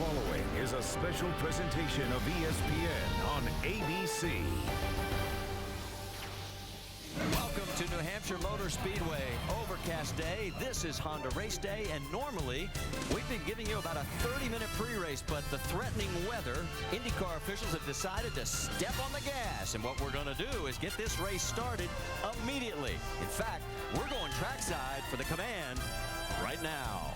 following is a special presentation of ESPN on ABC. Welcome to New Hampshire Motor Speedway. Overcast day. This is Honda Race Day, and normally we've been giving you about a 30-minute pre-race, but the threatening weather, IndyCar officials have decided to step on the gas, and what we're going to do is get this race started immediately. In fact, we're going trackside for the command right now.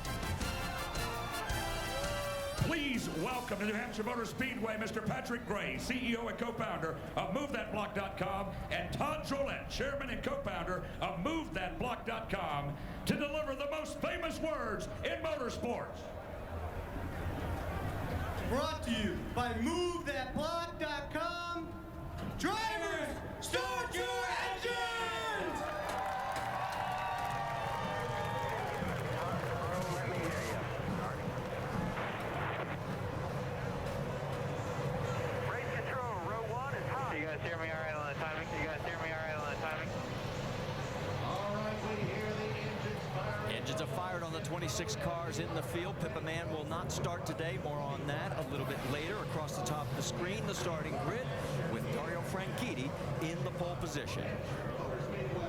Please welcome to New Hampshire Motor Speedway, Mr. Patrick Gray, CEO and co-founder of MoveThatBlock.com, and Todd Jolett, chairman and co-founder of MoveThatBlock.com, to deliver the most famous words in motorsports. Brought to you by MoveThatBlock.com. Drivers, start your engines! Hear me all right on the timing? You guys hear me all right on the timing? All right, we hear the engines firing. Engines are fired on the 26 cars in the field. Pippa Man will not start today. More on that a little bit later. Across the top of the screen, the starting grid with Dario Franchitti in the pole position.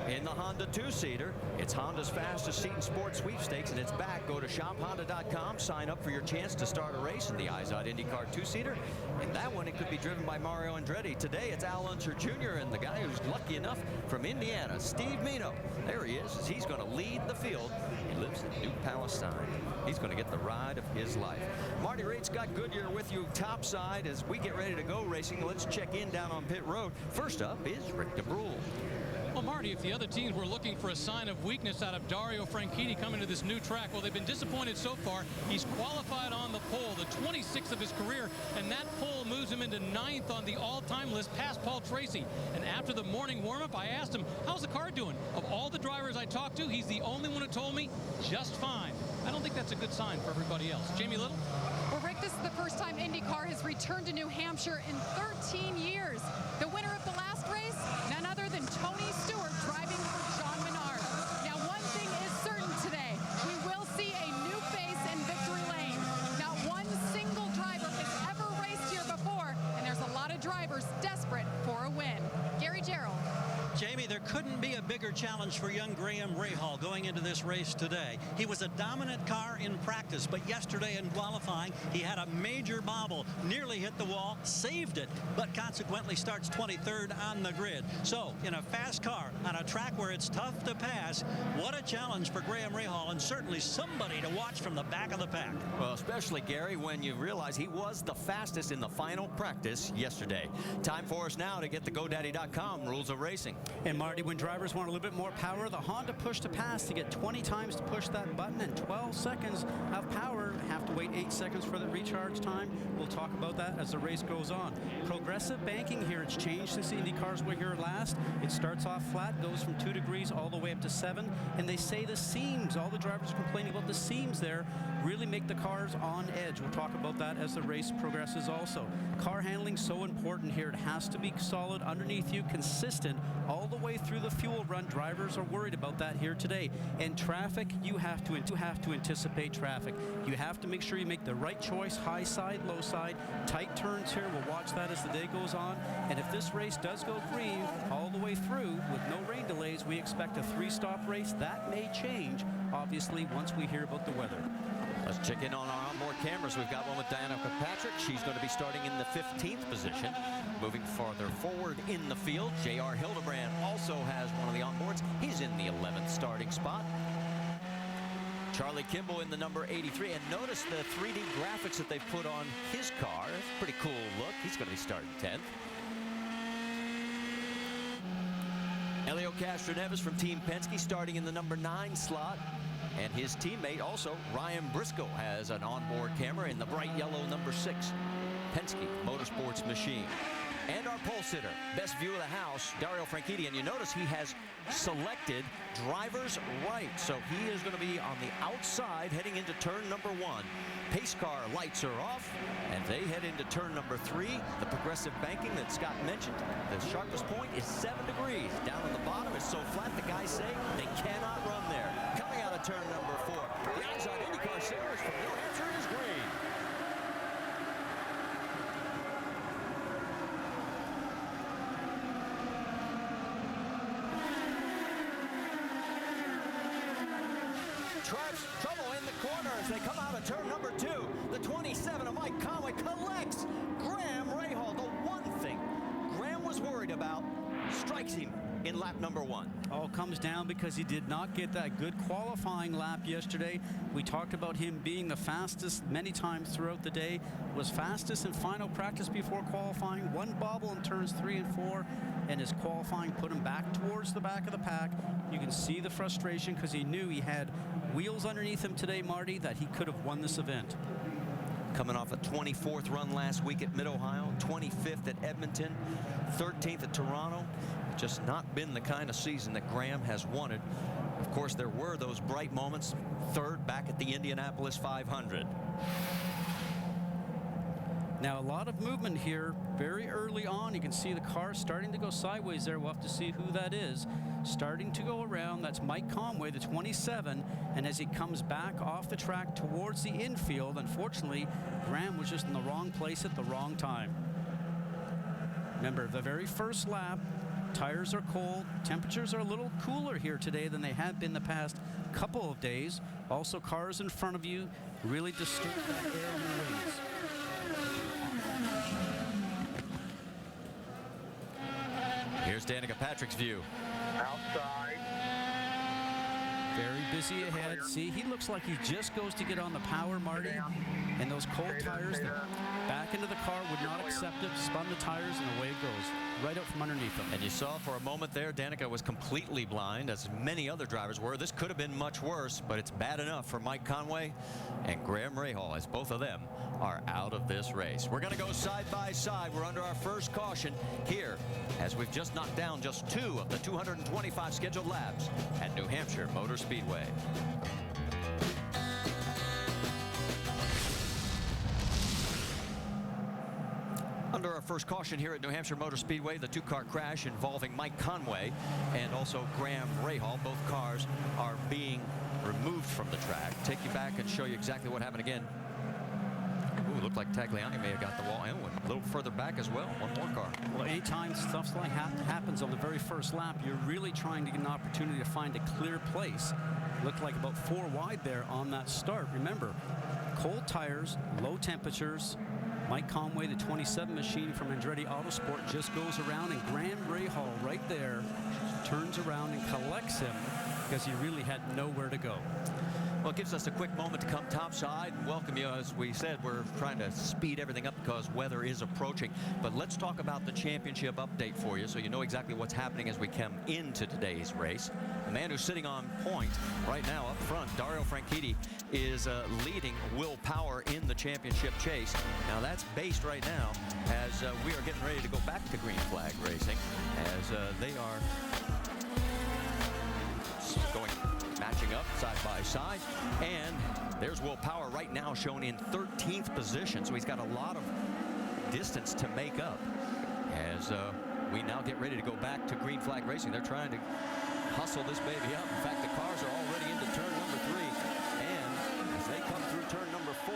In the Honda two-seater, it's Honda's fastest seat in sports sweepstakes, and it's back. Go to shophonda.com, sign up for your chance to start a race in the Izod IndyCar two-seater. And that one, it could be driven by Mario Andretti. Today, it's Al Unser Jr. and the guy who's lucky enough from Indiana, Steve Mino. There he is, as he's going to lead the field. He lives in New Palestine. He's going to get the ride of his life. Marty Raitt, Scott Goodyear with you topside as we get ready to go racing. Let's check in down on pit road. First up is Rick DeBrule. Well, Marty, if the other teams were looking for a sign of weakness out of Dario Franchitti coming to this new track, well, they've been disappointed so far. He's qualified on the pole, the 26th of his career, and that pole moves him into 9th on the all-time list past Paul Tracy. And after the morning warm-up, I asked him, how's the car doing? Of all the drivers I talked to, he's the only one who told me just fine. I don't think that's a good sign for everybody else. Jamie Little? Well, Rick, this is the first time IndyCar has returned to New Hampshire in 13 years. The winner of the last race, none other than Tony Stewart, driving for John Menard. Now, one thing is certain today. We will see a new face in victory lane. Not one single driver has ever raced here before, and there's a lot of drivers desperate for a win. Gary Gerald. Jamie, there couldn't be a bigger challenge for young Graham Rahal going into this race today. He was a dominant car in practice, but yesterday in qualifying, he had a major bobble, nearly hit the wall, saved it, but consequently starts 23rd on the grid. So, in a fast car, on a track where it's tough to pass, what a challenge for Graham Rahal, and certainly somebody to watch from the back of the pack. Well, especially, Gary, when you realize he was the fastest in the final practice yesterday. Time for us now to get the GoDaddy.com rules of racing. And Marty, when drivers want a little bit more power, the Honda push to pass to get 20 times to push that button and 12 seconds of power. Have to wait 8 seconds for the recharge time. We'll talk about that as the race goes on. Progressive banking here, it's changed since the Indy cars were here last. It starts off flat, goes from 2 degrees all the way up to 7. And they say the seams, all the drivers are complaining about the seams there, really make the cars on edge. We'll talk about that as the race progresses also. Car handling so important here. It has to be solid underneath you, consistent all the way through the fuel run. Drivers are worried about that here today. And traffic, you have to anticipate traffic. You have to make sure you make the right choice, high side, low side, tight turns here. We'll watch that as the day goes on. And if this race does go green all the way through with no rain delays, we expect a 3-stop race. That may change, obviously, once we hear about the weather. Let's check in on our onboard cameras. We've got one with Diana Kirkpatrick. She's going to be starting in the 15th position. Moving farther forward in the field, J.R. Hildebrand also has one of the onboards. He's in the 11th starting spot. Charlie Kimball in the number 83. And notice the 3D graphics that they've put on his car. It's a pretty cool look. He's going to be starting 10th. Elio Castroneves from Team Penske starting in the number 9 slot. And his teammate also, Ryan Briscoe, has an onboard camera in the bright yellow number 6 Penske Motorsports machine. And our pole sitter, best view of the house, Dario Franchitti. And you notice he has selected driver's right. So he is going to be on the outside heading into turn number 1. Pace car lights are off, and they head into turn number 3. The progressive banking that Scott mentioned, the sharpest point is 7 degrees. Down on the bottom, it's so flat, the guys say they cannot run there. Coming out of turn number 4, the outside IndyCar Series from New Hampshire is green. on turn number 2. The 27 of Mike Conway collects Graham Rahal. The one thing Graham was worried about strikes him in lap number 1. All comes down because he did not get that good qualifying lap yesterday. We talked about him being the fastest many times throughout the day. Was fastest in final practice before qualifying. One bobble in turns 3 and 4, and his qualifying put him back towards the back of the pack. You can see the frustration because he knew he had wheels underneath him today, Marty, that he could have won this event. Coming off a 24th run last week at Mid-Ohio, 25th at Edmonton, 13th at Toronto. Just not been the kind of season that Graham has wanted. Of course, there were those bright moments. 3rd back at the Indianapolis 500. Now, a lot of movement here very early on. You can see the car starting to go sideways there. We'll have to see who that is. Starting to go around. That's Mike Conway, the 27. And as he comes back off the track towards the infield, unfortunately, Graham was just in the wrong place at the wrong time. Remember, the very first lap, tires are cold. Temperatures are a little cooler here today than they have been the past couple of days. Also, cars in front of you really disturb that air in the wings. Here's Danica Patrick's view. Outside. Very busy ahead. See, he looks like he just goes to get on the power, Marty. And those cold tires that back into the car would not accept it, spun the tires, and away it goes. Right out from underneath them. And you saw for a moment there, Danica was completely blind, as many other drivers were. This could have been much worse, but it's bad enough for Mike Conway and Graham Rahal, as both of them are out of this race. We're going to go side by side. We're under our first caution here, as we've just knocked down just 2 of the 225 scheduled laps at New Hampshire Motor Speedway. Under our first caution here at New Hampshire Motor Speedway, the 2-car crash involving Mike Conway and also Graham Rahal. Both cars are being removed from the track. Take you back and show you exactly what happened again. Ooh, looked like Tagliani may have got the wall, and a little further back as well. One more car. Well, anytime stuff like happens on the very first lap, you're really trying to get an opportunity to find a clear place. Looked like about 4 wide there on that start. Remember, cold tires, low temperatures. Mike Conway, the 27 machine from Andretti Autosport, just goes around, and Graham Rahal right there turns around and collects him because he really had nowhere to go. Well, it gives us a quick moment to come topside and welcome you. As we said, we're trying to speed everything up because weather is approaching. But let's talk about the championship update for you so you know exactly what's happening as we come into today's race. The man who's sitting on point right now up front, Dario Franchitti, is leading Will Power in the championship chase. Now, that's based right now as we are getting ready to go back to green flag racing as they are going matching up side by side, and there's Will Power right now shown in 13th position, so he's got a lot of distance to make up as we now get ready to go back to green flag racing. They're trying to hustle this baby up. In fact, the cars are already into turn number 3, and as they come through turn number 4,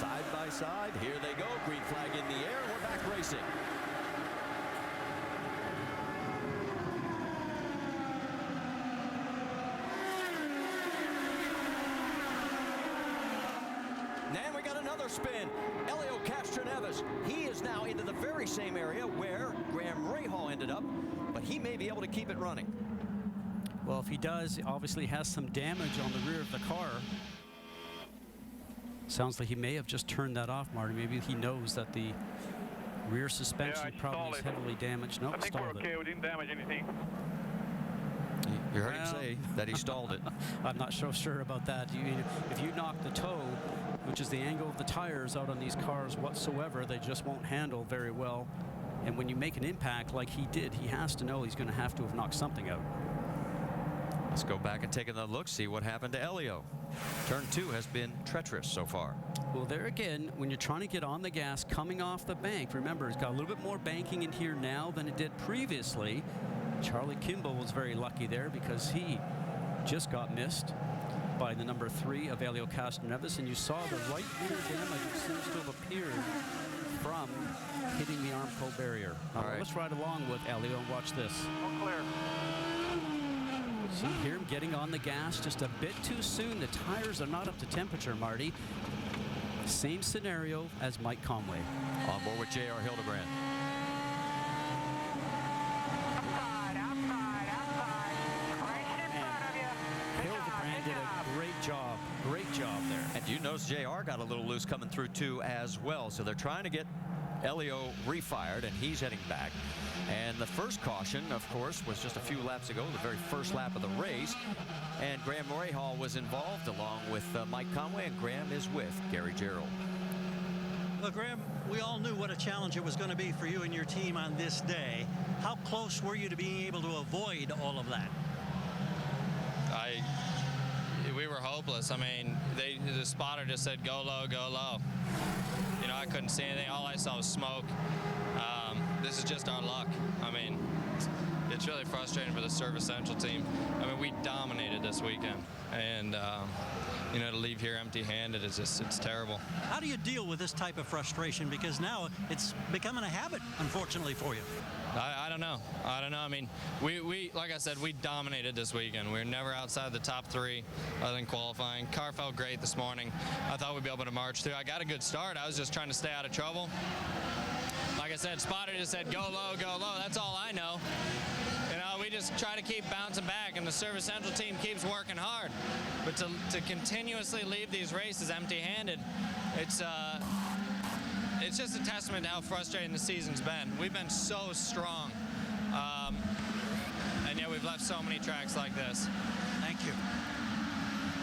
side by side, here they go, green flag in the air, we're back racing. And we got another spin. Elio Castroneves, he is now into the very same area where Graham Rahal ended up, but he may be able to keep it running. Well, if he does, obviously has some damage on the rear of the car. Sounds like he may have just turned that off, Marty. Maybe he knows that the rear suspension probably is heavily damaged. Nope, I think we're okay. We didn't damage anything. You heard him say that he stalled it. I'm not so sure about that. If you knock the toe, which is the angle of the tires out on these cars whatsoever, they just won't handle very well. And when you make an impact like he did, he has to know he's going to have knocked something out. Let's go back and take another look, see what happened to Elio. Turn 2 has been treacherous so far. Well, there again, when you're trying to get on the gas coming off the bank, remember, it's got a little bit more banking in here now than it did previously. Charlie Kimball was very lucky there because he just got missed by the number 3 of Elio Castroneves, and you saw the right rear damage seems to have appeared from hitting the Armco barrier. All right. Let's ride along with Elio and watch this. All clear. So you hear him getting on the gas just a bit too soon. The tires are not up to temperature, Marty. Same scenario as Mike Conway. On board with J.R. Hildebrand. Hildebrand did a great job there. And you notice JR got a little loose coming through too as well. So they're trying to get Elio refired, and he's heading back. And the first caution, of course, was just a few laps ago, the very first lap of the race. And Graham Rahal was involved along with Mike Conway, and Graham is with Gary Gerald. Well, Graham, we all knew what a challenge it was going to be for you and your team on this day. How close were you to being able to avoid all of that? We were hopeless. I mean, the spotter just said, go low, go low. You know, I couldn't see anything. All I saw was smoke. This is just our luck. I mean, it's really frustrating for the Service Central team. I mean, we dominated this weekend. And, you know, to leave here empty-handed is just, it's terrible. How do you deal with this type of frustration? Because now it's becoming a habit, unfortunately, for you. I don't know. I mean, we like I said, we dominated this weekend. We were never outside the top 3 other than qualifying. Car felt great this morning. I thought we'd be able to march through. I got a good start. I was just trying to stay out of trouble. Like I said, spotter just said, go low, go low. That's all I know. You know, we just try to keep bouncing back, and the Service Central team keeps working hard. But to continuously leave these races empty-handed, it's just a testament to how frustrating the season's been. We've been so strong, and yet we've left so many tracks like this. Thank you.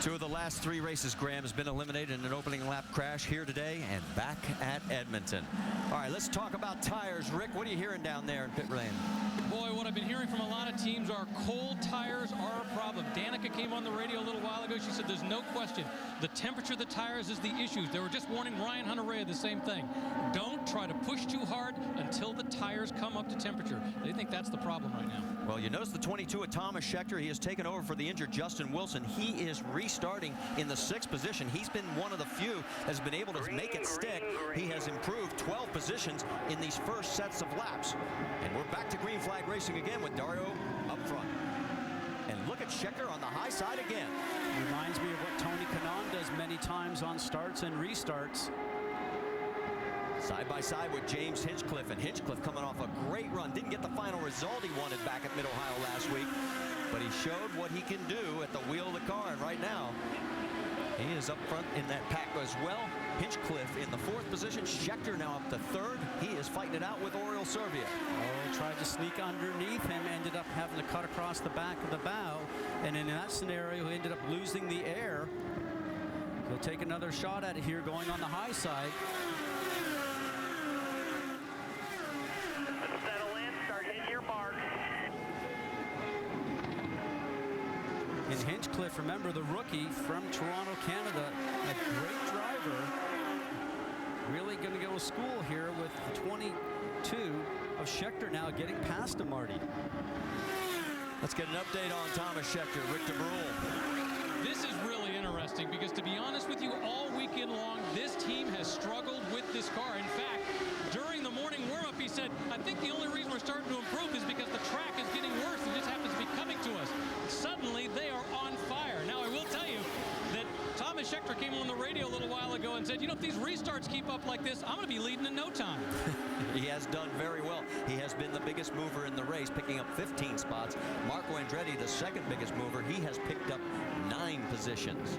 2 of the last 3 races, Graham has been eliminated in an opening lap crash here today and back at Edmonton. All right, let's talk about tires. Rick, what are you hearing down there in pit lane? Boy, what I've been hearing from a lot of teams are cold tires are a problem. Danica came on the radio a little while ago. She said there's no question. The temperature of the tires is the issue. They were just warning Ryan Hunter-Ray of the same thing. Don't try to push too hard until the tires come up to temperature. They think that's the problem right now. Well, you notice the 22 of Thomas Scheckter. He has taken over for the injured Justin Wilson. He is restarting in the 6th position. He's been one of the few that has been able to make it stick. He has improved 12 positions in these first sets of laps. And we're back to green flag racing again with Dario up front. And look at Scheckter on the high side again. Reminds me of what Tony Kanaan does many times on starts and restarts. Side by side with James Hinchcliffe, and Hinchcliffe coming off a great run. Didn't get the final result he wanted back at Mid-Ohio last week, but he showed what he can do at the wheel of the car, and right now he is up front in that pack as well. Hinchcliffe in the 4th position. Scheckter now up to 3rd. He is fighting it out with Oriol Servia. Oh, tried to sneak underneath him, ended up having to cut across the back of the bow, and in that scenario he ended up losing the air. He'll take another shot at it here going on the high side. Settle in, start hitting your mark. And Hinchcliffe, remember, the rookie from Toronto, Canada, a great driver. Really going to go to school here with the 22 of Scheckter now getting past him, Marty. Let's get an update on Thomas Scheckter. Rick DeBrule. This is really interesting because, to be honest with you, all weekend long, this team has struggled with this car. In fact, during the morning warm-up, he said, I think the only reason we're starting to improve is because the track is getting worse. It just happens to be coming to us. Suddenly, they are on fire. Now, I will tell you that Thomas Scheckter came on the radio a little while ago and said, you know, if these restarts keep up like this, I'm going to be leading in no time. He has done very well. He has been the biggest mover in the race, picking up 15 spots. Marco Andretti, the 2nd biggest mover, he has picked up 9 positions.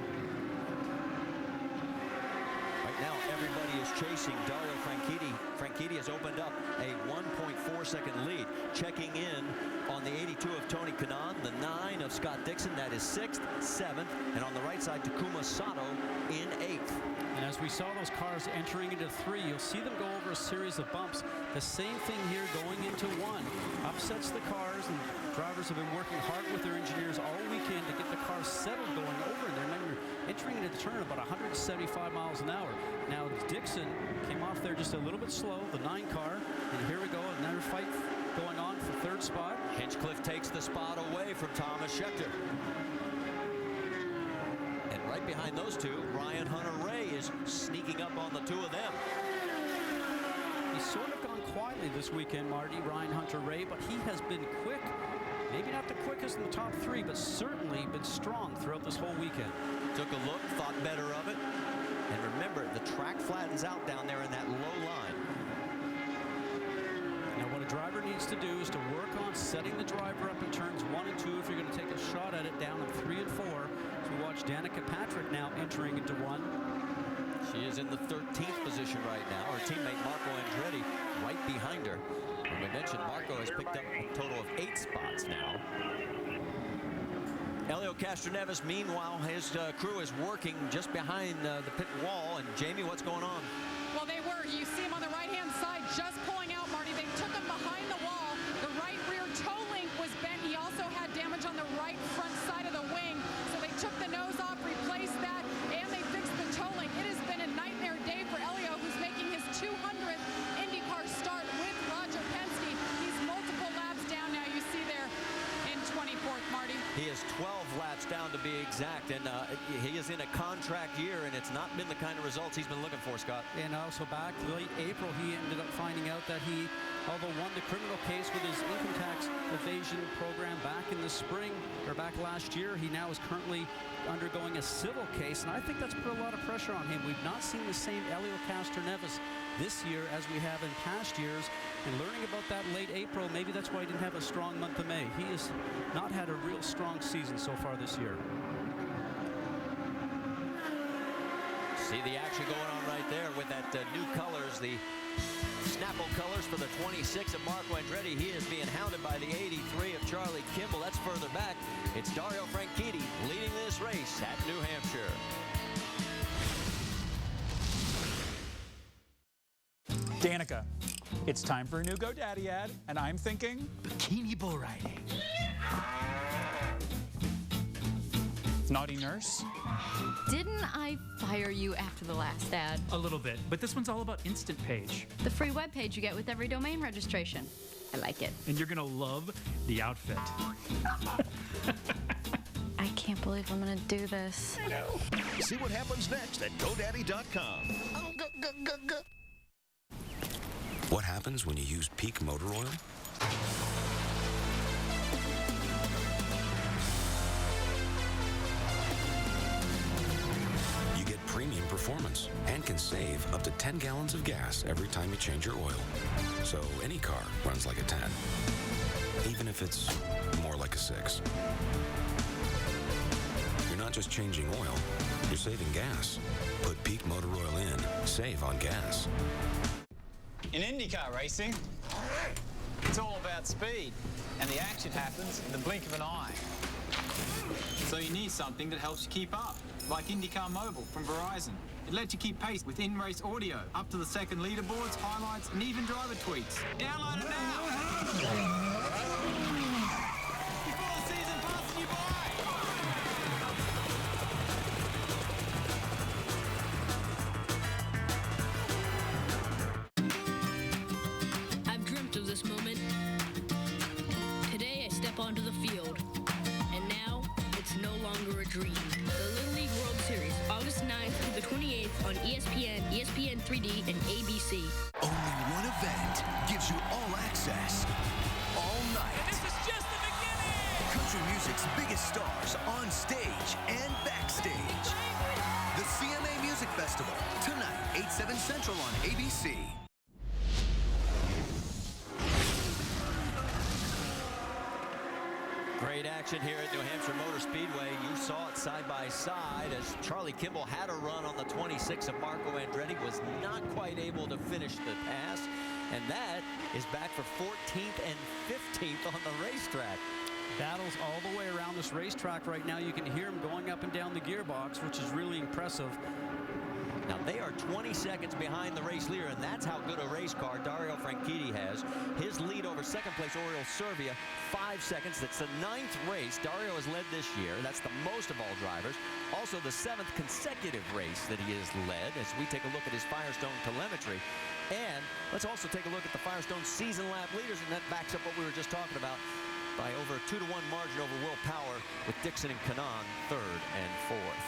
Right now, everybody is chasing Dario Franchitti. Franchitti has opened up a 1.4-second lead. Checking in on the 82 of Tony Kanaan, the 9 of Scott Dixon. That is 6th, 7th, and on the right side, Takuma Sato in 8th. And as we saw those cars entering into 3, you'll see them go over a series of bumps. The same thing here going into 1. Upsets the cars, and drivers have been working hard with their engineers all weekend to get the cars settled going over in there. Remember, entering into the turn about 175 miles an hour. Now, Dixon came off there just a little bit slow, the 9 car, and here we go, another fight going on for 3rd spot. Hinchcliffe takes the spot away from Thomas Scheckter. And right behind those 2, Ryan Hunter-Ray is sneaking up on the 2 of them. He's sort of gone quietly this weekend, Marty, Ryan Hunter-Ray, but he has been quick Maybe not the quickest in the top 3, but certainly been strong throughout this whole weekend. Took a look, thought better of it. And remember, the track flattens out down there in that low line. Now, what a driver needs to do is to work on setting the driver up in turns 1 and 2 if you're going to take a shot at it down in 3 and 4. So we watch Danica Patrick now entering into 1. She is in the 13th position right now. Her teammate Marco Andretti right behind her. And we mentioned Marco has picked up a total of 8 spots now. Elio Castroneves, meanwhile, his crew is working just behind the pit wall. And Jamie, what's going on? Well, they were. You see him on the right-hand side just pulling out, Marty. They took him behind the wall. The right rear toe link was bent. He also had damage on the right front side of the wing. So they took the nose off, replaced that, and they fixed the toe link. It has been a nightmare day for Elio, who's making his 200th IndyCar start with Roger Penske. He's multiple laps down now. You see there in 24th, Marty. He is 12 laps down to be exact, and he is in a contract year, and it's not been the kind of results he's been looking for, Scott. And also back late April, he ended up finding out that he, although won the criminal case with his income tax evasion program back in the spring, or back last year, he now is currently undergoing a civil case, and I think that's put a lot of pressure on him. We've not seen the same Elio Castroneves this year as we have in past years, and learning about that late April, maybe that's why he didn't have a strong month of May. He has not had a real strong season so far this year. See the action going on right there with that new colors, the Snapple colors for the 26 of Marco Andretti. He is being hounded by the 83 of Charlie Kimball. That's further back. It's Dario Franchitti leading this race at New Hampshire. Danica, it's time for a new GoDaddy ad, and I'm thinking bikini bull riding. Naughty nurse? Didn't I fire you after the last ad? A little bit, but this one's all about Instant Page. The free web page you get with every domain registration. I like it. And you're gonna love the outfit. I can't believe I'm gonna do this. I know. See what happens next at GoDaddy.com. What happens when you use Peak Motor Oil? You get premium performance and can save up to 10 gallons of gas every time you change your oil. So any car runs like a 10, even if it's more like a 6. You're not just changing oil, you're saving gas. Put Peak Motor Oil in, save on gas. In IndyCar racing, it's all about speed, and the action happens in the blink of an eye. So you need something that helps you keep up, like IndyCar Mobile from Verizon. It lets you keep pace with in-race audio, up to the second leaderboards, highlights, and even driver tweets. Download it now! Before the season passes you by! This moment. Today I step onto the field, and now it's no longer a dream. The Little League World Series, August 9th through the 28th on ESPN, ESPN 3D, and ABC. Only one event gives you all access, all night. And this is just the beginning! Country music's biggest stars on stage and backstage. The CMA Music Festival, tonight, 8/7 Central on ABC. Great action here at New Hampshire Motor Speedway. You saw it side by side as Charlie Kimball had a run on the 26 of Marco Andretti, was not quite able to finish the pass, and that is back for 14th and 15th on the racetrack. Battles all the way around this racetrack right now. You can hear him going up and down the gearbox, which is really impressive. Now they are 20 seconds behind the race leader, and that's how good a race car Dario Franchitti has. His lead over second place Oriol Servia, 5 seconds. That's the 9th race Dario has led this year. That's the most of all drivers. Also the 7th consecutive race that he has led as we take a look at his Firestone telemetry. And let's also take a look at the Firestone season lap leaders, and that backs up what we were just talking about by over a 2-1 margin over Will Power, with Dixon and Kanaan 3rd and 4th.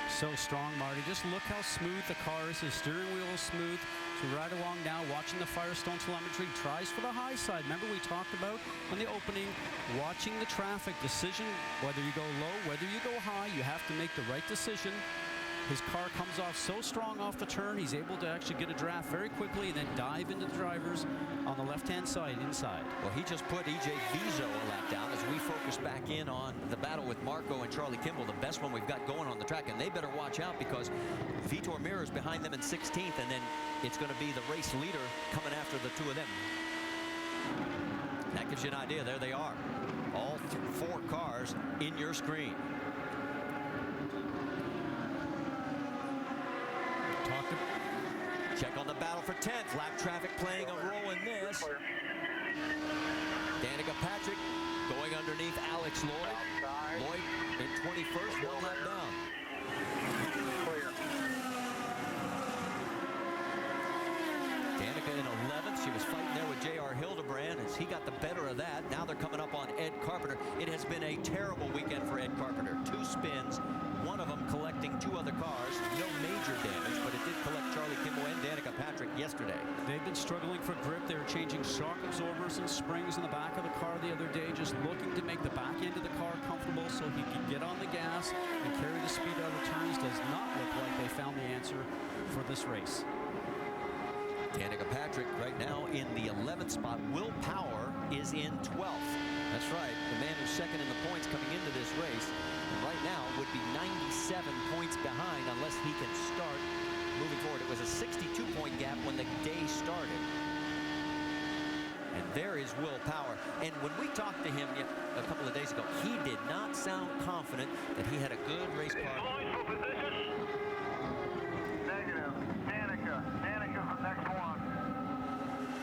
So strong, Marty. Just look how smooth the car is. His steering wheel is smooth. So right along now, watching the Firestone telemetry, tries for the high side. Remember we talked about in the opening, watching the traffic decision, whether you go low, whether you go high, you have to make the right decision. His car comes off so strong off the turn, he's able to actually get a draft very quickly and then dive into the drivers on the left-hand side inside. Well, he just put E.J. Vizo a lap down as we focus back in on the battle with Marco and Charlie Kimball, the best one we've got going on the track. And they better watch out because Vitor Mirror's behind them in 16th, and then it's going to be the race leader coming after the two of them. That gives you an idea. There they are. All 4 cars in your screen. Check on the battle for 10th. Lap traffic playing a role in this. Danica Patrick going underneath Alex Lloyd. Lloyd in 21st, 1 lap down. Danica in 11th. She was fighting there with J.R. Hildebrand as he got the better of that. Now they're coming up on Ed Carpenter. It has been a terrible weekend for Ed Carpenter. 2 spins. One of them collecting 2 other cars. No major damage, but it did collect Charlie Kimball and Danica Patrick yesterday. They've been struggling for grip. They were changing shock absorbers and springs in the back of the car the other day, just looking to make the back end of the car comfortable so he could get on the gas and carry the speed out of the turns. Does not look like they found the answer for this race. Danica Patrick right now in the 11th spot. Will Power is in 12th. That's right. The man who's second in the points coming into this race. Right now would be 97 points behind unless he can start moving forward. It was a 62-point gap when the day started. And there is Will Power. And when we talked to him a couple of days ago, he did not sound confident that he had a good race car. Negative. Danica from next one.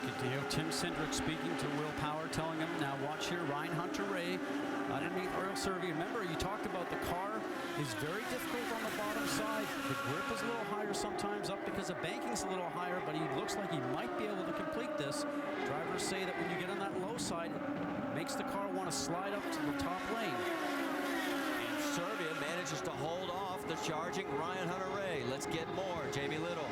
Good deal. Tim Cindric speaking to Will Power, telling him, now watch here, Ryan Hunter-Reay underneath Earl Survey. Remember, you talked about the car is very difficult on the bottom side. The grip is a little higher sometimes up because the banking's a little higher, but he looks like he might be able to complete this. Drivers say that when you get on that low side, it makes the car want to slide up to the top lane. And Serbia manages to hold off the charging Ryan Hunter-Reay. Let's get more. Jamie Little.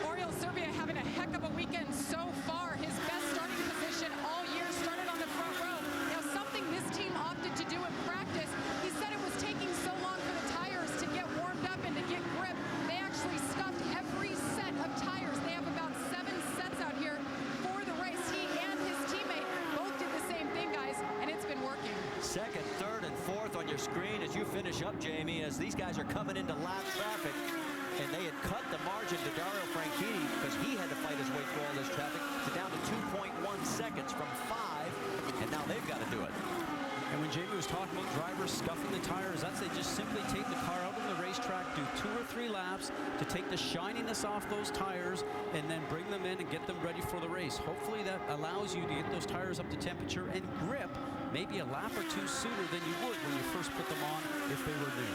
Oriol Serbia having a heck of a weekend so far. His best starting position all year started on the front row. Now, something this team opted to do in practice, he said it was taking so long for the tires to get warmed up and to get grip. They actually stuffed every set of tires. They have about 7 sets out here for the race. He and his teammate both did the same thing, guys, and it's been working. Second, third, and fourth on your screen as you finish up, Jamie, as these guys are coming into lap traffic. And they had cut the margin to Dario Franchitti because he had to fight his way through all this traffic to down to 2.1 seconds from 5, and now they've got to do it. And when Jamie was talking about drivers scuffing the tires, that's they just simply take the car out on the racetrack, do 2 or 3 laps to take the shininess off those tires, and then bring them in and get them ready for the race. Hopefully that allows you to get those tires up to temperature and grip maybe a lap or 2 sooner than you would when you first put them on if they were new.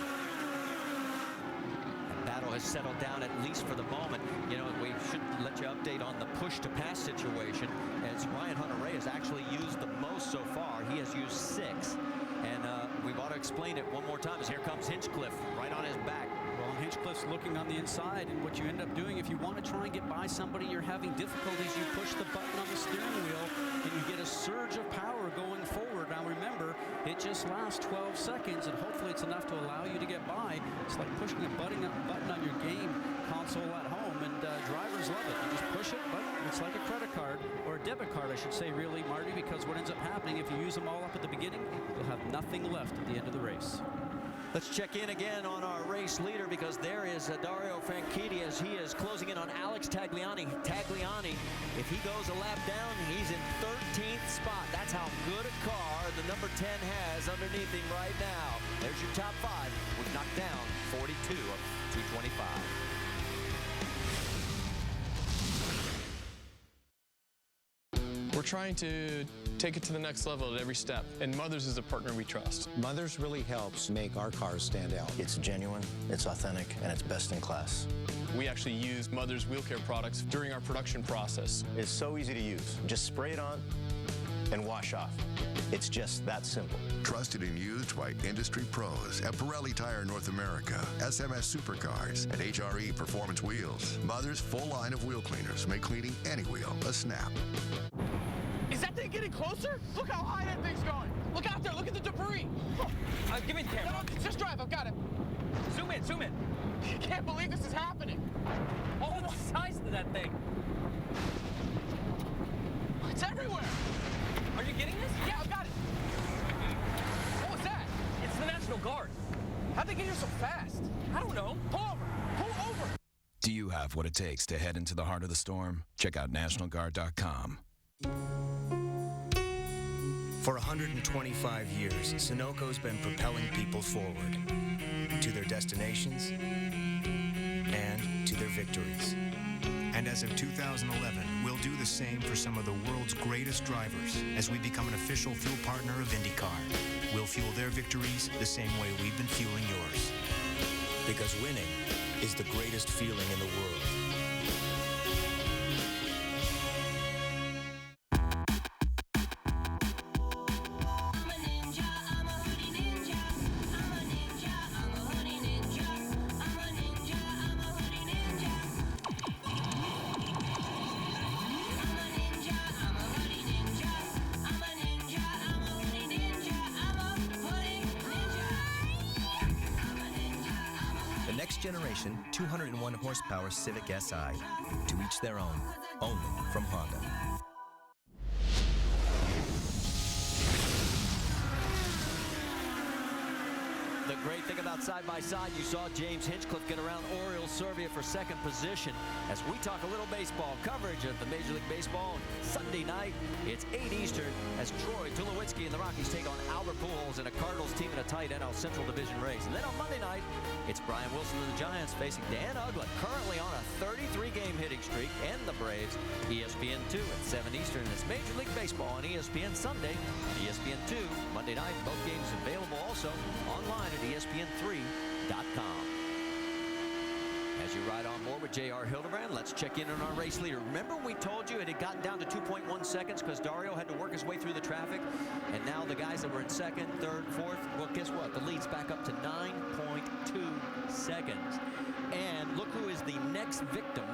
Battle has settled down, at least for the moment. You know, we should let you update on the push-to-pass situation, as Ryan Hunter-Reay has actually used the most so far. He has used 6. And we've ought to explain it one more time, as here comes Hinchcliffe right on his back. Well, Hinchcliffe's looking on the inside, and what you end up doing, if you want to try and get by somebody, you're having difficulties, you push the button on the steering wheel, and you get a surge of power going forward. Now remember, it just lasts 12 seconds, and hopefully it's enough to allow you to get by. It's like pushing a button on your game console at home, and drivers love it. You just push it, but it's like a credit card, or a debit card, I should say, really, Marty, because what ends up happening, if you use them all up at the beginning, you'll have nothing left at the end of the race. Let's check in again on our race leader, because there is Dario Franchitti as he is closing in on Alex Tagliani. Tagliani, if he goes a lap down, he's in 13th spot. That's how good a car the number 10 has underneath him right now. There's your top 5. We've knocked down 42 of 225. We're trying to take it to the next level at every step, and Mothers is a partner we trust. Mothers really helps make our cars stand out. It's genuine, it's authentic, and it's best in class. We actually use Mothers wheel care products during our production process. It's so easy to use. Just spray it on, and wash off. It's just that simple. Trusted and used by industry pros at Pirelli Tire North America, SMS Supercars, and HRE Performance Wheels. Mother's full line of wheel cleaners make cleaning any wheel a snap. Is that thing getting closer? Look how high that thing's going. Look out there. Look at the debris. Give me the camera. No, just drive. I've got it. Zoom in, zoom in. I can't believe this is happening. Oh, what's the size of that thing? It's everywhere. Are you getting this? Yeah, I've got it. What was that? It's the National Guard. How'd they get here so fast? I don't know. Pull over. Pull over. Do you have what it takes to head into the heart of the storm? Check out NationalGuard.com. For 125 years, Sunoco's been propelling people forward to their destinations and to their victories. And as of 2011, we'll do the same for some of the world's greatest drivers as we become an official fuel partner of IndyCar. We'll fuel their victories the same way we've been fueling yours. Because winning is the greatest feeling in the world. Next generation 201 horsepower Civic Si. To each their own. Only from Honda. The great thing about side-by-side, you saw James Hinchcliffe get around Oriole Servia for second position. As we talk a little baseball coverage of the Major League Baseball Sunday night, it's 8 Eastern as Troy Tulowitzki and the Rockies take on Albert Pujols in a Cardinals team in a tight NL Central Division race. And then on Monday night, it's Brian Wilson and the Giants facing Dan Uggla, currently on a 33-game hitting streak, and the Braves. ESPN 2 at 7 Eastern. It's Major League Baseball on ESPN Sunday. ESPN 2, Monday night, both games available also online at ESPN3.com. As you ride on board with J.R. Hildebrand, let's check in on our race leader. Remember we told you it had gotten down to 2.1 seconds because Dario had to work his way through the traffic, and now the guys that were in second, third, fourth, well, guess what? The lead's back up to 9.2 seconds. And look who is the next victim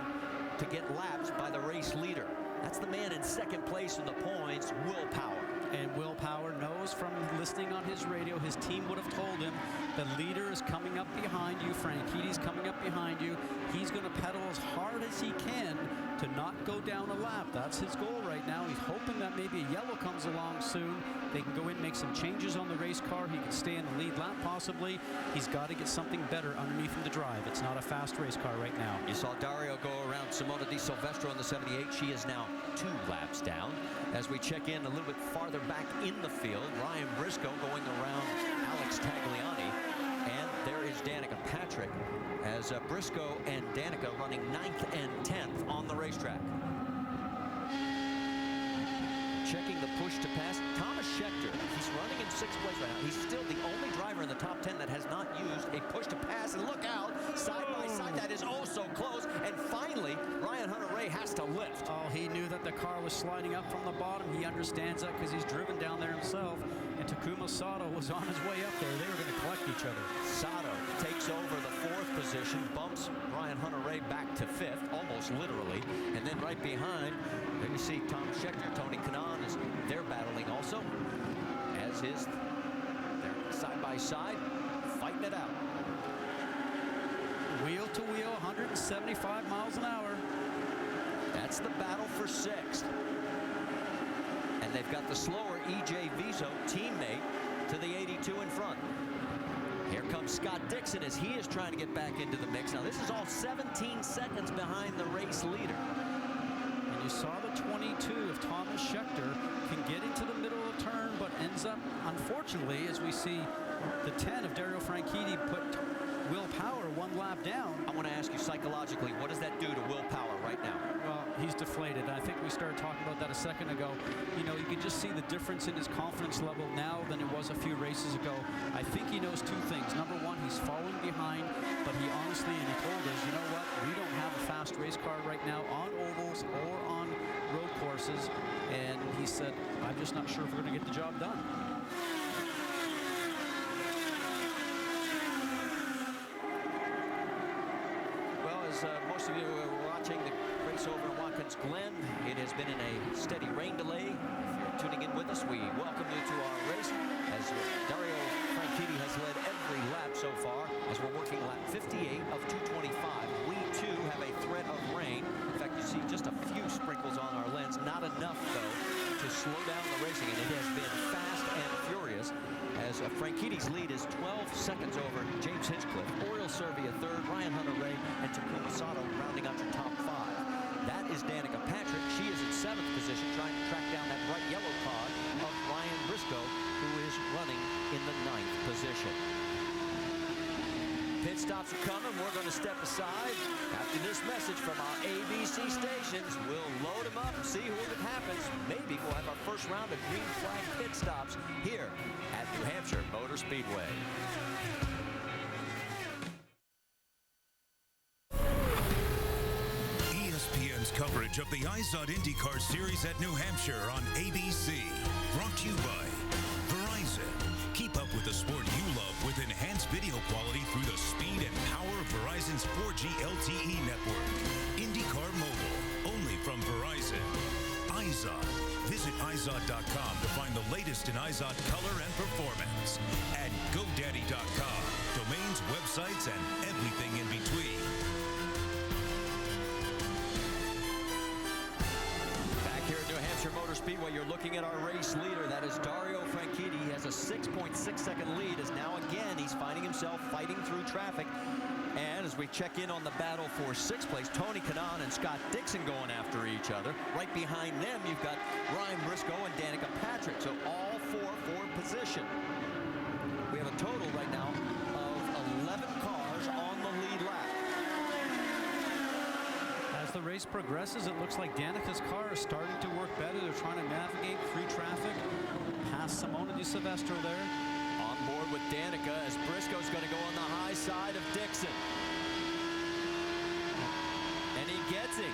to get lapsed by the race leader. That's the man in second place in the points, Will Power. And Will Power knows from listening on his radio, his team would have told him the leader is coming up behind you. Frankiti's coming up behind you. He's going to pedal as hard as he can to not go down a lap. That's his goal right now. He's hoping that maybe a yellow comes along soon. They can go in, make some changes on the race car. He can stay in the lead lap possibly. He's got to get something better underneath him to drive. It's not a fast race car right now. You saw Dario go around Simona Di Silvestro in the 78. She is now 2 laps down. As we check in a little bit farther back in the field, Ryan Briscoe going around Alex Tagliani. And there is Danica Patrick as Briscoe and Danica running 9th and 10th on the racetrack. Checking the push to pass, Thomas Schechter. He's running in 6th place right now. He's still the only driver in the top 10 that has not used a push to pass. And look out, side by side, that is oh so close. And finally, Ryan Hunter-Reay has to lift. Oh, he knew that the car was sliding up from the bottom. He understands that because he's driven down there himself. And Takuma Sato was on his way up there. They were going to collect each other. Sato takes over the 4th position, bumps Ryan Hunter-Reay back to 5th, almost literally. And then right behind, there you see Tom Schechter, Tony Kanaan, as they're battling also, as is they're side by side, fighting it out. Wheel to wheel, 175 miles an hour. That's the battle for 6th. And they've got the slower E.J. Viso, teammate, to the 82 in front. Here comes Scott Dixon as he is trying to get back into the mix. Now, this is all 17 seconds behind the race leader. And you saw the 22 of Thomas Schechter can get into the middle of the turn, but ends up, unfortunately, as we see the 10 of Dario Franchitti put Will Power 1 lap down. I want to ask you psychologically, what does that do to Will Power right now? Well, he's deflated. I think we started talking about that a second ago. You know, you can just see the difference in his confidence level now than it was a few races ago. I think he knows 2 things. Number 1, he's falling behind, but he honestly, and he told us, you know what, we don't have a fast race car right now on ovals or on road course. horses, and he said, I'm just not sure if we're going to get the job done. Well, as most of you were watching the race over in Watkins Glen, it has been in a steady rain delay. If you're tuning in with us, we welcome you to our race as Dario Franchitti has led every lap so far as we're working lap 58 of 225. We too have a threat of rain. In fact, you see just a few sprinkles on our lens, not enough though to slow down the racing, and it has been fast and furious as Franchitti's lead is 12 seconds over James Hinchcliffe, Oriole Servia third, Ryan Hunter-Reay, and Takuma Sato rounding out your top 5. That is Danica Patrick. She is in 7th position, trying to track down that bright yellow car of Ryan Briscoe, who is running in the 9th position. Pit stops are coming. We're going to step aside. After this message from our ABC stations, we'll load them up and see what happens. Maybe we'll have our first round of green flag pit stops here at New Hampshire Motor Speedway. ESPN's coverage of the IZOD IndyCar Series at New Hampshire on ABC. Brought to you by Verizon. Keep up with the sport you love with enhanced video quality through the speed and power of Verizon's 4G LTE network. IndyCar Mobile, only from Verizon. IZOD. Visit IZOD.com to find the latest in IZOD color and performance. And GoDaddy.com. Domains, websites, and everything in between. Back here at New Hampshire Motor Speedway, you're looking at our race leader. That is Dario Franchitti. He has a 6.6-second lead as now again he's finding himself fighting through traffic. And as we check in on the battle for 6th place, Tony Kanaan and Scott Dixon going after each other. Right behind them, you've got Ryan Briscoe and Danica Patrick. So all 4 for position. We have a total right now of 11 cars on the lead lap. As the race progresses, it looks like Danica's car is starting to work better. They're trying to navigate free traffic past Simona Di Silvestro there. On board with Danica as Briscoe's going to go on the high side of Dixon. And he gets it.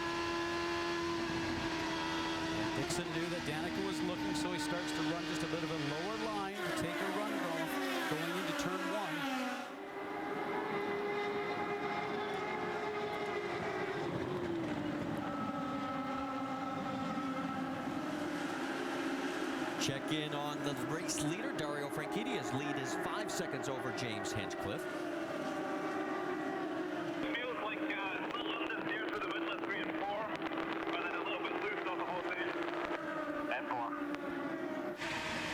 And Dixon knew that Danica was looking, so he starts to run just a bit of a lower line to take a run off going into turn 1. Check in on the race leader, Dario Franchitti. His lead is 5 seconds over James Hinchcliffe. Feels like a little understeer through the middle of 3 and 4, but then a little bit loose on the whole thing. And 4.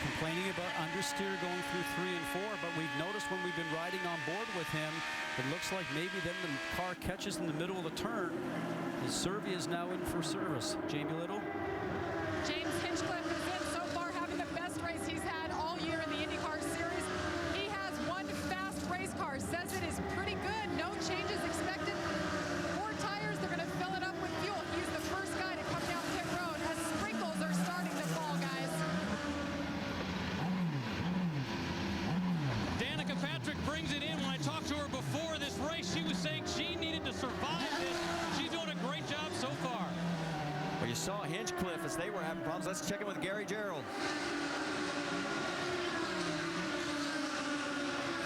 Complaining about understeer going through 3 and 4, but we've noticed when we've been riding on board with him, it looks like maybe then the car catches in the middle of the turn. His Servia is now in for service. Jamie Little. James Hinchcliffe is in so far, having the best race he's had all year in the IndyCar Series. He has one fast race car, says it is pretty good, no changes expected. 4 tires, they're going to fill it up with fuel. He's the first guy to come down pit road as sprinkles are starting to fall, guys. Danica Patrick brings it in. When I talked to her before this race, she was saying she needed to survive this. She's doing a great job so far. Well, you saw Hinchcliffe as they were having problems. Let's check in with Gary Gerald.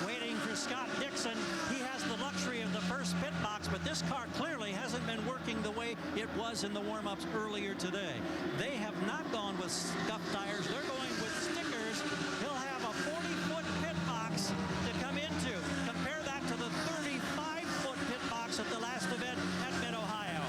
Waiting for Scott Dixon. He has the luxury of the first pit box, but this car clearly hasn't been working the way it was in the warm-ups earlier today. They have not gone with scuffed tires. They're going with stickers. He'll have a 40-foot pit box to come into. Compare that to the 35-foot pit box at the last event at Mid-Ohio.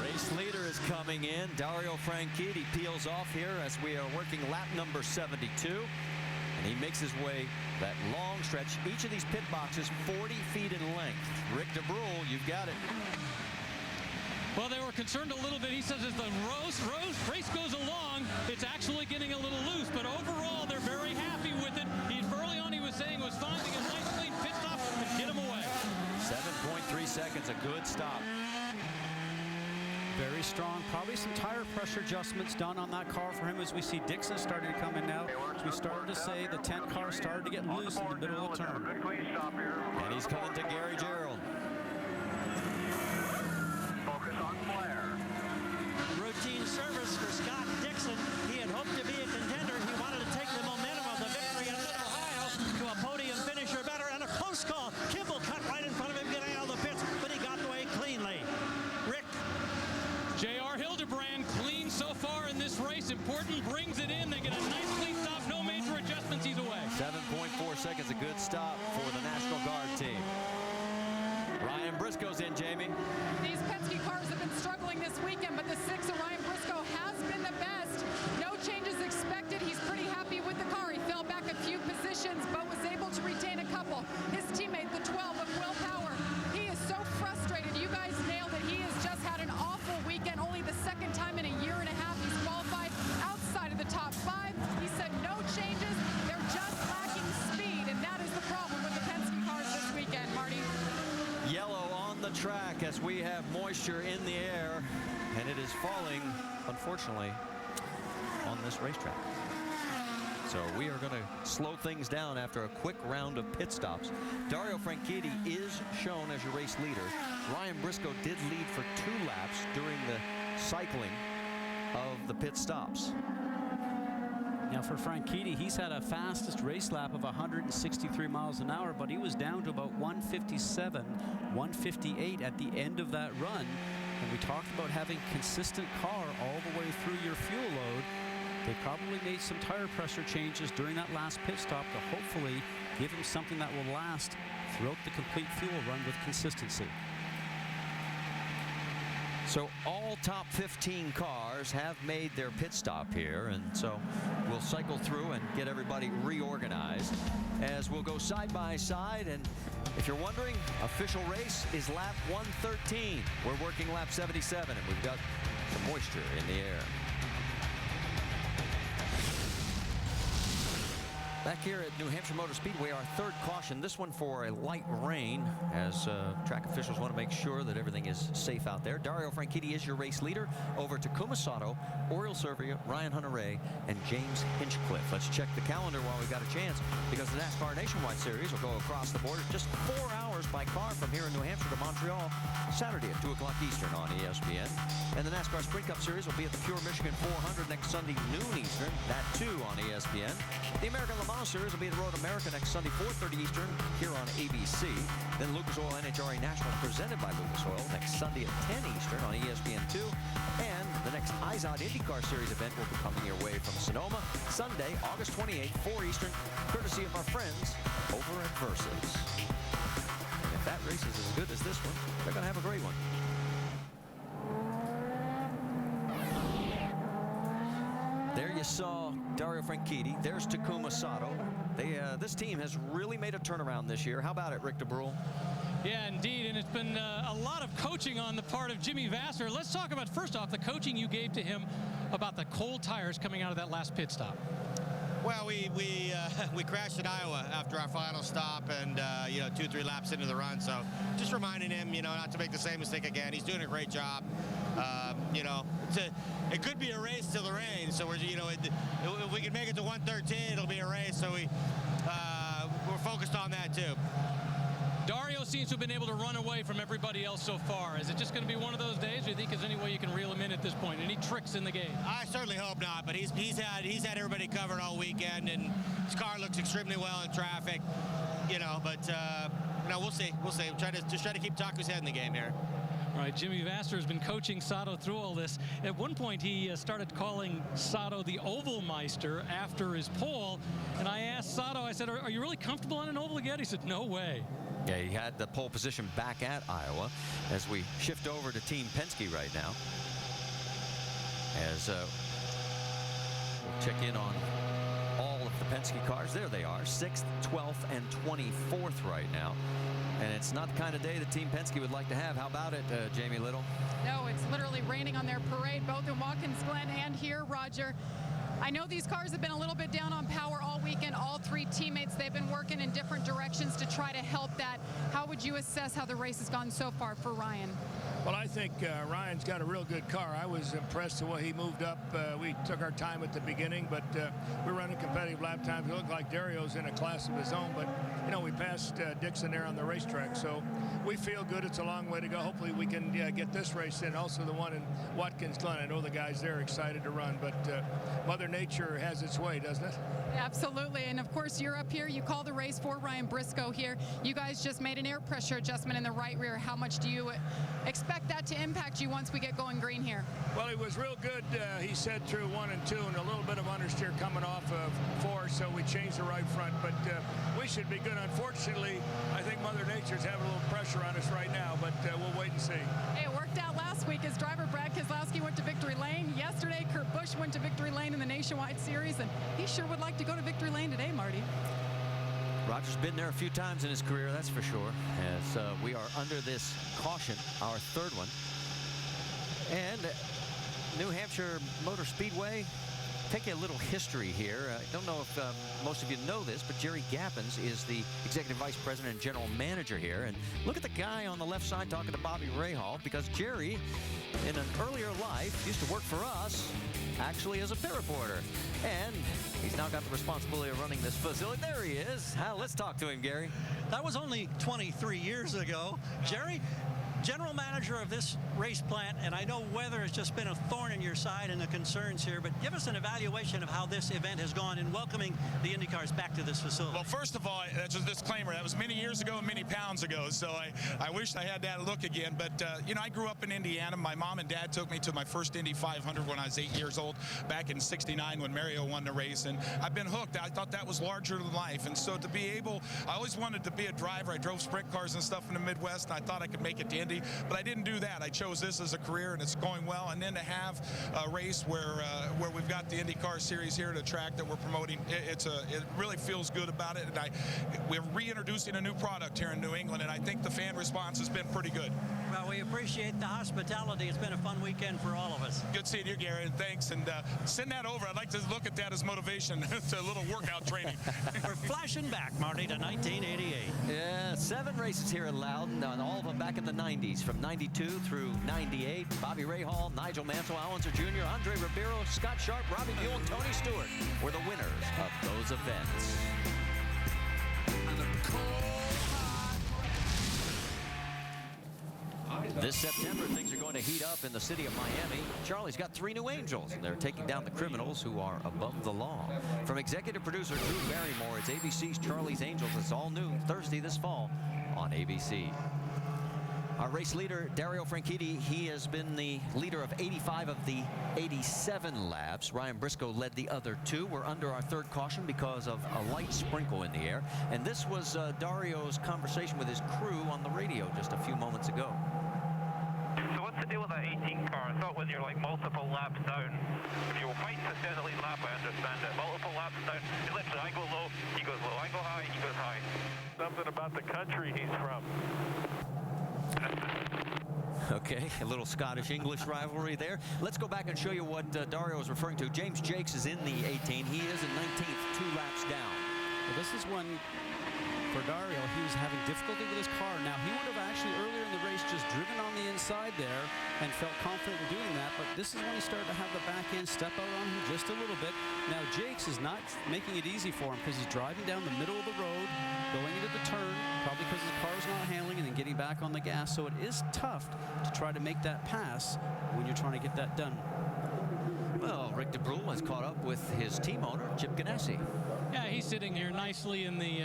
Race leader is coming in. Dario Franchitti peels off here as we are working lap number 72. And he makes his way that long stretch. Each of these pit boxes 40 feet in length. Rick DeBrule, you've got it. Well, they were concerned a little bit. He says as the race goes along, it's actually getting a little loose. But overall, they're very happy with it. Early on, he was saying was finding a nice clean pit stop and get him away. 7.3 seconds, a good stop. Very strong. Probably some tire pressure adjustments done on that car for him as we see Dixon starting to come in now. As we started to say, the 10 car started to get loose in the middle of the turn. And he's coming to Gary Gerald. Focus on flare. Routine service for Scott track as we have moisture in the air, and it is falling, unfortunately, on this racetrack. So we are going to slow things down after a quick round of pit stops. Dario Franchitti is shown as your race leader. Ryan Briscoe did lead for 2 laps during the cycling of the pit stops. Now for Franchitti, he's had a fastest race lap of 163 miles an hour, but he was down to about 157, 158 at the end of that run. And we talked about having consistent car all the way through your fuel load. They probably made some tire pressure changes during that last pit stop to hopefully give him something that will last throughout the complete fuel run with consistency. So all top 15 cars have made their pit stop here, and so we'll cycle through and get everybody reorganized as we'll go side by side. And if you're wondering, official race is lap 113. We're working lap 77, and we've got some moisture in the air. Back here at New Hampshire Motor Speedway, our third caution, this one for a light rain, as track officials want to make sure that everything is safe out there. Dario Franchitti is your race leader. Over to Takuma Sato, Oriol Servia, Ryan Hunter-Reay, and James Hinchcliffe. Let's check the calendar while we've got a chance, because the NASCAR Nationwide Series will go across the border just 4 hours by car from here in New Hampshire to Montreal, Saturday at 2 o'clock Eastern on ESPN. And the NASCAR Sprint Cup Series will be at the Pure Michigan 400 next Sunday, noon Eastern, that too on ESPN. The American Le Mans Series will be at Road America next Sunday, 4:30 Eastern, here on ABC. Then Lucas Oil NHRA Nationals presented by Lucas Oil next Sunday at 10 Eastern on ESPN2. And the next IZOD IndyCar Series event will be coming your way from Sonoma, Sunday, August 28th, 4 Eastern, courtesy of our friends over at Versus. And if that race is as good as this one, they're going to have a great one. There you saw Dario Franchitti. There's Takuma Sato. This team has really made a turnaround this year. How about it, Rick DeBrule? Yeah, indeed, and it's been a lot of coaching on the part of Jimmy Vasser. Let's talk about, first off, the coaching you gave to him about the cold tires coming out of that last pit stop. Well, we crashed at Iowa after our final stop, and 2-3 laps into the run. So just reminding him, not to make the same mistake again. He's doing a great job. It could be a race till the rain. So we're, if we can make it to 113, it'll be a race. So we're focused on that too. Dario seems to have been able to run away from everybody else so far. Is it just going to be one of those days, or do you think there's any way you can reel him in at this point? Any tricks in the game? I certainly hope not, but he's had everybody covered all weekend, and his car looks extremely well in traffic. We'll see. Try to keep Taku's head in the game here. All right, Jimmy Vasser has been coaching Sato through all this. At one point, he started calling Sato the Oval Meister after his pole. And I asked Sato, I said, are you really comfortable on an oval again? He said, no way. Yeah, he had the pole position back at Iowa. As we shift over to Team Penske right now, as we'll check in on all of the Penske cars. There they are, 6th, 12th, and 24th right now. And it's not the kind of day that Team Penske would like to have. How about it, Jamie Little? No, it's literally raining on their parade, both in Watkins Glen and here, Roger. I know these cars have been a little bit down on power all weekend. All 3 teammates, they've been working in different directions to try to help that. How would you assess how the race has gone so far for Ryan? Well, I think Ryan's got a real good car. I was impressed the way he moved up. We took our time at the beginning, but we're running competitive lap times. It looked like Dario's in a class of his own, but, we passed Dixon there on the racetrack. So we feel good. It's a long way to go. Hopefully we can get this race in. Also the one in Watkins Glen. I know the guys there are excited to run, but Mother Nature has its way, doesn't it? Absolutely. And, of course, you're up here. You call the race for Ryan Briscoe here. You guys just made an air pressure adjustment in the right rear. How much do you expect that to impact you once we get going green here? Well, it was real good. He said through 1 and 2, and a little bit of understeer coming off of 4, so we changed the right front. But we should be good. Unfortunately, I think Mother Nature's having a little pressure on us right now, but we'll wait and see. Hey, it worked out last week as driver Brad Keselowski went to victory lane. Yesterday, Kurt Busch went to victory lane in the Nationwide Series, and he sure would like to go to victory lane today, Marty. Roger's been there a few times in his career, that's for sure, as we are under this caution, our third one. And New Hampshire Motor Speedway, take a little history here. I don't know if most of you know this, but Jerry Gappens is the Executive Vice President and General Manager here. And look at the guy on the left side talking to Bobby Rahal, because Jerry, in an earlier life, used to work for us, actually as a pit reporter. And he's now got the responsibility of running this facility. There he is. Let's talk to him, Gary. That was only 23 years ago. Jerry, general manager of this race plant, and I know weather has just been a thorn in your side and the concerns here, but give us an evaluation of how this event has gone in welcoming the IndyCars back to this facility. Well, first of all, that's a disclaimer. That was many years ago and many pounds ago, so I wish I had that look again. But, you know, I grew up in Indiana. My mom and dad took me to my first Indy 500 when I was 8 years old, back in '69 when Mario won the race, and I've been hooked. I thought that was larger than life, and so to be able, I always wanted to be a driver. I drove sprint cars and stuff in the Midwest, and I thought I could make it to Indy. But I didn't do that. I chose this as a career, and it's going well. And then to have a race where we've got the IndyCar series here at a track that we're promoting, it really feels good about it. And we're reintroducing a new product here in New England, and I think the fan response has been pretty good. Well, we appreciate the hospitality. It's been a fun weekend for all of us. Good seeing you, Gary, and thanks. And send that over. I'd like to look at that as motivation. It's a little workout training. We're flashing back, Marty, to 1988. Yeah, 7 races here at Loudon, and all of them back in the 90s, from 92 through 98. Bobby Rahal, Nigel Mansell, Alonso Jr., Andre Ribeiro, Scott Sharp, Robbie Buell, and Tony Stewart were the winners of those events. This September, things are going to heat up in the city of Miami. Charlie's got 3 new angels, and they're taking down the criminals who are above the law. From executive producer Drew Barrymore, it's ABC's Charlie's Angels. It's all new Thursday this fall on ABC. Our race leader, Dario Franchitti, he has been the leader of 85 of the 87 laps. Ryan Briscoe led the other 2. We're under our 3rd caution because of a light sprinkle in the air. And this was Dario's conversation with his crew on the radio just a few moments ago. So what's the deal with that 18 car? I thought when you're like multiple laps down, if you were fighting to stay on the lead lap, I understand it. Multiple laps down, literally I go low, he goes low. I go high, he goes high. Something about the country he's from. Okay, a little Scottish-English rivalry there. Let's go back and show you what Dario is referring to. James Jakes is in the 18. He is in 19th, 2 laps down. Well, this is when, for Dario, he was having difficulty with his car. Now, he would have actually earlier in the race just driven on the inside there and felt confident in doing that, but this is when he started to have the back end step out on him just a little bit. Now, Jakes is not making it easy for him because he's driving down the middle of the road, going into the turn, probably because his car's not handling, and then getting back on the gas. So it is tough to try to make that pass when you're trying to get that done. Well, Rick DeBrule has caught up with his team owner, Chip Ganassi. Yeah, he's sitting here nicely in the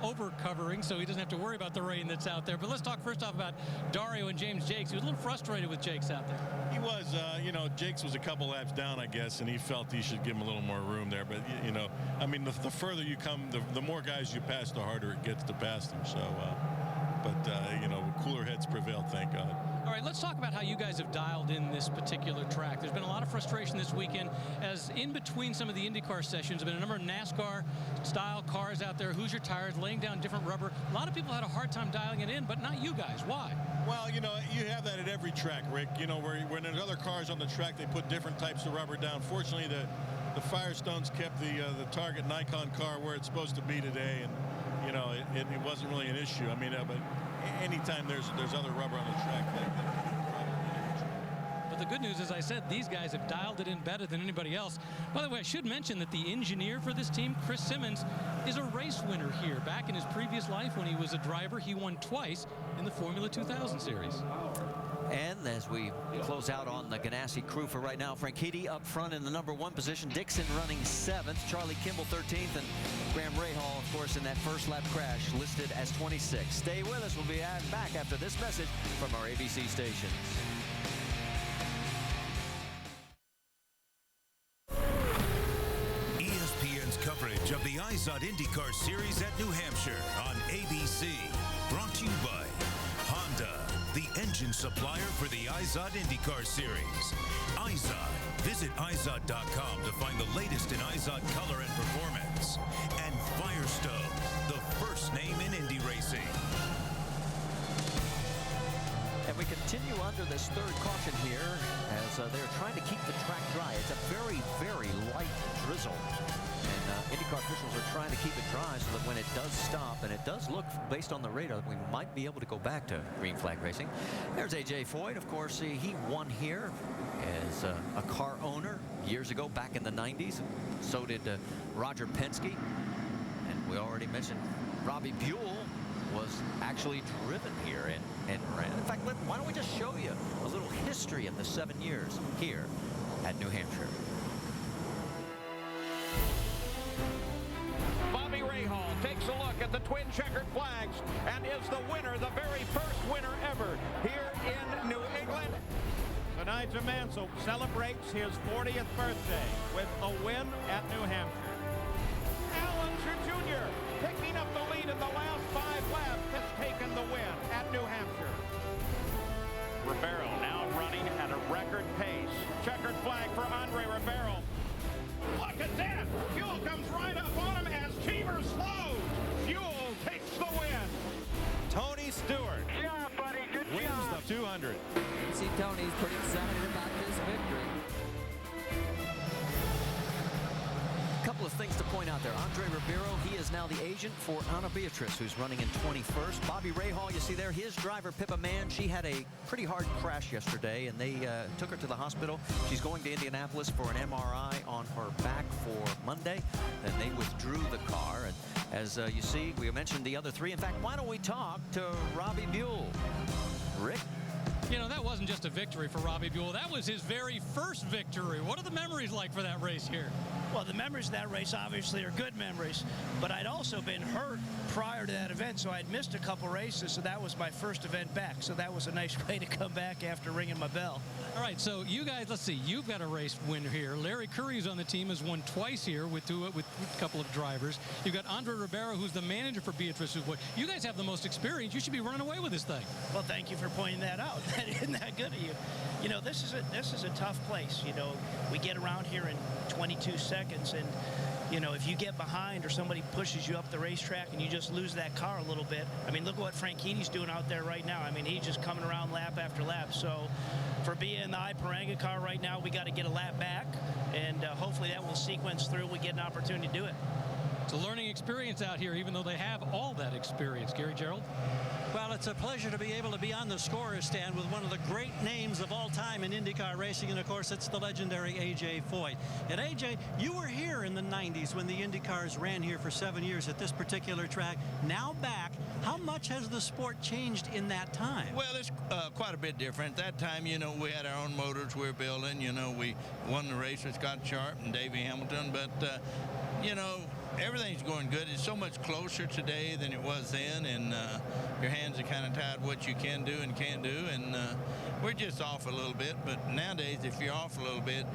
over covering, so he doesn't have to worry about the rain that's out there. But let's talk first off about Dario and James Jakes. He was a little frustrated with Jakes out there. He was, you know, Jakes was a couple laps down, I guess, and he felt he should give him a little more room there. But, you know, I mean, the further you come, the more guys you pass, the harder it gets to pass them. So, you know, cooler heads prevailed, thank God. All right, let's talk about how you guys have dialed in this particular track. There's been a lot of frustration this weekend as in between some of the IndyCar sessions, there have been a number of NASCAR-style cars out there, Hoosier tires, laying down different rubber. A lot of people had a hard time dialing it in, but not you guys. Why? Well, you know, you have that at every track, Rick. You know, when there's other cars on the track, they put different types of rubber down. Fortunately, the Firestones kept the Target Nikon car where it's supposed to be today, and, you know, it wasn't really an issue. I mean, but anytime there's other rubber on the track, but the good news, as I said, these guys have dialed it in better than anybody else. By the way, I should mention that the engineer for this team, Chris Simmons, is a race winner here. Back in his previous life when he was a driver, he won twice in the Formula 2000 series. And as we close out on the Ganassi crew for right now, Franchitti up front in the #1 position, Dixon running 7th, Charlie Kimball 13th, and Graham Rahal, of course, in that first lap crash, listed as 26th. Stay with us. We'll be back after this message from our ABC stations. ESPN's coverage of the IZOD IndyCar Series at New Hampshire on ABC. Brought to you by Honda, the engine supplier for the IZOD IndyCar Series. IZOD. Visit IZOD.com to find the latest in IZOD color and performance. And Firestone, the first name in Indy racing. And we continue continue under this third caution here as they're trying to keep the track dry. It's a very, very light drizzle. And IndyCar officials are trying to keep it dry so that when it does stop, and it does look, based on the radar, that we might be able to go back to green flag racing. There's A.J. Foyt. Of course, he won here as a car owner years ago, back in the 90s. So did Roger Penske. And we already mentioned Robbie Buell was actually driven here and ran. In fact, why don't we just show you a little history of the 7 years here at New Hampshire. Bobby Rahal takes a look at the twin checkered flags and is the winner, the very first winner ever here in New England. So Nigel Mansell celebrates his 40th birthday with a win at New Hampshire. Alonso Jr. picking up the lead in the last 5 laps has taken the win at New Hampshire. Ribeiro now running at a record pace. Checkered flag for Andre Ribeiro. Look at that! Fuel comes right up on him as Cheever slows. Fuel takes the win. Tony Stewart. Good job, buddy. Good wins job. the 200. You see Tony's pretty excited about this victory. A couple of things to point out there. Andre Ribeiro, he is now the agent for Anna Beatrice, who's running in 21st. Bobby Rahal, you see there, his driver, Pippa Mann, she had a pretty hard crash yesterday, and they took her to the hospital. She's going to Indianapolis for an MRI on her back for Monday. Then they withdrew the car, and as you see, we mentioned the other 3. In fact, why don't we talk to Robbie Buell? Rick? You know, that wasn't just a victory for Robbie Buell. That was his very first victory. What are the memories like for that race here? Well, the memories of that race obviously are good memories, but I'd also been hurt prior to that event, so I'd missed a couple races, so that was my first event back. So that was a nice way to come back after ringing my bell. All right, so you guys, let's see, you've got a race winner here. Larry Curry's on the team, has won twice here with a couple of drivers. You've got Andre Ribeiro, who's the manager for Beatrice. You guys have the most experience. You should be running away with this thing. Well, thank you for pointing that out. Isn't that good of you? You know, this is a tough place. You know, we get around here in 22 seconds, and you know, if you get behind or somebody pushes you up the racetrack and you just lose that car a little bit. I mean, look what Franchini's doing out there right now. I mean, he's just coming around lap after lap. So for being in the Iparanga car right now, we got to get a lap back, and hopefully that will sequence through. We get an opportunity to do it. It's a learning experience out here, even though they have all that experience. Gary Gerald? Well, it's a pleasure to be able to be on the scorer's stand with one of the great names of all time in IndyCar racing, and of course it's the legendary A.J. Foyt. And A.J., you were here in the 90s when the IndyCars ran here for 7 years at this particular track. Now back, how much has the sport changed in that time? Well, it's quite a bit different. At that time, you know, we had our own motors we were building. You know, we won the race with Scott Sharp and Davey Hamilton, but, you know, everything's going good. It's so much closer today than it was then, and your hands are kind of tied what you can do and can't do, and we're just off a little bit. But nowadays, if you're off a little bit,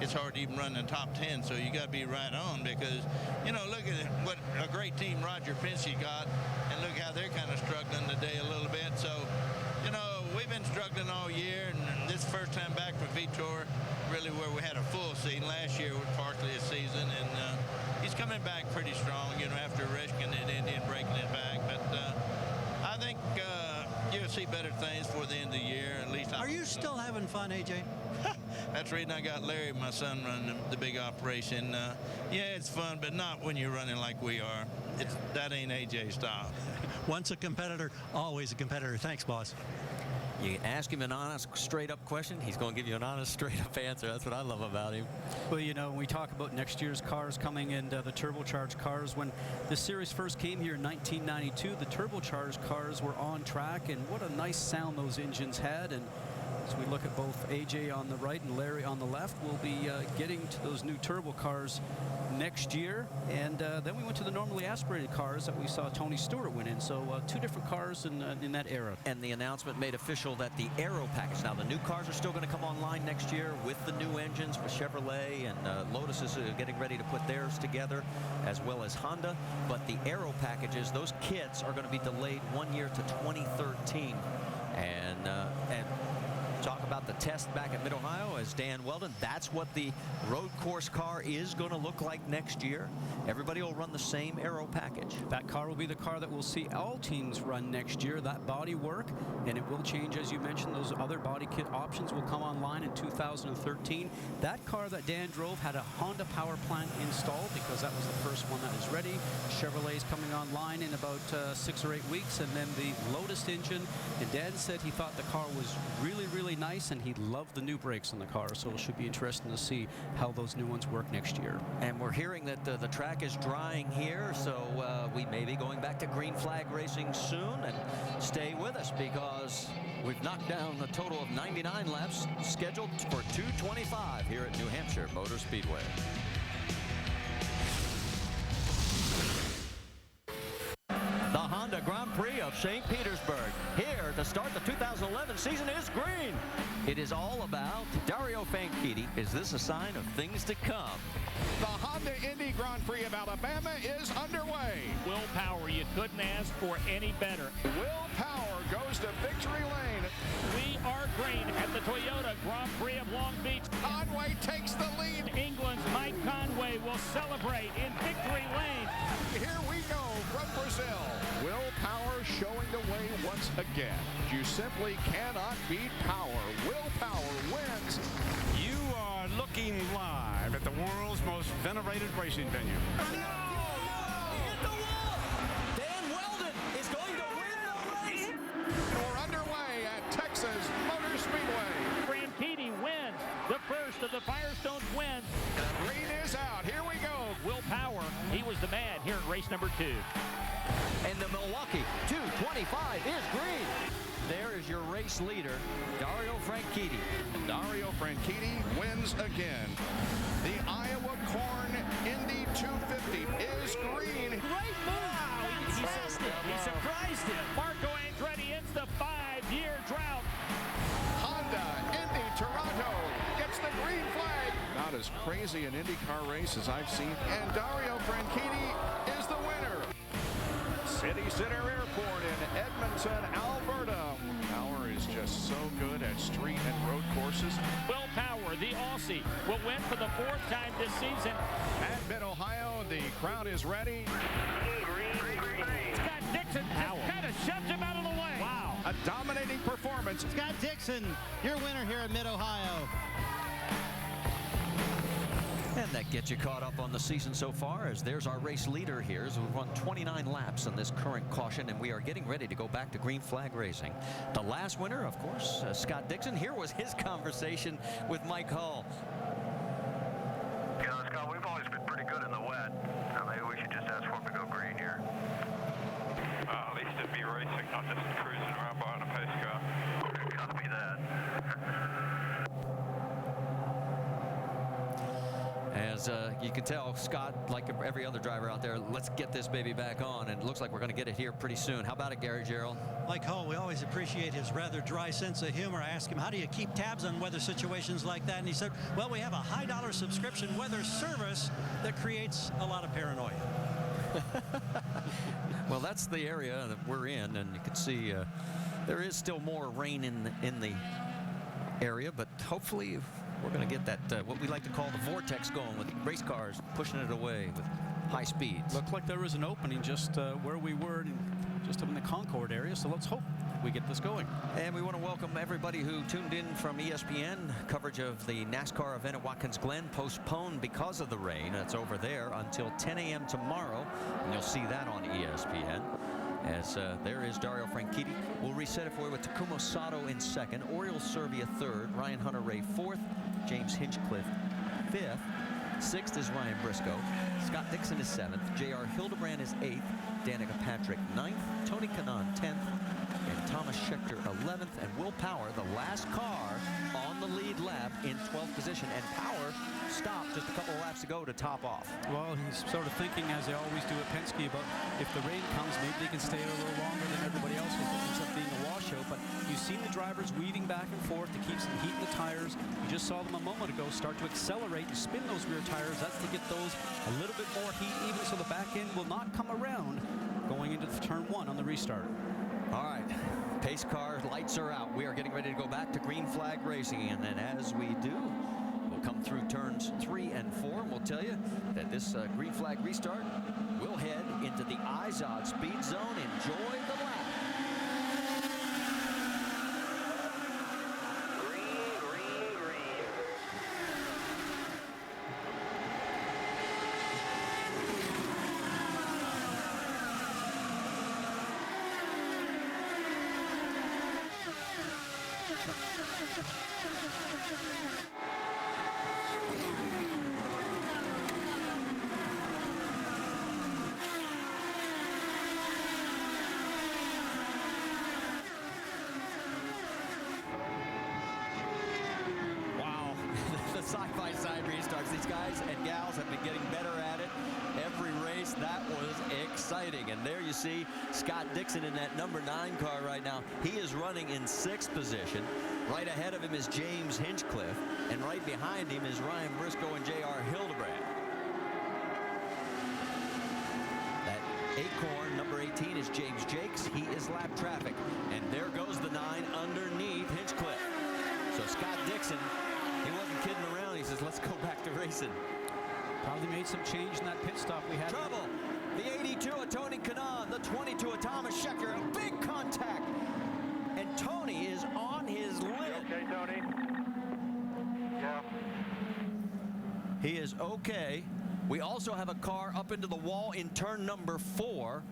it's hard to even run in the top 10, so you got to be right on because, you know, look at what a great team Roger Penske got, and look how they're kind of struggling today a little bit. So, you know, we've been struggling all year, and this first time back for Vitor, really where we had a full season. Last year was partly a season, and he's coming back pretty strong, you know, after risking it and breaking it back. But I think you'll see better things for the end of the year. At least Are you still having fun, AJ? That's the reason I got Larry, my son, running the big operation. Yeah, it's fun, but not when you're running like we are. That ain't AJ's style. Once a competitor, always a competitor. Thanks, boss. You ask him an honest, straight-up question, he's going to give you an honest, straight-up answer. That's what I love about him. Well, you know, when we talk about next year's cars coming and the turbocharged cars, when the series first came here in 1992, the turbocharged cars were on track, and what a nice sound those engines had. And as we look at both AJ on the right and Larry on the left, we'll be getting to those new turbo cars next year. And then we went to the normally aspirated cars that we saw Tony Stewart win in. So 2 different cars in that era. And the announcement made official that the aero package, now the new cars are still going to come online next year with the new engines for Chevrolet, and Lotus is getting ready to put theirs together, as well as Honda. But the aero packages, those kits are going to be delayed 1 year to 2013. And talk about the test back at Mid-Ohio as Dan Weldon. That's what the road course car is going to look like next year. Everybody will run the same aero package. That car will be the car that we'll see all teams run next year, that body work, and it will change, as you mentioned. Those other body kit options will come online in 2013. That car that Dan drove had a Honda power plant installed because that was the first one that was ready. Chevrolet's coming online in about 6 or 8 weeks, and then the Lotus engine. And Dan said he thought the car was really, really nice, and he loved the new brakes on the car, so it should be interesting to see how those new ones work next year. And we're hearing that the track is drying here, so we may be going back to green flag racing soon. And stay with us because we've knocked down a total of 99 laps scheduled for 225 here at New Hampshire Motor Speedway. The Honda Grand Prix of St. Petersburg. Here to start the 2011 season is green. It is all about Dario Franchitti. Is this a sign of things to come? The Honda Indy Grand Prix of Alabama is underway. Will Power, you couldn't ask for any better. Will Power goes to victory lane. We are green at the Toyota Grand Prix of Long Beach. Conway takes the lead. England's Mike Conway will celebrate in victory lane. Here we go from Brazil. Will Power showing the way once again. You simply cannot beat power. Will Power wins. You are looking live at the world's most venerated racing venue. Dan Weldon is going to win the race. We're underway at Texas Motor Speedway. Franchitti wins the first of the Firestone wins. Green is out. Here we go. Will Power, he was the man here in race number 2. And the Milwaukee 225 is green. There is your race leader, Dario Franchitti. Dario Franchitti wins again. The Iowa Corn Indy 250 is green. Great move. Wow, he surprised him. Marco Andretti ends the 5-year drought. Honda Indy Toronto gets the green flag. Not as crazy an IndyCar race as I've seen. And Dario Franchitti is the winner. City Center Airport in Edmonton, Alberta. Power is just so good at street and road courses. Will Power, the Aussie, will win for the 4th time this season. At Mid-Ohio, the crowd is ready. Scott Dixon kind of shoved him out of the way. Wow, a dominating performance. Scott Dixon, your winner here at Mid-Ohio. And that gets you caught up on the season so far, as there's our race leader here. So we've run 29 laps in this current caution, and we are getting ready to go back to green flag racing. The last winner, of course, Scott Dixon. Here was his conversation with Mike Hull. You know, Scott, we've always been pretty good in the wet. Maybe we should just ask for him to go green here. At least it'd be racing, not just cruising around behind a pace car. Copy that. As you can tell, Scott, like every other driver out there, let's get this baby back on, and it looks like we're going to get it here pretty soon. How about it, Gary Gerald? Like Hull, we always appreciate his rather dry sense of humor. I asked him, how do you keep tabs on weather situations like that? And he said, well, we have a high-dollar subscription weather service that creates a lot of paranoia. Well, that's the area that we're in, and you can see there is still more rain in the area, but hopefully we're going to get that, what we like to call the vortex going, with race cars pushing it away with high speeds. Looked like there was an opening just where we were, just up in the Concord area, so let's hope we get this going. And we want to welcome everybody who tuned in from ESPN. Coverage of the NASCAR event at Watkins Glen postponed because of the rain. That's over there until 10 a.m. tomorrow, and you'll see that on ESPN. As there is Dario Franchitti. We'll reset it for you with Takuma Sato in 2nd, Oriol Servia 3rd, Ryan Hunter-Reay 4th, James Hinchcliffe 5th, 6th is Ryan Briscoe, Scott Dixon is 7th, J.R. Hildebrand is 8th, Danica Patrick 9th, Tony Kanaan 10th, and Thomas Schechter 11th, and Will Power, the last car on the lead lap, in 12th position. And Power stopped just a couple of laps ago to top off. Well, he's sort of thinking, as they always do at Penske, about if the rain comes, maybe they can stay a little longer than everybody else, if it ends up being a washout. But you've seen the drivers weaving back and forth to keep some heat in the tires. You just saw them a moment ago start to accelerate and spin those rear tires. That's to get those a little bit more heat, even so the back end will not come around going into turn 1 on the restart. All right, pace car lights are out. We are getting ready to go back to green flag racing, and then as we do, we'll come through turns 3 and 4, and we'll tell you that this green flag restart will head into the IZOD speed zone. Enjoy the lap. Side-by-side restarts. These guys and gals have been getting better at it every race. That was exciting. And there you see Scott Dixon in that number 9 car right now. He is running in 6th position. Right ahead of him is James Hinchcliffe, and right behind him is Ryan Briscoe and J.R. Hildebrand. That Acorn number 18 is James Jakes. He is lap traffic, and there goes the 9 underneath Hinchcliffe. So Scott Dixon, he wasn't kidding around. He says, let's go back to racing. Probably made some change in that pit stop we had. Trouble. The 82 of Tony Kanaan, the 22 of Thomas Schechter. A big contact. And Tony is on his lid. Okay, Tony? Yeah. He is okay. We also have a car up into the wall in turn number 4.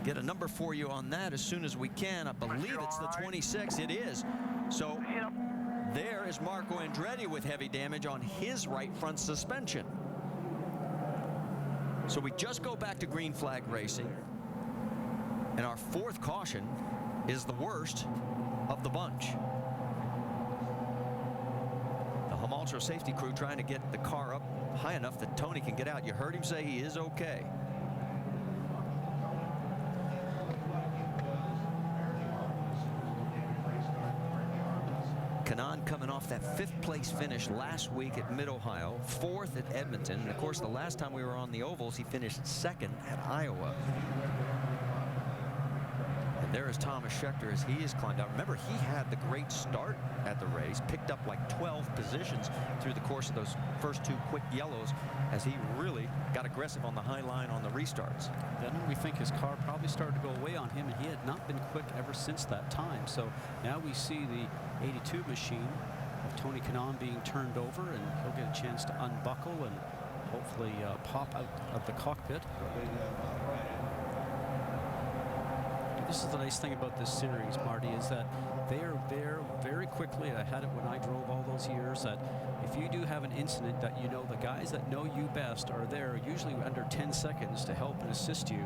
Get a number for you on that as soon as we can. I believe it's the 26. It is. So there is Marco Andretti with heavy damage on his right front suspension. So we just go back to green flag racing, and our 4th caution is the worst of the bunch. The Hum Ultra safety crew trying to get the car up high enough that Tony can get out. You heard him say he is okay. Kanaan coming off that 5th place finish last week at Mid-Ohio, 4th at Edmonton, and of course the last time we were on the ovals he finished 2nd at Iowa. And there is Thomas Schechter as he is climbed out. Remember, he had the great start at the race, picked up like 12 positions through the course of those first 2 quick yellows as he really got aggressive on the high line on the restarts. Then we think his car probably started to go away on him, and he had not been quick ever since that time. So now we see the 82 machine of Tony Kanaan being turned over, and he'll get a chance to unbuckle and hopefully pop out of the cockpit. This is the nice thing about this series, Marty, is that they are there very quickly. I had it when I drove all those years, that if you do have an incident, that you know the guys that know you best are there usually under 10 seconds to help and assist you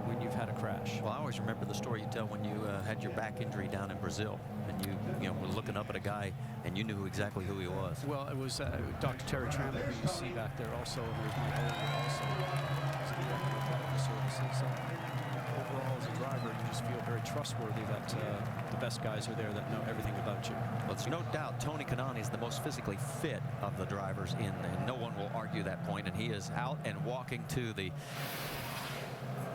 when you've had a crash. Well, I always remember the story you tell when you had your back injury down in Brazil, and you were looking up at a guy and you knew exactly who he was. Well, it was Dr. Terry Tramley, who you see back there also. There's my brother also. He's the director of medical services. Overall, as a driver, you just feel very trustworthy that the best guys are there that know everything about you. Well, there's no doubt Tony Kanaan is the most physically fit of the drivers in, and no one will argue that point, and he is out and walking to the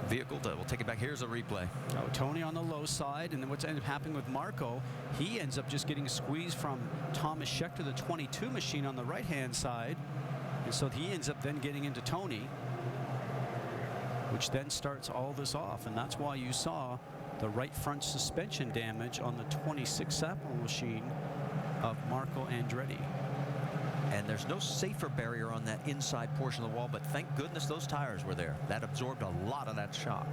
vehicle. We'll take it back. Here's a replay. Oh, Tony on the low side, and then what's ended up happening with Marco, he ends up just getting squeezed from Thomas Schechter, the 22 machine on the right-hand side, and so he ends up then getting into Tony, which then starts all this off, and that's why you saw the right front suspension damage on the 26 sample machine of Marco Andretti. And there's no safer barrier on that inside portion of the wall, but thank goodness those tires were there. That absorbed a lot of that shock.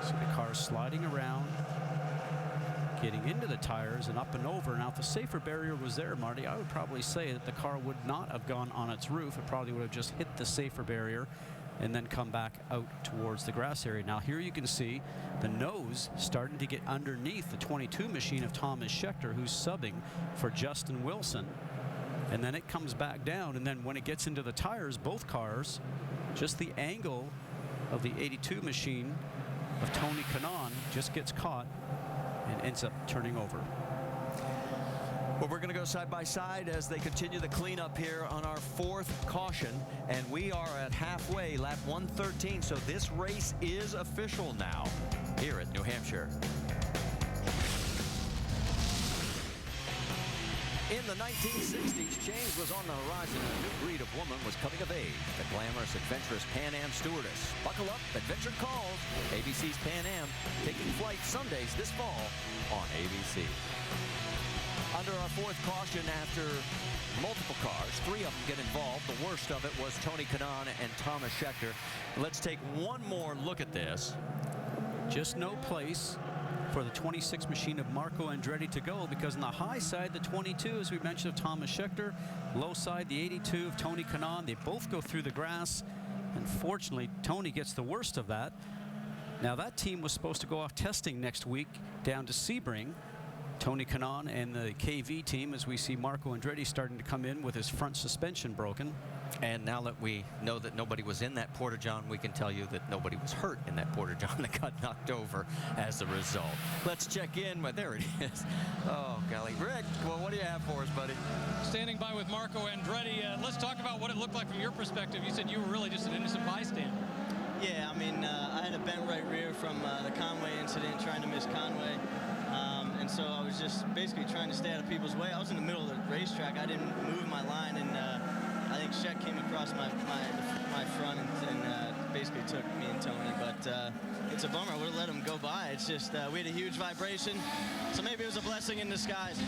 So the car's sliding around, getting into the tires and up and over. Now, if the safer barrier was there, Marty, I would probably say that the car would not have gone on its roof. It probably would have just hit the safer barrier and then come back out towards the grass area. Now, here you can see the nose starting to get underneath the 22 machine of Thomas Schechter, who's subbing for Justin Wilson. And then it comes back down, and then when it gets into the tires, both cars, just the angle of the 82 machine of Tony Kanaan just gets caught and ends up turning over. Well, we're going to go side by side as they continue the cleanup here on our 4th caution, and we are at halfway, lap 113, so this race is official now here at New Hampshire. In the 1960s, change was on the horizon. A new breed of woman was coming of age. The glamorous, adventurous Pan Am stewardess. Buckle up, adventure calls. ABC's Pan Am taking flight Sundays this fall on ABC. Under our 4th caution, after multiple cars, 3 of them get involved. The worst of it was Tony Kanaan and Thomas Scheckter. Let's take one more look at this. Just no place for the 26 machine of Marco Andretti to go, because on the high side, the 22, as we mentioned, of Thomas Scheckter, low side, the 82 of Tony Kanaan. They both go through the grass. Unfortunately, Tony gets the worst of that. Now, that team was supposed to go off testing next week down to Sebring. Tony Kanaan and the KV team, as we see Marco Andretti starting to come in with his front suspension broken. And now that we know that nobody was in that Porta-John, we can tell you that nobody was hurt in that Porta-John that got knocked over as a result. Let's check in. Well, there it is. Oh, golly. Rick, well, what do you have for us, buddy? Standing by with Marco Andretti. Let's talk about what it looked like from your perspective. You said you were really just an innocent bystander. Yeah, I mean, I had a bent right rear from the Conway incident, trying to miss Conway. And so I was just basically trying to stay out of people's way. I was in the middle of the racetrack. I didn't move my line, and I think Scheck came across my front and basically took me and Tony. But it's a bummer. I would have let him go by. It's just we had a huge vibration, so maybe it was a blessing in disguise.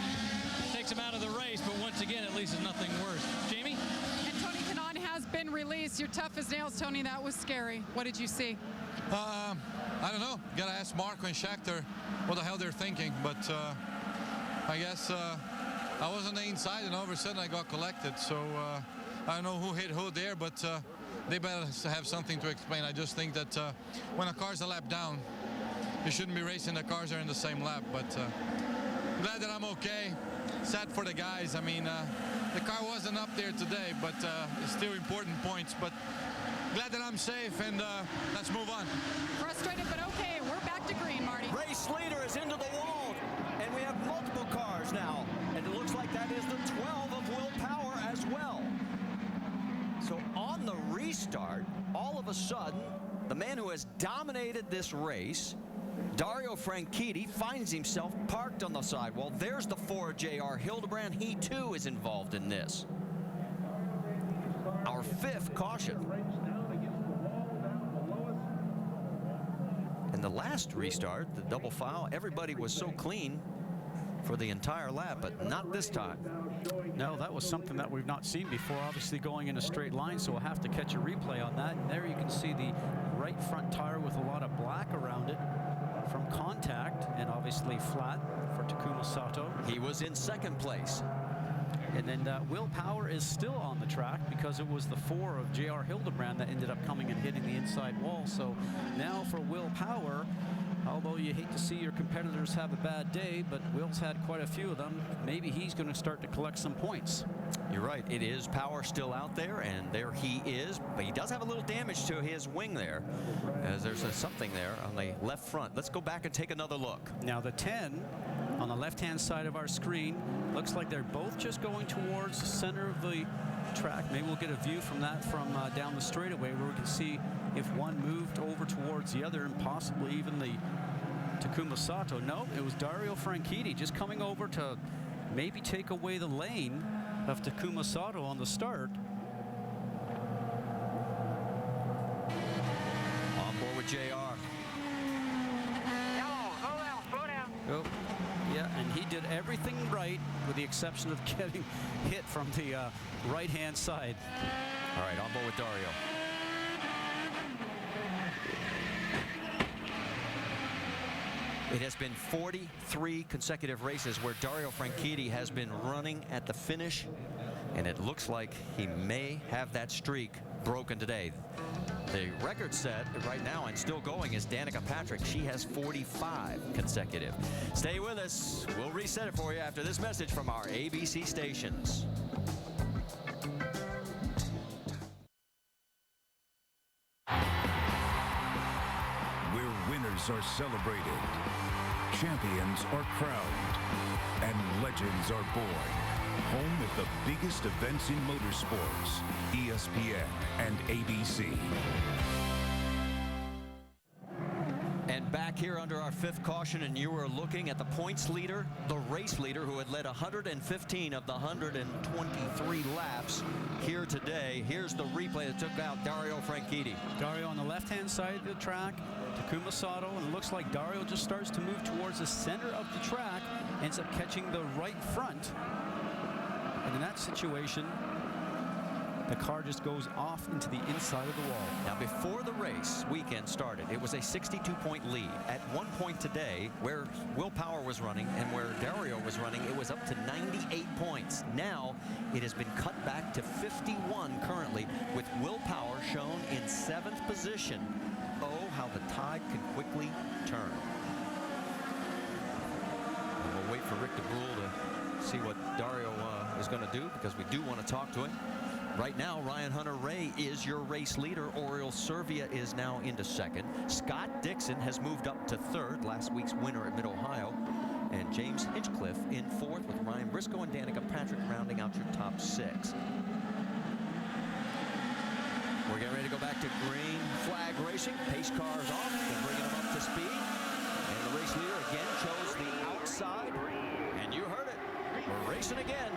Takes him out of the race, but once again, at least it's nothing worse. Jamie? And Tony Kanaan has been released. You're tough as nails, Tony. That was scary. What did you see? I don't know. Got to ask Marco and Scheckter what the hell they're thinking. But I guess I was on the inside, and all of a sudden I got collected. So I don't know who hit who there, but they better have something to explain. I just think that when a car's a lap down, you shouldn't be racing the cars that are in the same lap. But glad that I'm okay. Sad for the guys. I mean, the car wasn't up there today, but it's still important points. But glad that I'm safe, and let's move on. Frustrated, but okay. We're back to green, Marty. Race leader is into the wall, and we have multiple cars now. And it looks like that is the 12 of Will Power as well. So on the restart, all of a sudden, the man who has dominated this race, Dario Franchitti, finds himself parked on the sidewall. There's the 4 J.R. Hildebrand. He, too, is involved in this. Our 5th caution. In the last restart, the double file, everybody was so clean for the entire lap, but not this time. No, that was something that we've not seen before, obviously going in a straight line, so we'll have to catch a replay on that. And there you can see the right front tire with a lot of black around it from contact, and obviously flat for Takuma Sato. He was in 2nd place. And then Will Power is still on the track because it was the 4 of J.R. Hildebrand that ended up coming and hitting the inside wall. So now for Will Power, although you hate to see your competitors have a bad day, but Will's had quite a few of them, maybe he's going to start to collect some points. You're right. It is Power still out there, and there he is. But he does have a little damage to his wing there, as there's something there on the left front. Let's go back and take another look. Now the 10 on the left-hand side of our screen, looks like they're both just going towards the center of the track. Maybe we'll get a view from that from down the straightaway, where we can see if one moved over towards the other, and possibly even the Takuma Sato. No, it was Dario Franchitti just coming over to maybe take away the lane of Takuma Sato on the start. On board with JR. Slow down. Oh, yeah, and he did everything right, with the exception of getting hit from the right-hand side. All right, on board with Dario. It has been 43 consecutive races where Dario Franchitti has been running at the finish, and it looks like he may have that streak broken today. The record set right now and still going is Danica Patrick. She has 45 consecutive. Stay with us. We'll reset it for you after this message from our ABC stations. Where winners are celebrated champions are crowned, and legends are born. Home of the biggest events in motorsports, ESPN and ABC. And back here under our 5th caution, and you were looking at the points leader, the race leader, who had led 115 of the 123 laps here today. Here's the replay that took out Dario Franchitti. Dario on the left-hand side of the track, Takuma Sato, and it looks like Dario just starts to move towards the center of the track, ends up catching the right front. And in that situation, the car just goes off into the inside of the wall. Now, before the race weekend started, it was a 62-point lead. At one point today, where Will Power was running and where Dario was running, it was up to 98 points. Now, it has been cut back to 51 currently, with Will Power shown in 7th position. Oh, how the tide can quickly turn. And we'll wait for Rick DeBrule to see what Dario is going to do, because we do want to talk to him. Right now, Ryan Hunter-Reay is your race leader. Oriol Servia is now into 2nd. Scott Dixon has moved up to 3rd, last week's winner at Mid-Ohio. And James Hinchcliffe in 4th, with Ryan Briscoe and Danica Patrick rounding out your top 6. We're getting ready to go back to green flag racing. Pace cars off. They're bringing them up to speed. And the race leader again chose the outside. And you heard it. We're racing again.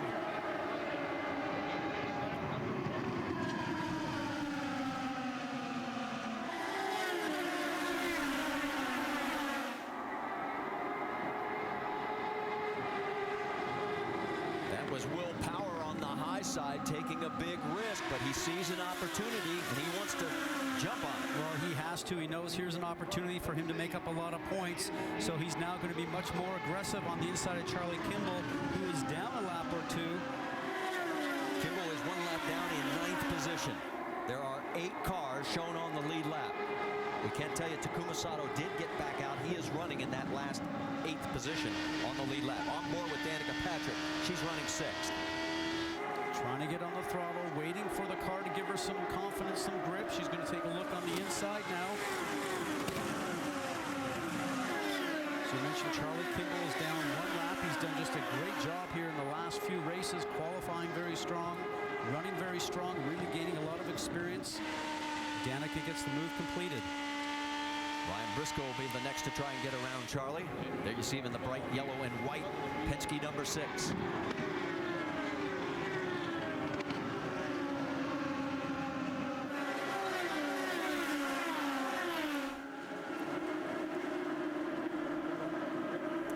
Was Will Power on the high side taking a big risk, but he sees an opportunity and he wants to jump on it. Well, he has to. He knows here's an opportunity for him to make up a lot of points, so he's now going to be much more aggressive on the inside of Charlie Kimball, who is down a lap or 2. Kimball is 1 lap down in 9th position. There are 8 cars shown on the lead lap. We can't tell you Takuma Sato did get back out. He is running in that last 8th position on the lead lap. On board with Danica Patrick. She's running 6th. Trying to get on the throttle, waiting for the car to give her some confidence, some grip. She's going to take a look on the inside now. So you mentioned Charlie Kimball is down 1 lap. He's done just a great job here in the last few races, qualifying very strong, running very strong, really gaining a lot of experience. Danica gets the move completed. Ryan Briscoe will be the next to try and get around Charlie. There you see him in the bright yellow and white Penske number 6.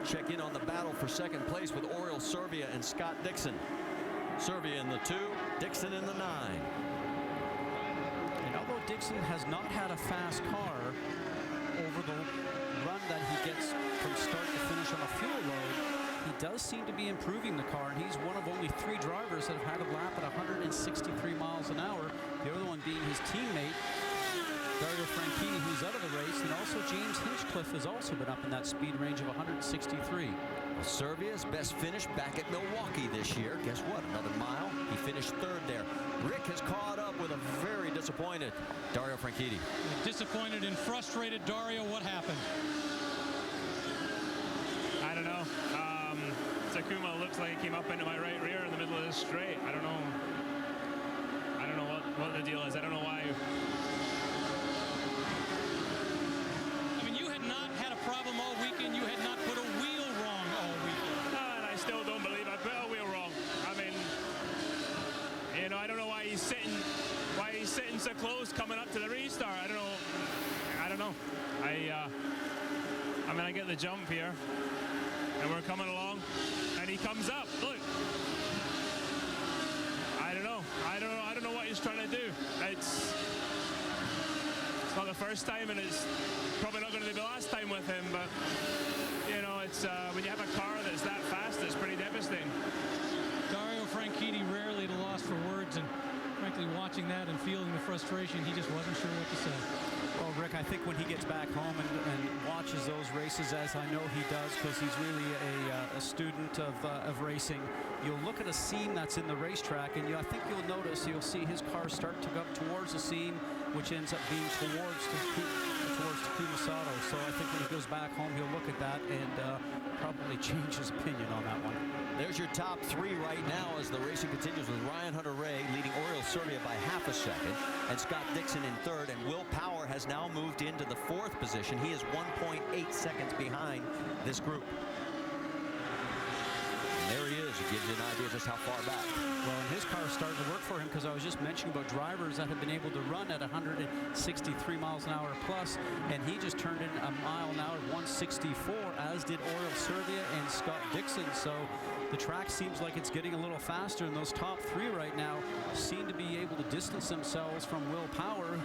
Check in on the battle for 2nd place with Oriol Servia and Scott Dixon. Servia in the 2, Dixon in the 9. And although Dixon has not had a fast car over the run that he gets from start to finish on a fuel load, he does seem to be improving the car, and he's one of only 3 drivers that have had a lap at 163 miles an hour, the other one being his teammate Dario Franchitti, who's out of the race, and also James Hinchcliffe has also been up in that speed range of 163. Well, Servia's best finish back at Milwaukee this year. Guess what? Another mile. He finished 3rd there. Rick has caught up with a very disappointed Dario Franchitti. Disappointed and frustrated Dario. What happened? I don't know. Takuma looks like he came up into my right rear in the middle of this straight. I don't know what the deal is. I don't know why. I mean, you had not had a problem all weekend. You had not put a wheel wrong all weekend. And I still don't believe I put a wheel wrong. I mean, you know, I don't know why he's sitting so close coming up to the restart. I don't know. I mean, I get the jump here, and we're coming along, and he comes up. Look. I don't know what he's trying to do. It's not the first time, and it's probably not going to be the last time with him, but you know, it's when you have a car that's that fast, it's pretty devastating. Dario Franchitti rarely at a loss for words, and frankly, watching that and feeling the frustration, he just wasn't sure what to say. Well, Rick, I think when he gets back home and watches those races, as I know he does, because he's really a student of racing, you'll look at a seam that's in the racetrack, and I think you'll see his car start to go up towards the seam, which ends up being towards Takuma Sato. So I think when he goes back home, he'll look at that and probably change his opinion on that one. There's your top three right now as the racing continues with Ryan Hunter-Reay leading Oriole Serbia by half a second and Scott Dixon in third, and Will Power has now moved into the fourth position. He is 1.8 seconds behind this group. And there he is. It gives you an idea just how far back. Well, and his car is starting to work for him, because I was just mentioning about drivers that have been able to run at 163 miles an hour plus, and he just turned in a mile an hour, 164, as did Oriole Serbia and Scott Dixon. So the track seems like it's getting a little faster, and those top three right now seem to be able to distance themselves from Will Power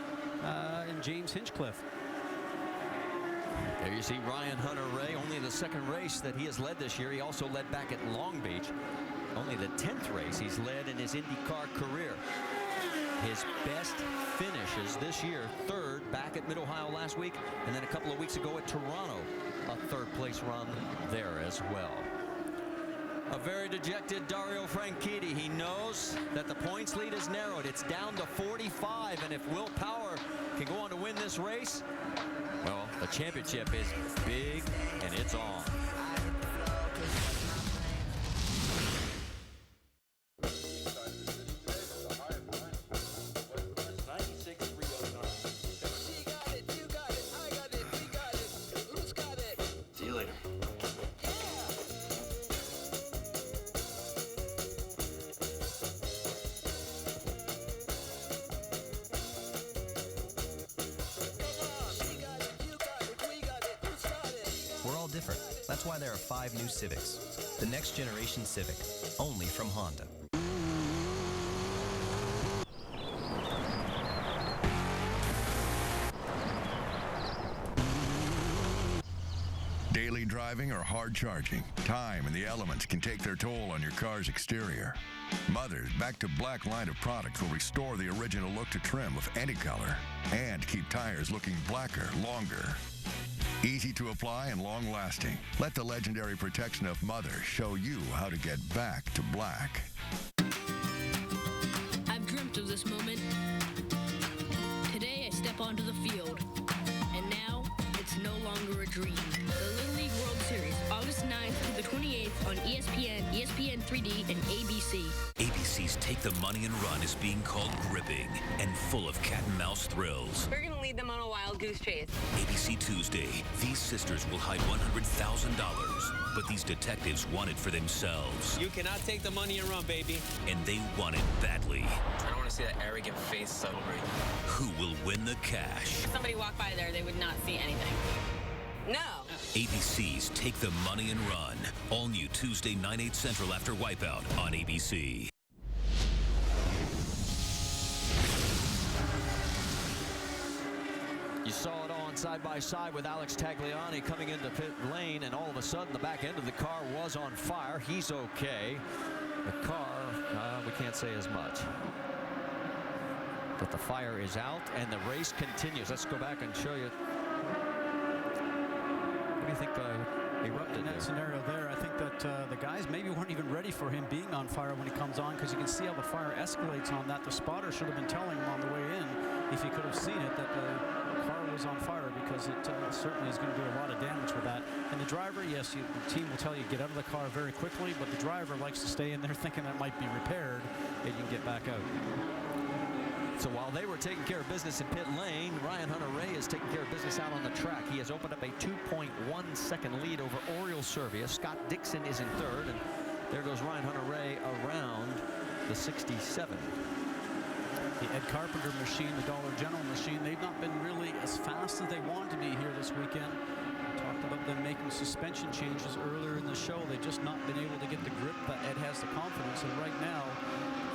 and James Hinchcliffe. There you see Ryan Hunter-Reay, only the second race that he has led this year. He also led back at Long Beach. Only the 10th race he's led in his IndyCar career. His best finishes this year, third back at Mid-Ohio last week, and then a couple of weeks ago at Toronto, a third-place run there as well. A very dejected Dario Franchitti. He knows that the points lead is narrowed. It's down to 45, and if Will Power can go on to win this race, well, the championship is big, and it's on. See you later. We're all different. That's why there are 5 new Civics. The next generation Civic, only from Honda. Daily driving or hard charging, time and the elements can take their toll on your car's exterior. Mother's Back to Black line of products will restore the original look to trim with any color and keep tires looking blacker longer. Easy to apply and long-lasting. Let the legendary protection of Mother show you how to get back to black. I've dreamt of this moment. Today I step onto the field, and now it's no longer a dream. The Little League World Series, August 9th through the 28th on ESPN, ESPN 3D, and ABC. ABC's Take the Money and Run is being called gripping and full of cat and mouse thrills. We're going to lead them on a wild goose chase. ABC Tuesday, these sisters will hide $100,000, but these detectives want it for themselves. You cannot take the money and run, baby. And they want it badly. I don't want to see that arrogant face celebrate. Who will win the cash? If somebody walked by there, they would not see anything. No. ABC's Take the Money and Run. All new Tuesday, 9/8 Central after Wipeout on ABC. You saw it on side by side with Alex Tagliani coming into pit lane, and all of a sudden the back end of the car was on fire. He's okay. The car, we can't say as much. But the fire is out and the race continues. Let's go back and show you. What do you think erupted in that scenario there? I think that the guys maybe weren't even ready for him being on fire when he comes on, because you can see how the fire escalates on that. The spotter should have been telling him on the way in, if he could have seen it, that the car was on fire, because it certainly is going to do a lot of damage with that. And the driver, yes, the team will tell you get out of the car very quickly, but the driver likes to stay in there thinking that might be repaired and you can get back out. So while they were taking care of business in pit lane, Ryan Hunter-Reay is taking care of business out on the track. He has opened up a 2.1 second lead over Oriole Serbia. Scott Dixon is in third, and there goes Ryan Hunter-Reay around the 67. The Ed Carpenter machine, the Dollar General machine, they've not been really as fast as they wanted to be here this weekend. We talked about them making suspension changes earlier in the show. They've just not been able to get the grip that Ed has the confidence. And right now,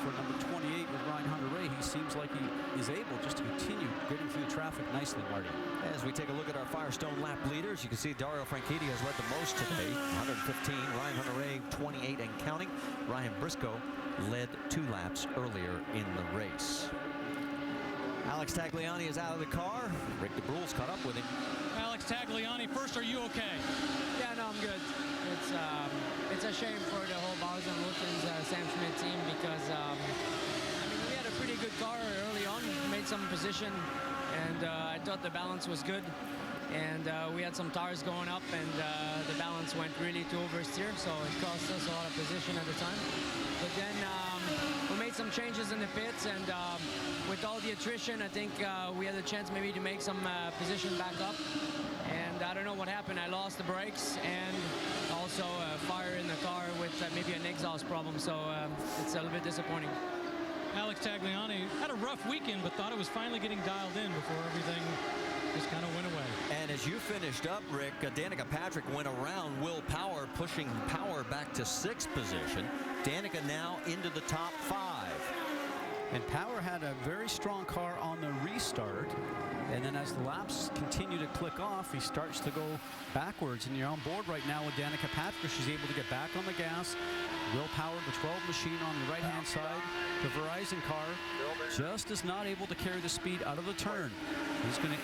for number 28 with Ryan Hunter-Reay, he seems like he is able just to continue getting through the traffic nicely, Marty. As we take a look at our Firestone lap leaders, you can see Dario Franchitti has led the most today, 115. Ryan Hunter-Reay, 28 and counting. Ryan Briscoe led 2 laps earlier in the race. Alex Tagliani is out of the car. Rick DeBrule's caught up with him. Alex Tagliani, first, are you okay? Yeah, no, I'm good. It's a shame for the whole Bowser Motors Sam Schmidt team, because I mean, we had a pretty good car early on, made some position, and I thought the balance was good. and we had some tires going up, and the balance went really to oversteer, so it cost us a lot of position at the time. But then we made some changes in the pits, and with all the attrition, I think we had a chance maybe to make some position back up. And I don't know what happened. I lost the brakes and also fire in the car with maybe an exhaust problem, so it's a little bit disappointing. Alex Tagliani had a rough weekend, but thought it was finally getting dialed in before everything just kind of went away. And as you finished up, Rick, Danica Patrick went around Will Power, pushing Power back to 6th position. Danica now into the top 5. And Power had a very strong car on the restart. And then as the laps continue to click off, he starts to go backwards. And you're on board right now with Danica Patrick. She's able to get back on the gas. Will Power, the 12 machine on the right-hand side. The Verizon car just is not able to carry the speed out of the turn. He's going to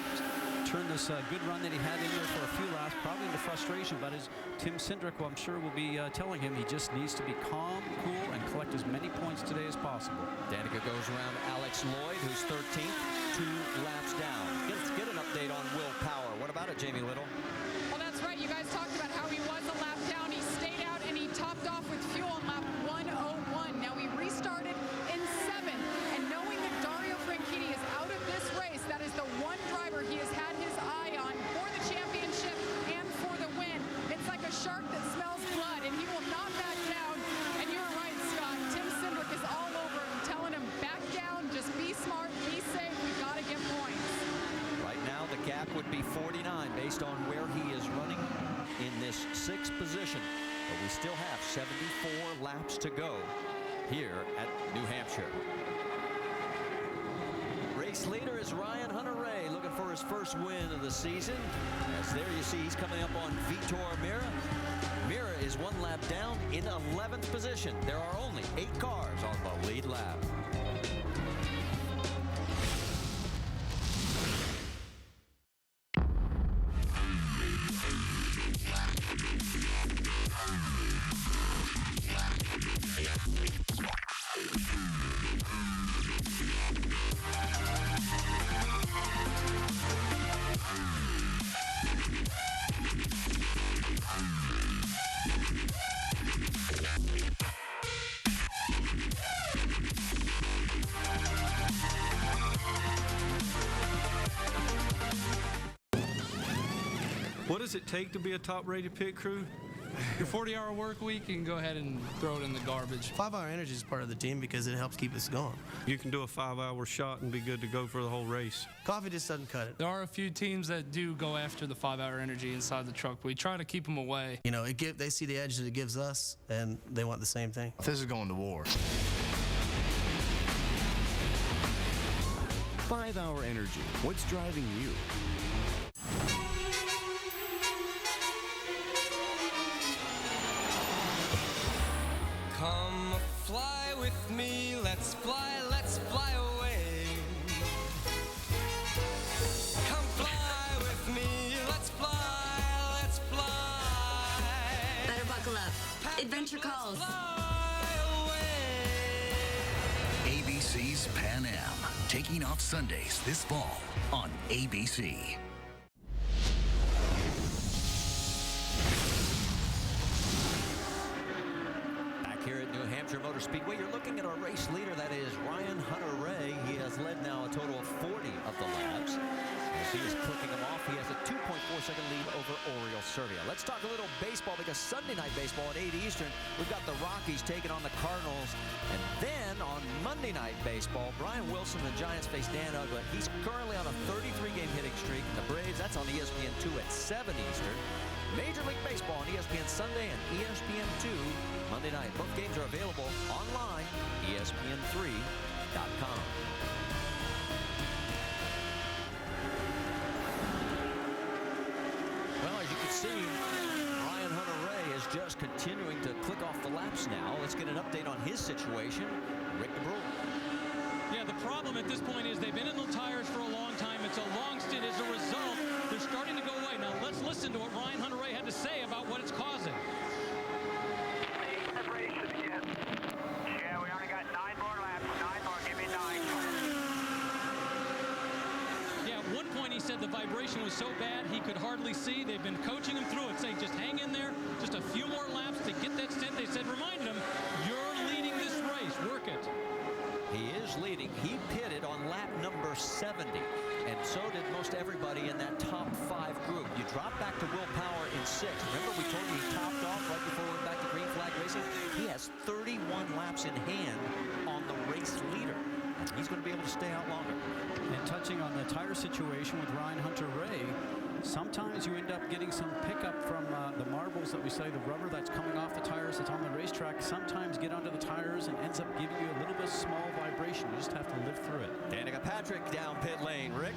turn this good run that he had in there for a few laps, probably into frustration. But as Tim Cindric, I'm sure, will be telling him, he just needs to be calm, cool, and collect as many points today as possible. Danica goes around Alex Lloyd, who's 13th, 2 laps down. Let's get an update on Will Power. What about it, Jamie Little? Well, that's right. You guys talked about how he was a lap down. He stayed out and he topped off with fuel on lap 101. Now he restarted in 7th. And knowing that Dario Franchitti is out of this race, that is the one driver he has had his eye on for the championship and for the win. It's like a shark that smells blood, and he will not back down. And you're right, Scott. Tim Cindric is all over him, telling him, back down, just be smart, be safe, we've got to get points. Right now, the gap would be 49 based on where he is running in this 6th position. But we still have 74 laps to go here at New Hampshire. Race leader is Ryan Hunter-Reay, looking for his first win of the season. As there you see, he's coming up on Vitor Mira. Mira is 1 lap down in 11th position. There are only 8 cars on the lead lap. What does it take to be a top-rated pit crew? Your 40-hour work week, you can go ahead and throw it in the garbage. 5-hour energy is part of the team because it helps keep us going. You can do a 5-hour shot and be good to go for the whole race. Coffee just doesn't cut it. There are a few teams that do go after the 5-hour energy inside the truck. We try to keep them away. You know, they see the edge that it gives us, and they want the same thing. This is going to war. 5-hour energy. What's driving you? Come fly with me, let's fly away. Come fly with me, let's fly. Better buckle up. Adventure calls. ABC's Pan Am, taking off Sundays this fall on ABC. Here at New Hampshire Motor Speedway, you're looking at our race leader, that is Ryan Hunter-Reay. He has led now a total of 40 of the laps. As he is clicking them off, he has a 2.4-second lead over Oriol Servia. Let's talk a little baseball, because Sunday night baseball at 8 Eastern, we've got the Rockies taking on the Cardinals. And then on Monday night baseball, Brian Wilson and the Giants face Dan Uggla. He's currently on a 33-game hitting streak. And the Braves, that's on ESPN2 at 7 Eastern. Major League Baseball on ESPN Sunday and ESPN2 Monday night. Both games are available online, ESPN3.com. Well, as you can see, Ryan Hunter-Reay is just continuing to click off the laps now. Let's get an update on his situation. Rick DeBrule. Yeah, the problem at this point is they've been in the tires for a long time. It's a long stint. As a result, they're starting to go away. Now, let's listen to what Ryan Hunter-Reay had to say about what it's causing. Yeah, we only got 9 more laps. 9 more. Give me 9. Yeah, at one point he said the vibration vibration was so bad he could hardly see. They've been coaching him through it, saying just hang in there, just a few more laps to get that stint. They said, reminded him, you're leading this race, work it. He is leading. He pitted on lap number 70, and so did most everybody in that top 5 group. You drop back to Will Power in 6th. Remember we told you he topped off right before we went back to green flag racing? He has 31 laps in hand on the race leader. And he's going to be able to stay out longer. And touching on the tire situation with Ryan Hunter-Reay, sometimes you end up getting some pickup from the marbles that we say, the rubber that's coming off the tires that's on the racetrack, sometimes get onto the tires and ends up giving you a little bit small vibration. You just have to live through it. Danica Patrick down pit lane. Rick?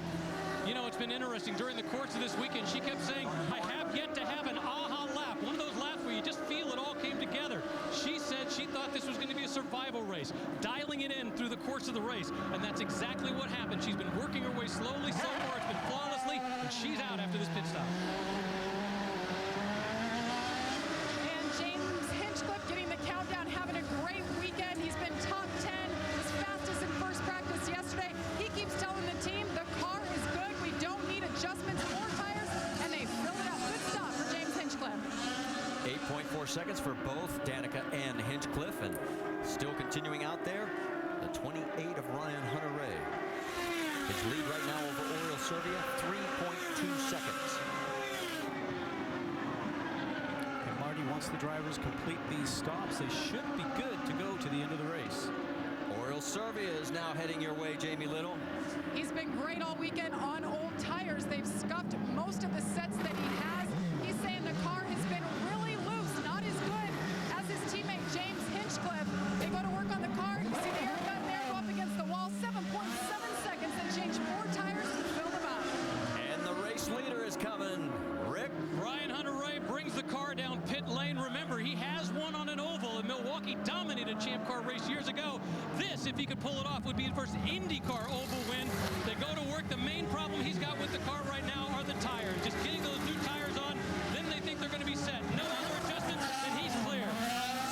You know, it's been interesting. During the course of this weekend, she kept saying, I have yet to have an aha lap. One of those laps where you just feel it all came together. She said she thought this was going to be a survival race, dialing it in through the course of the race. And that's exactly what happened. She's been working her way slowly. So far, it's been flawlessly. And she's out after this pit stop. And James Hinchcliffe getting the countdown, having a great weekend. He's been top 10, was fastest in first practice yesterday. He keeps telling the team the car is good. We don't need adjustments or tires, and they fill it up. Good stop for James Hinchcliffe. 8.4 seconds for both Danica and Hinchcliffe, and still continuing out there, the 28 of Ryan Hunter-Reay. His lead right now over Oriol Servia, 3.2 seconds. And Marty, once the drivers complete these stops, they should be good to go to the end of the race. Oriol Servia is now heading your way, Jamie Little. He's been great all weekend on old tires. They've scuffed most of the sets that he has. He's saying the car has been really loose, not as good as his teammate James Hinchcliffe. They go to work on the car. You see the air gun there go up against the wall. 7.7 seconds. They change 4 tires and fill them up. And the race leader is coming. Rick? Ryan Hunter-Reay brings the car down pit lane. Remember, he has won on an oval, and Milwaukee dominated a Champ Car race years ago. This, if he could pull it off, would be his first IndyCar oval win. They go to work. The main problem he's got with the car right now are the tires. Just getting those new tires on, then they think they're going to be set. No other adjustments, and he's clear.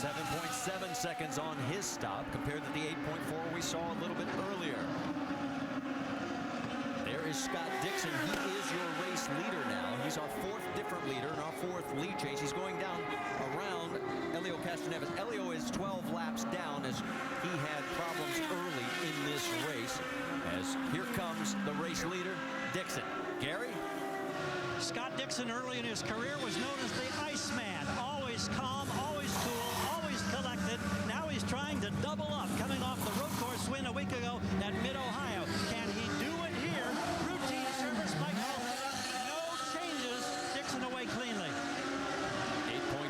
7.7 seconds on his stop compared to the 8.4 we saw a little bit earlier. There is Scott Dixon. He is your race leader now. He's our 4th different leader and our 4th lead change. He's going down around Elio Castroneves. Elio is 12 laps down as he had problems early in this race. As here comes the race leader, Dixon. Gary? Scott Dixon early in his career was known as the Iceman. Always calm, always cool, always collected. Now he's trying to double up, coming off the road course win a week ago at Mid-Ohio. Can he do it here? Routine service, Michael. No changes. Dixon away cleanly.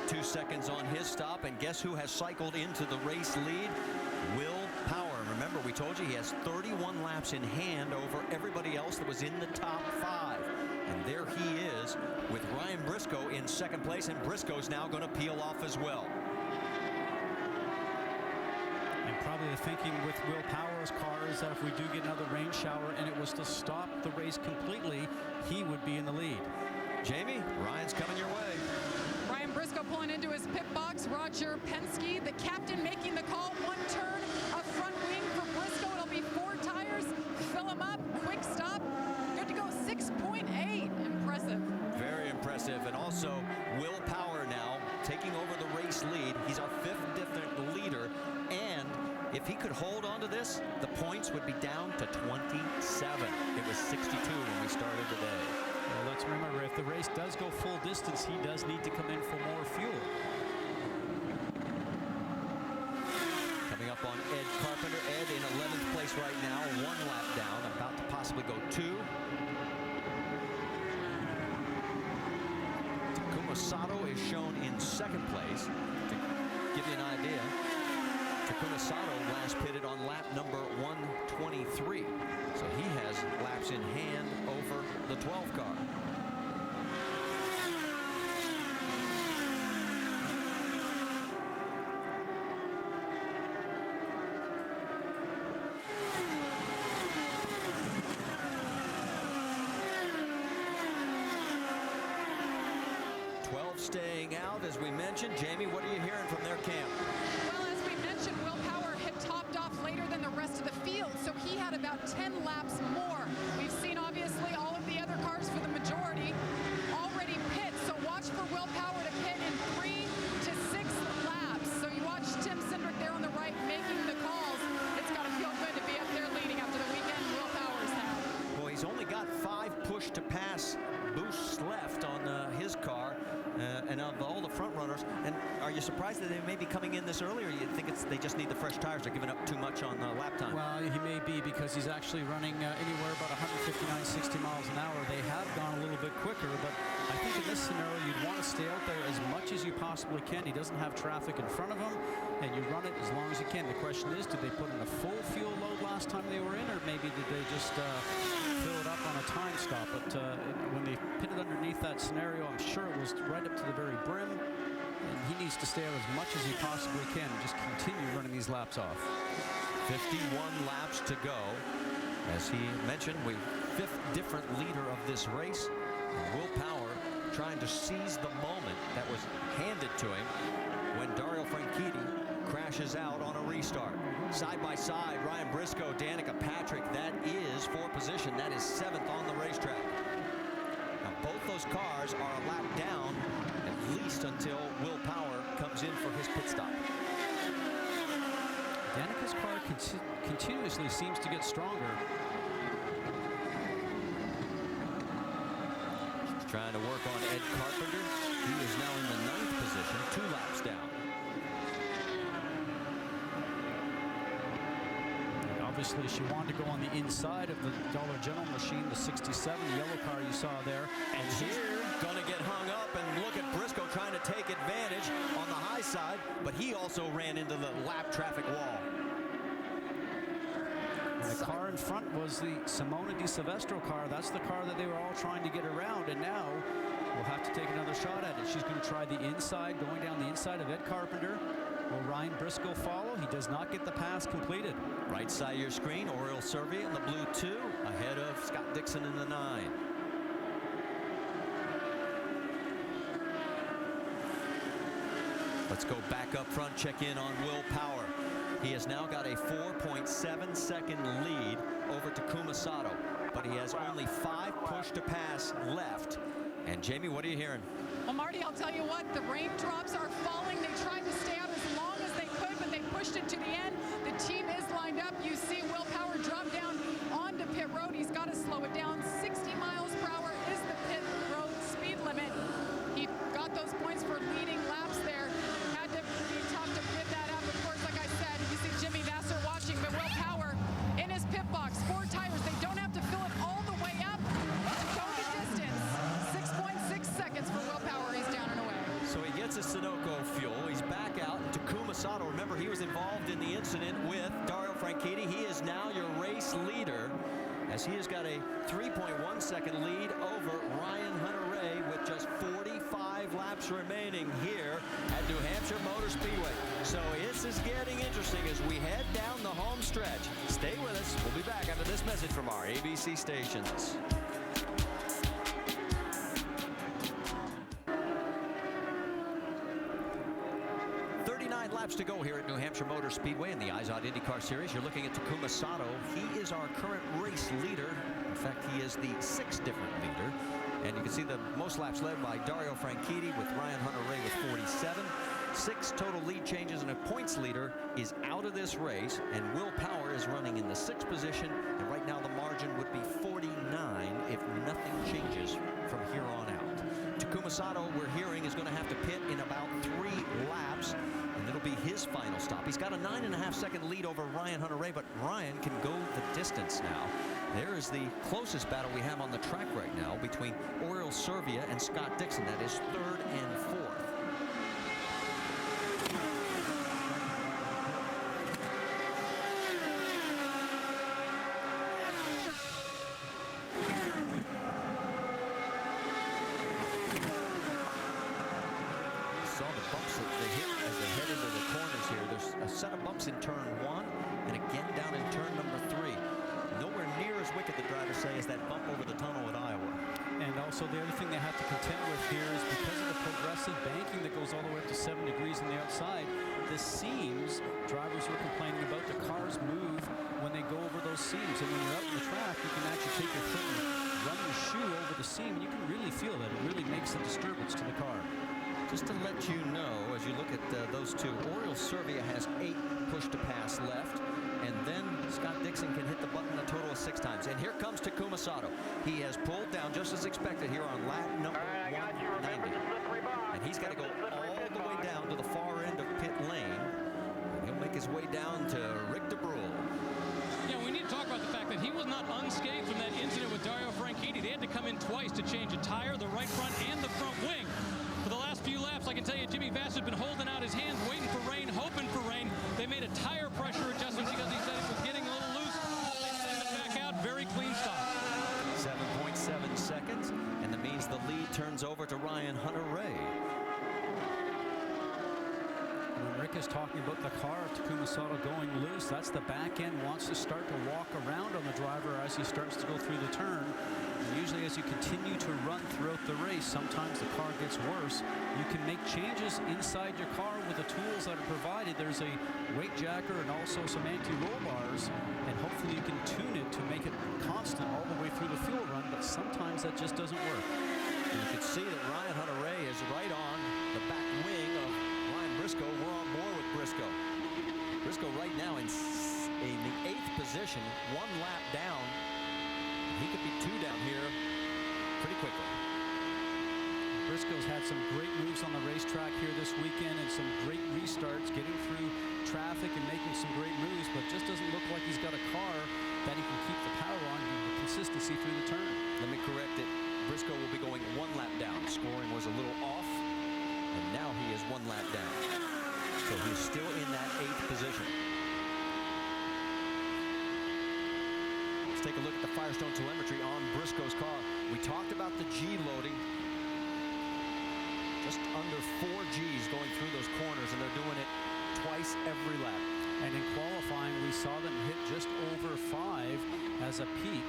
8.2 seconds on his stop, and guess who has cycled into the race lead? Will Power. Remember, we told you he has 31 laps in hand over everybody else that was in the top 5. And there he is with Ryan Briscoe in 2nd place, and Briscoe's now going to peel off as well. And probably the thinking with Will Power's car is that if we do get another rain shower and it was to stop the race completely, he would be in the lead. Jamie, Ryan's coming your way. Ryan Briscoe pulling into his pit box. Roger Penske, the captain, making the call. 1 turn of front wing for Briscoe. It'll be 4 tires. Fill him up. Quick stop. Good to go. 6.8. Impressive. Very impressive. And also, Will Power now taking over the race lead. He's our 5th different leader. And if he could hold on to this, the points would be down to 27. It was 62 when we started today. Well, let's remember, if the race does go full distance, he does need to come in for more fuel. Coming up on Ed Carpenter. Ed in 11th place right now, 1 lap down, about to possibly go 2. Takuma Sato is shown in 2nd place. To give you an idea, Takuma Sato last pitted on lap number 123. So he has laps in hand over the 12 car. Staying out, as we mentioned. Jamie, what are you hearing from their camp? Well, as we mentioned, Will Power had topped off later than the rest of the field, so he had about 10 laps more. We've seen, obviously, all of the other cars for the majority already pit, so watch for Will Power to pit in 3 to 6 laps. So you watch Tim Cindric there on the right making the calls. It's got to feel good to be up there leading after the weekend Will Power's had. Well, he's only got 5 push-to-pass boosts left on his car. And of all the front runners, and are you surprised that they may be coming in this early, or you think they just need the fresh tires? They're giving up too much on lap time. Well, he may be, because he's actually running anywhere about 159, 60 miles an hour. They have gone a little bit quicker, but I think in this scenario, you'd want to stay out there as much as you possibly can. He doesn't have traffic in front of him, and you run it as long as you can. The question is, did they put in a full fuel load last time they were in, or maybe did they just fill it up on a time stop? But when they pitted underneath that scenario, I'm sure it was right up to the very brim, and he needs to stay out as much as he possibly can and just continue running these laps off. 51 laps to go. As he mentioned, we 5th different leader of this race. And Will Power trying to seize the moment that was handed to him when Dario Franchitti crashes out on a restart. Side by side, Ryan Briscoe, Danica Patrick, that is for position. That is 7th on the racetrack. Now, both those cars are a lap down, at least until Will Power comes in for his pit stop. Danica's car continuously seems to get stronger. He's trying to work on Ed Carpenter. He is now in the 9th position, 2 laps down. Obviously, she wanted to go on the inside of the Dollar General machine, the 67, the yellow car you saw there. And here, gonna get hung up, and look at Briscoe trying to take advantage on the high side, but he also ran into the lap traffic wall. And the car in front was the Simona Di Silvestro car. That's the car that they were all trying to get around, and now we'll have to take another shot at it. She's going to try the inside, going down the inside of Ed Carpenter. Will Ryan Briscoe follow? He does not get the pass completed. Right side of your screen, Oriol Servia in the blue 2, ahead of Scott Dixon in the 9. Let's go back up front, check in on Will Power. He has now got a 4.7-second lead over Takuma Sato, but he has only 5 push to pass left. And Jamie, what are you hearing? Well, Marty, I'll tell you what, the raindrops are falling. They tried to stay out as long as they could, but they pushed it to the end. The team is lined up. You see Will Power drop down onto pit road. He's got to slow it down. 60 miles per hour is the pit road speed limit. He got those points for leading laps there. Had to be tough to give that up. Of course, like I said, you see Jimmy Vasser watching, but Will Power in his pit box, 4 tires. They don't have to fill it all the way up to go the distance. 6.6 seconds for Will Power. He's down and away. So he gets his Sunoco fuel. He's back out. And Takuma Sato, remember, he was involved in the incident with Dario Franchitti. He is now your race leader, as he has got a 3.1-second lead over Ryan Hunter-Reay with just 45 laps remaining here at New Hampshire Motor Speedway. So this is getting interesting as we head down the home stretch. Stay with us. We'll be back after this message from our ABC stations. 39 laps to go here at New Hampshire Motor Speedway in the IZOD IndyCar Series. You're looking at Takuma Sato. He is our current race leader. In fact, he is the 6th different leader. And you can see the most laps led by Dario Franchitti with Ryan Hunter-Reay with 47. 6 total lead changes, and a points leader is out of this race, and Will Power is running in the 6th position, and right now the margin would be 49 if nothing changes from here on out. Takuma Sato, we're hearing, is going to have to pit in about 3 laps, and it'll be his final stop. He's got a 9.5-second lead over Ryan Hunter-Reay, but Ryan can go the distance now. There is the closest battle we have on the track right now between Oriol Servia and Scott Dixon. That is 3rd and 4th. Set of bumps in turn 1 and again down in turn number 3. Nowhere near as wicked, the drivers say, as that bump over the tunnel at Iowa. And also the other thing they have to contend with here is because of the progressive obviously banking that goes all the way up to 7 degrees on the outside. The seams, drivers were complaining about the cars move when they go over those seams. And when you're out in the track, you can actually take your foot and run your shoe over the seam, and you can really feel that. It really makes a disturbance to the car. Just to let you know, as you look at those two, Oriol Servia has 8 push-to-pass left, and then Scott Dixon can hit the button a total of 6 times. And here comes Takuma Sato. He has pulled down just as expected here on lap number 190. And he's got to go all the way down to the far end of pit lane. He'll make his way down to Rick DeBrule. Yeah, we need to talk about the fact that he was not unscathed from that incident with Dario Franchitti. They had to come in twice to change a tire, the right front and the front wing. For the last few laps, I can tell you, Jimmy Vasser's been holding out his hands, waiting for rain, hoping for rain. They made a tire pressure adjustment because he said it was getting a little loose. They sent it back out. Very clean stop. 7.7 seconds, and that means the lead turns over to Ryan Hunter-Reay. When Rick is talking about the car of Takuma Sato going loose, that's the back end wants to start to walk around on the driver as he starts to go through the turn. And usually as you continue to run throughout the race, sometimes the car gets worse. You can make changes inside your car with the tools that are provided. There's a weight jacker and also some anti-roll bars, and hopefully you can tune it to make it constant all the way through the fuel run, but sometimes that just doesn't work. And you can see that Ryan Hunter-Reay is right on the back wing of Ryan Briscoe. We're on board with Briscoe. Briscoe right now in the 8th position, 1 lap down. He could be 2 down here pretty quickly. Briscoe's had some great moves on the racetrack here this weekend and some great restarts, getting through traffic and making some great moves, but just doesn't look like he's got a car that he can keep the power on and the consistency through the turn. Let me correct it. Briscoe will be going 1 lap down. Scoring was a little off, and now he is 1 lap down. So he's still in that 8th position. Let's take a look at the Firestone telemetry on Briscoe's car. We talked about the G loading. Just under 4 Gs going through those corners, and they're doing it twice every lap. And in qualifying, we saw them hit just over 5 as a peak.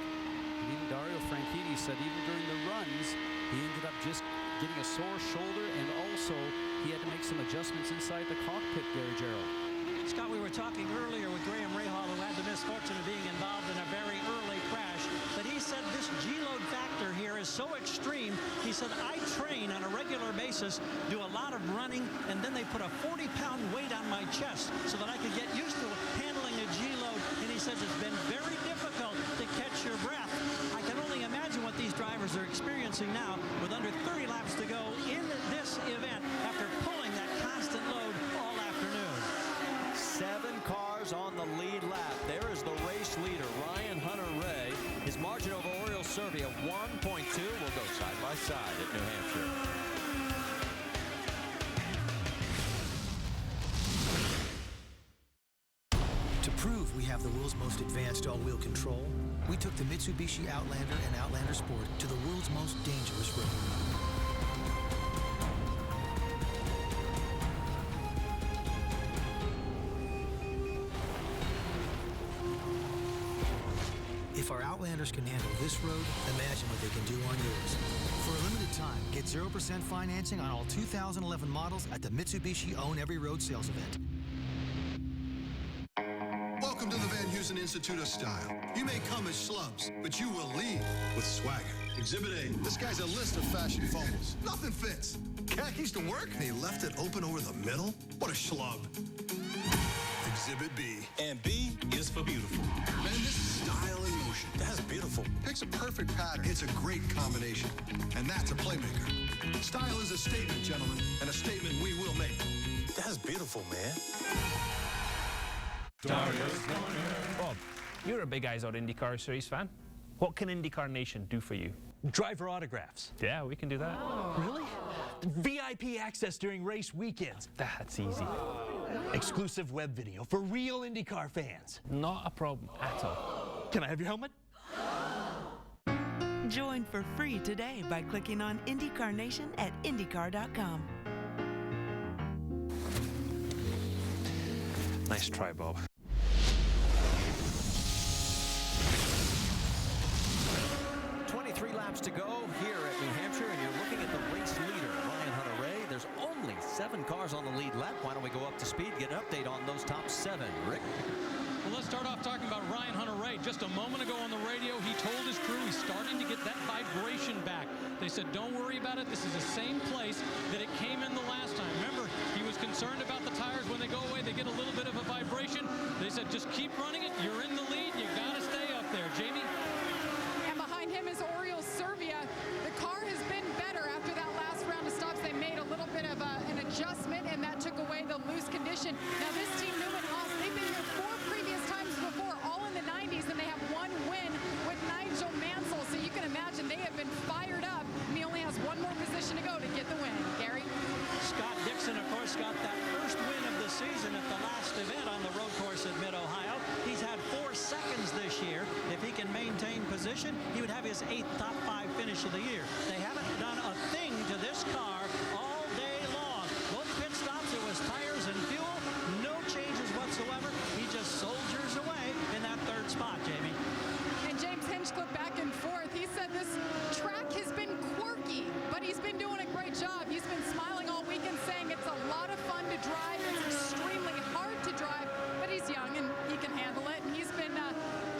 And even Dario Franchitti said even during the runs, he ended up just getting a sore shoulder, and also he had to make some adjustments inside the cockpit, Gary Gerald. Scott, we were talking earlier with Graham Rahal, who had the misfortune of being involved in a very early crash, but he said this G-load factor here is so extreme. He said, I train on a regular basis, do a lot of running, and then they put a 40-pound weight on my chest so that I could get used to handling a G-load, and he says it's been very difficult to catch your breath. I can only imagine what these drivers are experiencing now with under 30 laps to go in this event after pulling that constant load all afternoon. 7 cars on the lead lap. There is the race leader, Ryan Hunter-Reay. His margin over Oriol Servia, 1.2. Will go side by side at New Hampshire. To prove we have the world's most advanced all-wheel control, we took the Mitsubishi Outlander and Outlander Sport to the world's most dangerous road. If our Outlanders can handle this road, imagine what they can do on yours. For a limited time, get 0% financing on all 2011 models at the Mitsubishi Own Every Road sales event. Welcome to the Van Heusen Institute of Style. You may come as schlubs, but you will leave with swagger. Exhibit A. This guy's a list of fashion fumbles. Nothing fits. Khakis to work, and he left it open over the middle? What a schlub. Exhibit B. And B is for beautiful. Man, this is style in motion. That's beautiful. Picks a perfect pattern. It's a great combination. And that's a playmaker. Style is a statement, gentlemen, and a statement we will make. That's beautiful, man. Dario's Corner. Bob, you're a big Eyes Out IndyCar Series fan. What can IndyCar Nation do for you? Driver autographs. Yeah, we can do that. Really? VIP access during race weekends. That's easy. Exclusive web video for real IndyCar fans. Not a problem at all. Can I have your helmet? Join for free today by clicking on IndyCar Nation at IndyCar.com. Nice try, Bob. Laps to go here at New Hampshire, and you're looking at the race leader, Ryan Hunter-Reay. There's cars on the lead lap. Why don't we go up to speed, get an update on those top 7. Rick? Well, let's start off talking about Ryan Hunter-Reay. Just a moment ago on the radio, he told his crew he's starting to get that vibration back. They said, don't worry about it. This is the same place that it came in the last time. Remember, he was concerned about the tires. When they go away, they get a little bit of a vibration. They said, just keep running it. You're in the lead. You got to stay up there. Jamie? And behind him is Oriol Servia. The car has been better after that last round of stops. They made a little bit of an adjustment, and that took away the loose condition. Now, this team, Newman Haas, they've been here 4 previous times before, all in the 90s, and they have 1 win with Nigel Mansell. So you can imagine they have been fired up, and he only has 1 more position to go to get the win. Gary? Scott Dixon, of course, got that first win of the season at the last event on the road course at Mid-Ohio. He's had 4 seconds this year. If he can maintain position, he would have his 8th top 5 finish of the year. They haven't done a thing to this car all day long. Both pit stops, it was tires and fuel. No changes whatsoever. He just soldiers away in that 3rd spot, Jamie. And James Hinchcliffe back and forth. He said this track has been quirky, but he's been doing a great job. He's been smiling all weekend, saying it's a lot of fun to drive. It's extremely hard to drive, but he's young and he can handle it. And he's been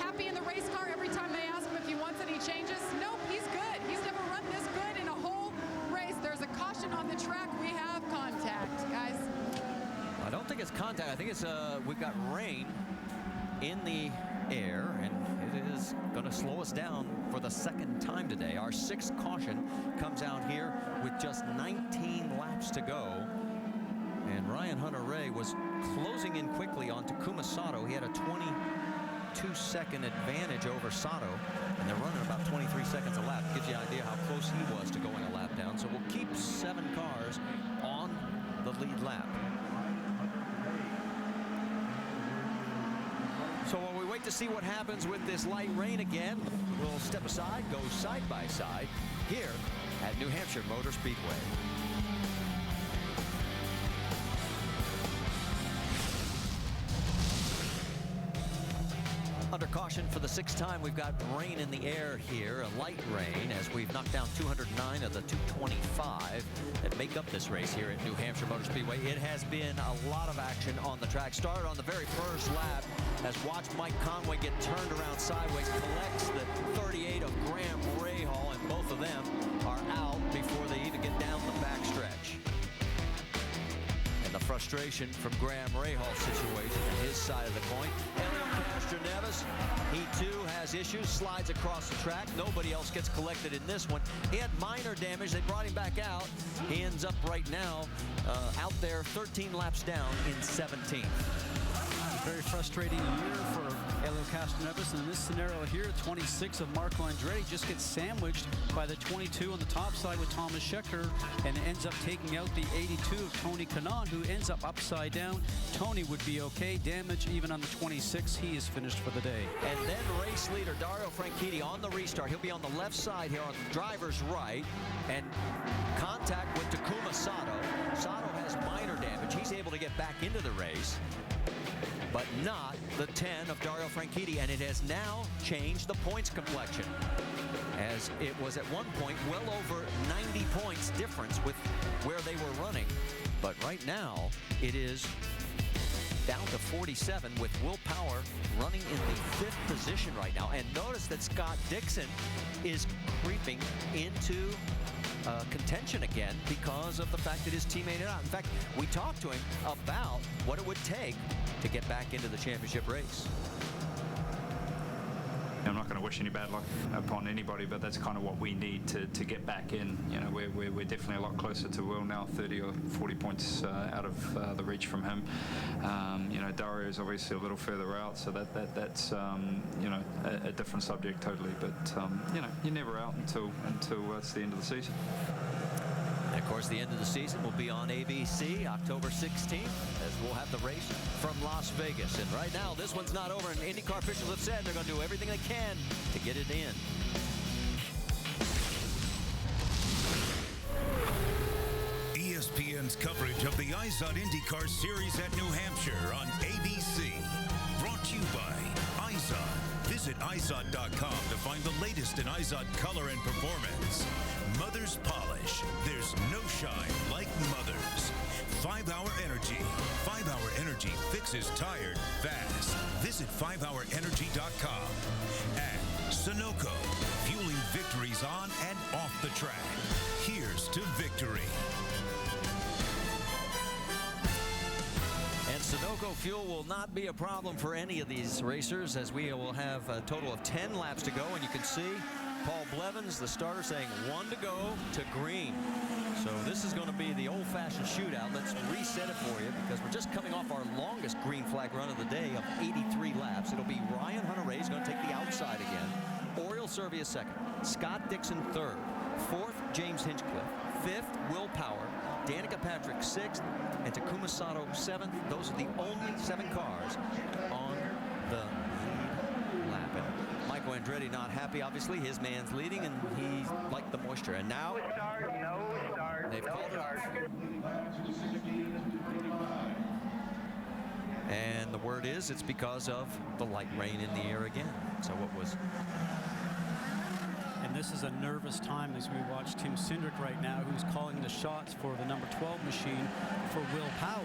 happy in the race car every time they ask him if he wants any changes. Nope, he's good. He's never run this good in a whole race. There's a caution on the track. We have contact, guys. I don't think it's contact. I think it's we've got rain in the air, and it is going to slow us down for the 2nd time today. Our 6th caution comes out here with just 19 laps to go. And Ryan Hunter-Reay was closing in quickly on Takuma Sato. He had a 22-second advantage over Sato, and they're running about 23 seconds a lap. Gives you an idea how close he was to going a lap down. So we'll keep 7 cars on the lead lap. So while we wait to see what happens with this light rain again, we'll step aside, go side by side here at New Hampshire Motor Speedway. Under caution for the 6th time, we've got rain in the air here, a light rain, as we've knocked down 209 of the 225 that make up this race here at New Hampshire Motor Speedway. It has been a lot of action on the track. Started on the very first lap as watch Mike Conway get turned around sideways, collects the 38 of Graham Rahal, and both of them are out before they even get down the backstretch. And the frustration from Graham Rahal's situation and his side of the coin. Elio Castroneves, he too has issues, slides across the track. Nobody else gets collected in this one. He had minor damage. They brought him back out. He ends up right now out there 13 laps down in 17th. Very frustrating year for Elio Castroneves. And in this scenario here, 26 of Marco Andretti just gets sandwiched by the 22 on the top side with Thomas Scheckter, and ends up taking out the 82 of Tony Kanaan, who ends up upside down. Tony would be okay. Damage even on the 26. He is finished for the day. And then race leader Dario Franchitti on the restart. He'll be on the left side here on the driver's right, and contact with Takuma Sato. Sato has minor damage. He's able to get back into the race, but not the 10 of Dario Franchitti, and it has now changed the points complexion, as it was at one point well over 90 points difference with where they were running, but right now it is down to 47 with Will Power running in the 5th position right now. And notice that Scott Dixon is creeping into contention again because of the fact that his teammate is out. In fact, we talked to him about what it would take to get back into the championship race. I'm not going to wish any bad luck upon anybody, but that's kind of what we need to get back in. You know, we're definitely a lot closer to Will now, 30 or 40 points out of the reach from him. You know, Dario is obviously a little further out, so that's you know, a different subject totally. But you know, you're never out until it's the end of the season. And of course, the end of the season will be on ABC October 16th, as we'll have the race from Las Vegas. And right now, this one's not over, and IndyCar officials have said they're going to do everything they can to get it in. ESPN's coverage of the IZOD IndyCar Series at New Hampshire on ABC. Brought to you by IZOD. Visit IZOD.com to find the latest in IZOD color and performance. Mother's Polish. There's no shine like Mother's. 5-Hour Energy. 5-Hour Energy fixes tired fast. Visit 5hourenergy.com. And Sunoco, fueling victories on and off the track. Here's to victory. And Sunoco fuel will not be a problem for any of these racers, as we will have a total of 10 laps to go. And you can see Paul Blevins, the starter, saying 1 to go to green. So this is going to be the old-fashioned shootout. Let's reset it for you, because we're just coming off our longest green flag run of the day of 83 laps. It'll be Ryan Hunter-Reay is going to take the outside again. Oriol Servia second. Scott Dixon third. Fourth, James Hinchcliffe. Fifth, Will Power. Danica Patrick sixth, and Takuma Sato seventh. Those are the only 7 cars on the lead lap. And Michael Andretti not happy, obviously. His man's leading, and he liked the moisture. And now they've called it off. And the word is it's because of the light rain in the air again. So what was... And this is a nervous time as we watch Tim Cindric right now, who's calling the shots for the number 12 machine for Will Power.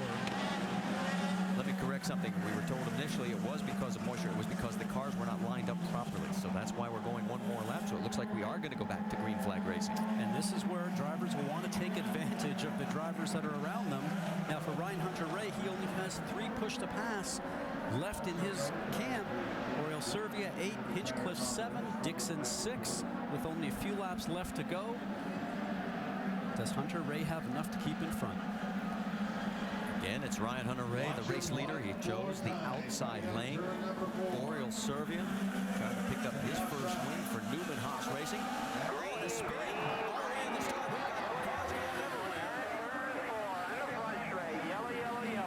Let me correct something. We were told initially it was because of moisture. It was because the cars were not lined up properly. So that's why we're going 1 more lap. So it looks like we are going to go back to green flag racing. And this is where drivers will want to take advantage of the drivers that are around them. Now for Ryan Hunter-Reay, he only has 3 push to pass left in his camp. Oriol Servia 8, Hinchcliffe 7, Dixon 6, with only a few laps left to go. Does Hunter-Reay have enough to keep in front? Again, it's Ryan Hunter-Reay, the race leader. He chose the outside lane. Oriol Servia trying to pick up his first win for Newman Haas Racing. Oh, and a spin. Already in the start.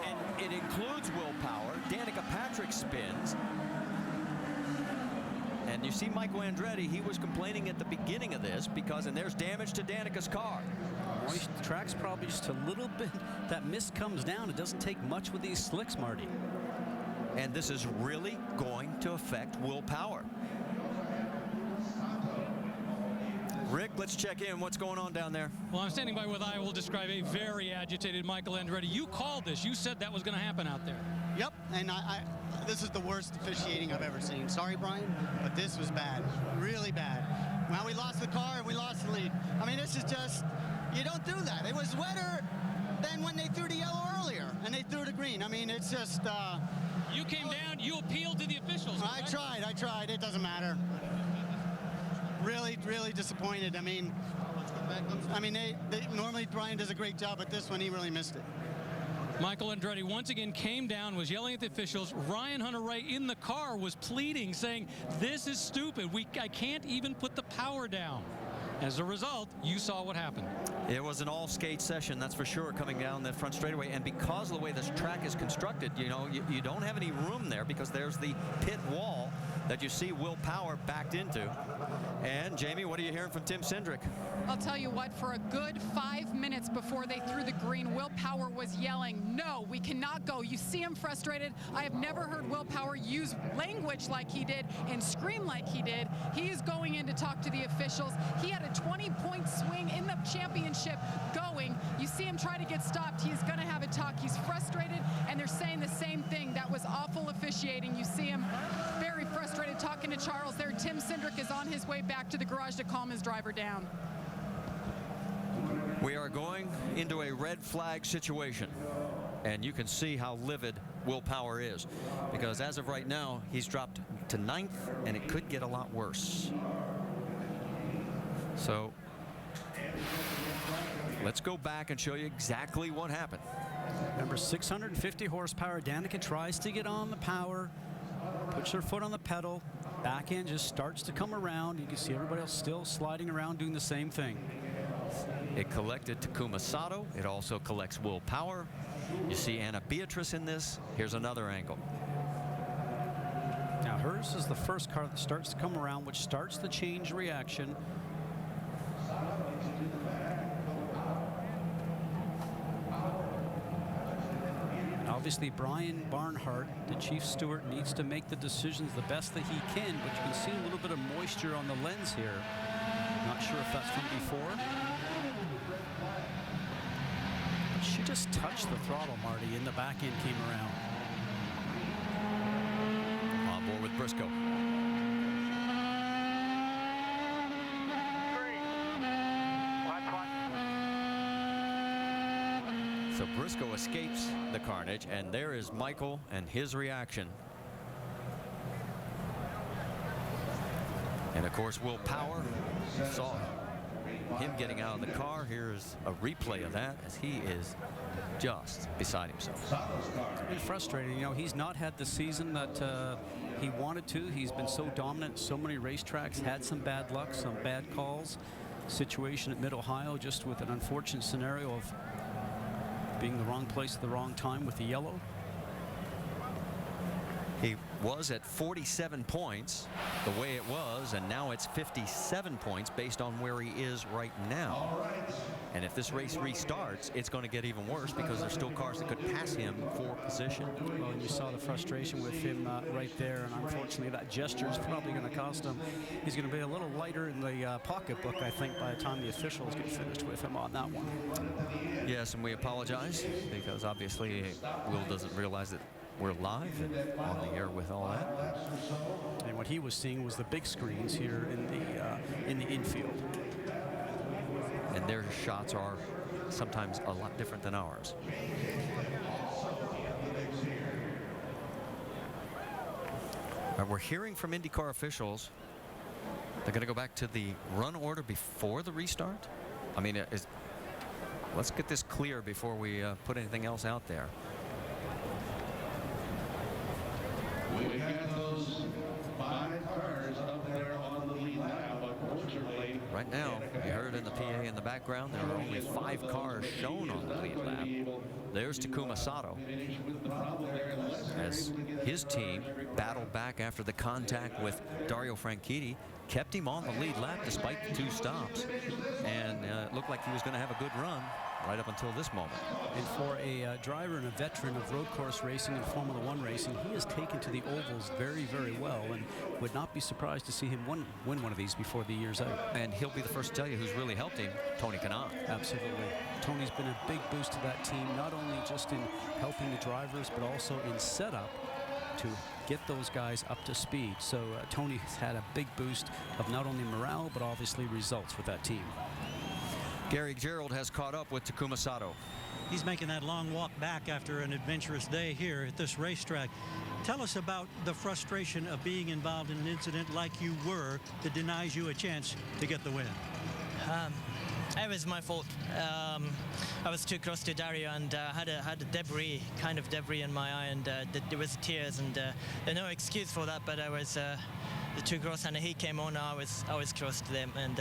And it includes Will Power. Danica Patrick spins. And you see Michael Andretti, he was complaining at the beginning of this and there's damage to Danica's car. Moist track's probably just a little bit, that mist comes down. It doesn't take much with these slicks, Marty. And this is really going to affect Will Power. Rick, let's check in. What's going on down there? Well, I'm standing by with I will describe a very agitated Michael Andretti. You called this. You said that was going to happen out there. Yep, and this is the worst officiating I've ever seen. Sorry, Brian, but this was bad. Really bad. Well, we lost the car and we lost the lead. I mean, this is just, you don't do that. It was wetter than when they threw the yellow earlier and they threw the green. I mean, it's just... you came down, you appealed to the officials. I tried. It doesn't matter. Really, really disappointed. I mean, normally Brian does a great job, but this one he really missed it. Michael Andretti once again came down, was yelling at the officials. Ryan Hunter-Reay in the car was pleading, saying, this is stupid. I can't even put the power down. As a result, you saw what happened. It was an all-skate session, that's for sure, coming down the front straightaway. And because of the way this track is constructed, you know, you don't have any room there because there's the pit wall that you see Will Power backed into. And, Jamie, what are you hearing from Tim Cindric? I'll tell you what, for a good 5 minutes before they threw the green, Will Power was yelling, no, we cannot go. You see him frustrated. I have never heard Will Power use language like he did and scream like he did. He is going in to talk to the officials. He had a 20-point swing in the championship going. You see him try to get stopped. He's going to have a talk. He's frustrated, and they're saying the same thing. That was awful officiating. You see him very frustrated talking to Charles there. Tim Cindric is on his way back to the garage to calm his driver down. We are going into a red flag situation, and you can see how livid Will Power is, because as of right now, he's dropped to 9th, and it could get a lot worse. So let's go back and show you exactly what happened. Remember, 650 horsepower. Danica tries to get on the power, puts her foot on the pedal, back end just starts to come around. You can see everybody else still sliding around doing the same thing. It collected Takuma Sato. It also collects Will Power. You see Anna Beatrice in this. Here's another angle. Now hers is the first car that starts to come around, which starts the change reaction. Obviously, Brian Barnhart, the chief steward, needs to make the decisions the best that he can, but you can see a little bit of moisture on the lens here. Not sure if that's from before. But she just touched the throttle, Marty, and the back end came around. On board with Briscoe. So Briscoe escapes the carnage, and there is Michael and his reaction. And of course, Will Power saw him getting out of the car. Here's a replay of that as he is just beside himself. It's frustrating. You know, he's not had the season that he wanted to. He's been so dominant, so many racetracks, had some bad luck, some bad calls. Situation at Mid-Ohio, just with an unfortunate scenario of being the wrong place at the wrong time with the yellow. He was at 47 points the way it was, and now it's 57 points based on where he is right now. And if this race restarts, it's going to get even worse because there's still cars that could pass him for position. Well, and you saw the frustration with him right there, and unfortunately that gesture is probably going to cost him. He's going to be a little lighter in the pocketbook, I think, by the time the officials get finished with him on that one. Yes, and we apologize because obviously Will doesn't realize that we're live and on the air with all that. And what he was seeing was the big screens here in the infield. And their shots are sometimes a lot different than ours. We're hearing from IndyCar officials. They're going to go back to the run order before the restart. I mean, let's get this clear before we put anything else out there. We have those 5 cars up there on the lead lap, unfortunately. Right now, you heard in the PA in the background, there are only 5 cars shown on the lead lap. There's Takuma Sato, as his team battled back after the contact with Dario Franchitti, kept him on the lead lap despite the 2 stops, and it looked like he was going to have a good run right up until this moment. And for a driver and a veteran of road course racing and Formula One racing, he has taken to the ovals very, very well, and would not be surprised to see him win one of these before the year's out. And he'll be the first to tell you who's really helped him, Tony Kanaan. Absolutely. Tony's been a big boost to that team, not only just in helping the drivers, but also in setup to get those guys up to speed. So Tony has had a big boost of not only morale, but obviously results with that team. Gary Gerald has caught up with Takuma Sato. He's making that long walk back after an adventurous day here at this racetrack. Tell us about the frustration of being involved in an incident like you were that denies you a chance to get the win. It was my fault. I was too close to Dario and had a debris in my eye, and there was tears, and there's no excuse for that. But I was too close, and he came on. I was close to them, and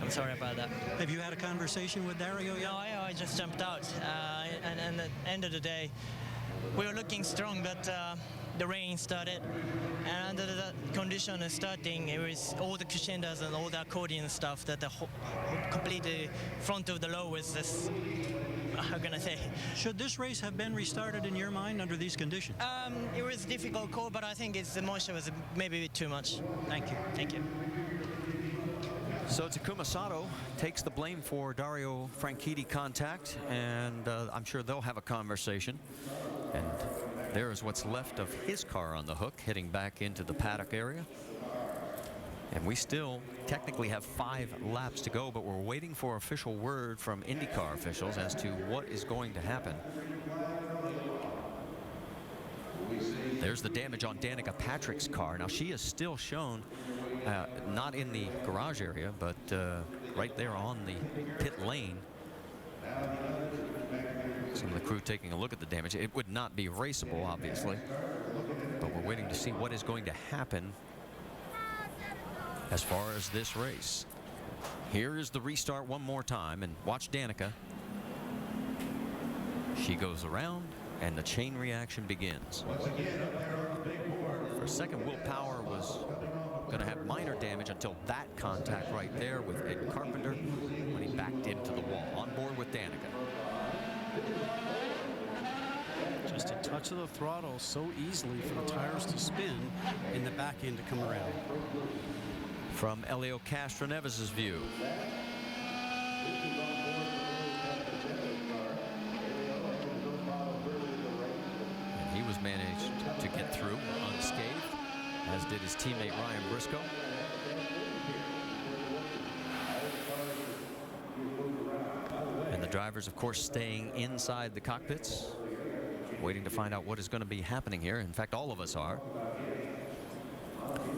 I'm sorry about that. Have you had a conversation with Dario yet? No, I just jumped out. And at the end of the day, we were looking strong, but the rain started. And under the condition of starting, it was all the crescendos and all the accordion stuff that the completely front of the low was this, how can I say? Should this race have been restarted in your mind under these conditions? It was a difficult call, but I think the motion was maybe a bit too much. Thank you. Thank you. So Takuma Sato takes the blame for Dario Franchitti contact, and I'm sure they'll have a conversation. And there is what's left of his car on the hook, heading back into the paddock area. And we still technically have 5 laps to go, but we're waiting for official word from IndyCar officials as to what is going to happen. There's the damage on Danica Patrick's car. Now, she is still shown not in the garage area, but right there on the pit lane. Some of the crew taking a look at the damage. It would not be raceable, obviously, but we're waiting to see what is going to happen as far as this race. Here is the restart one more time, and watch Danica. She goes around, and the chain reaction begins. For a second, Will Power was going to have minor damage until that contact right there with Ed Carpenter when he backed into the wall. On board with Danica. Just a touch of the throttle so easily for the tires to spin and the back end to come around. From Elio Castroneves' view. to get through unscathed, as did his teammate Ryan Briscoe. And the drivers, of course, staying inside the cockpits, waiting to find out what is going to be happening here. In fact, all of us are.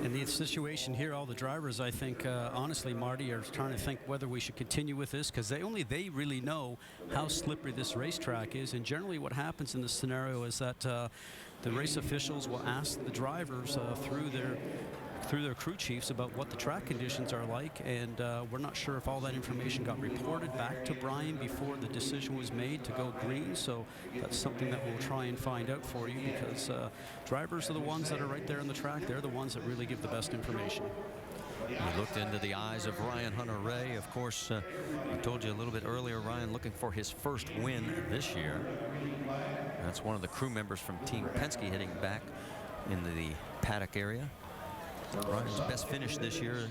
In the situation here, all the drivers, I think, honestly, Marty, are trying to think whether we should continue with this, because they really know how slippery this racetrack is. And generally what happens in this scenario is that the race officials will ask the drivers through their crew chiefs about what the track conditions are like, and we're not sure if all that information got reported back to Brian before the decision was made to go green. So that's something that we'll try and find out for you, because drivers are the ones that are right there on the track. They're the ones that really give the best information. He looked into the eyes of Ryan Hunter-Reay. Of course, I told you a little bit earlier, Ryan looking for his first win this year. That's one of the crew members from Team Penske heading back into the paddock area. Ryan's best finish this year,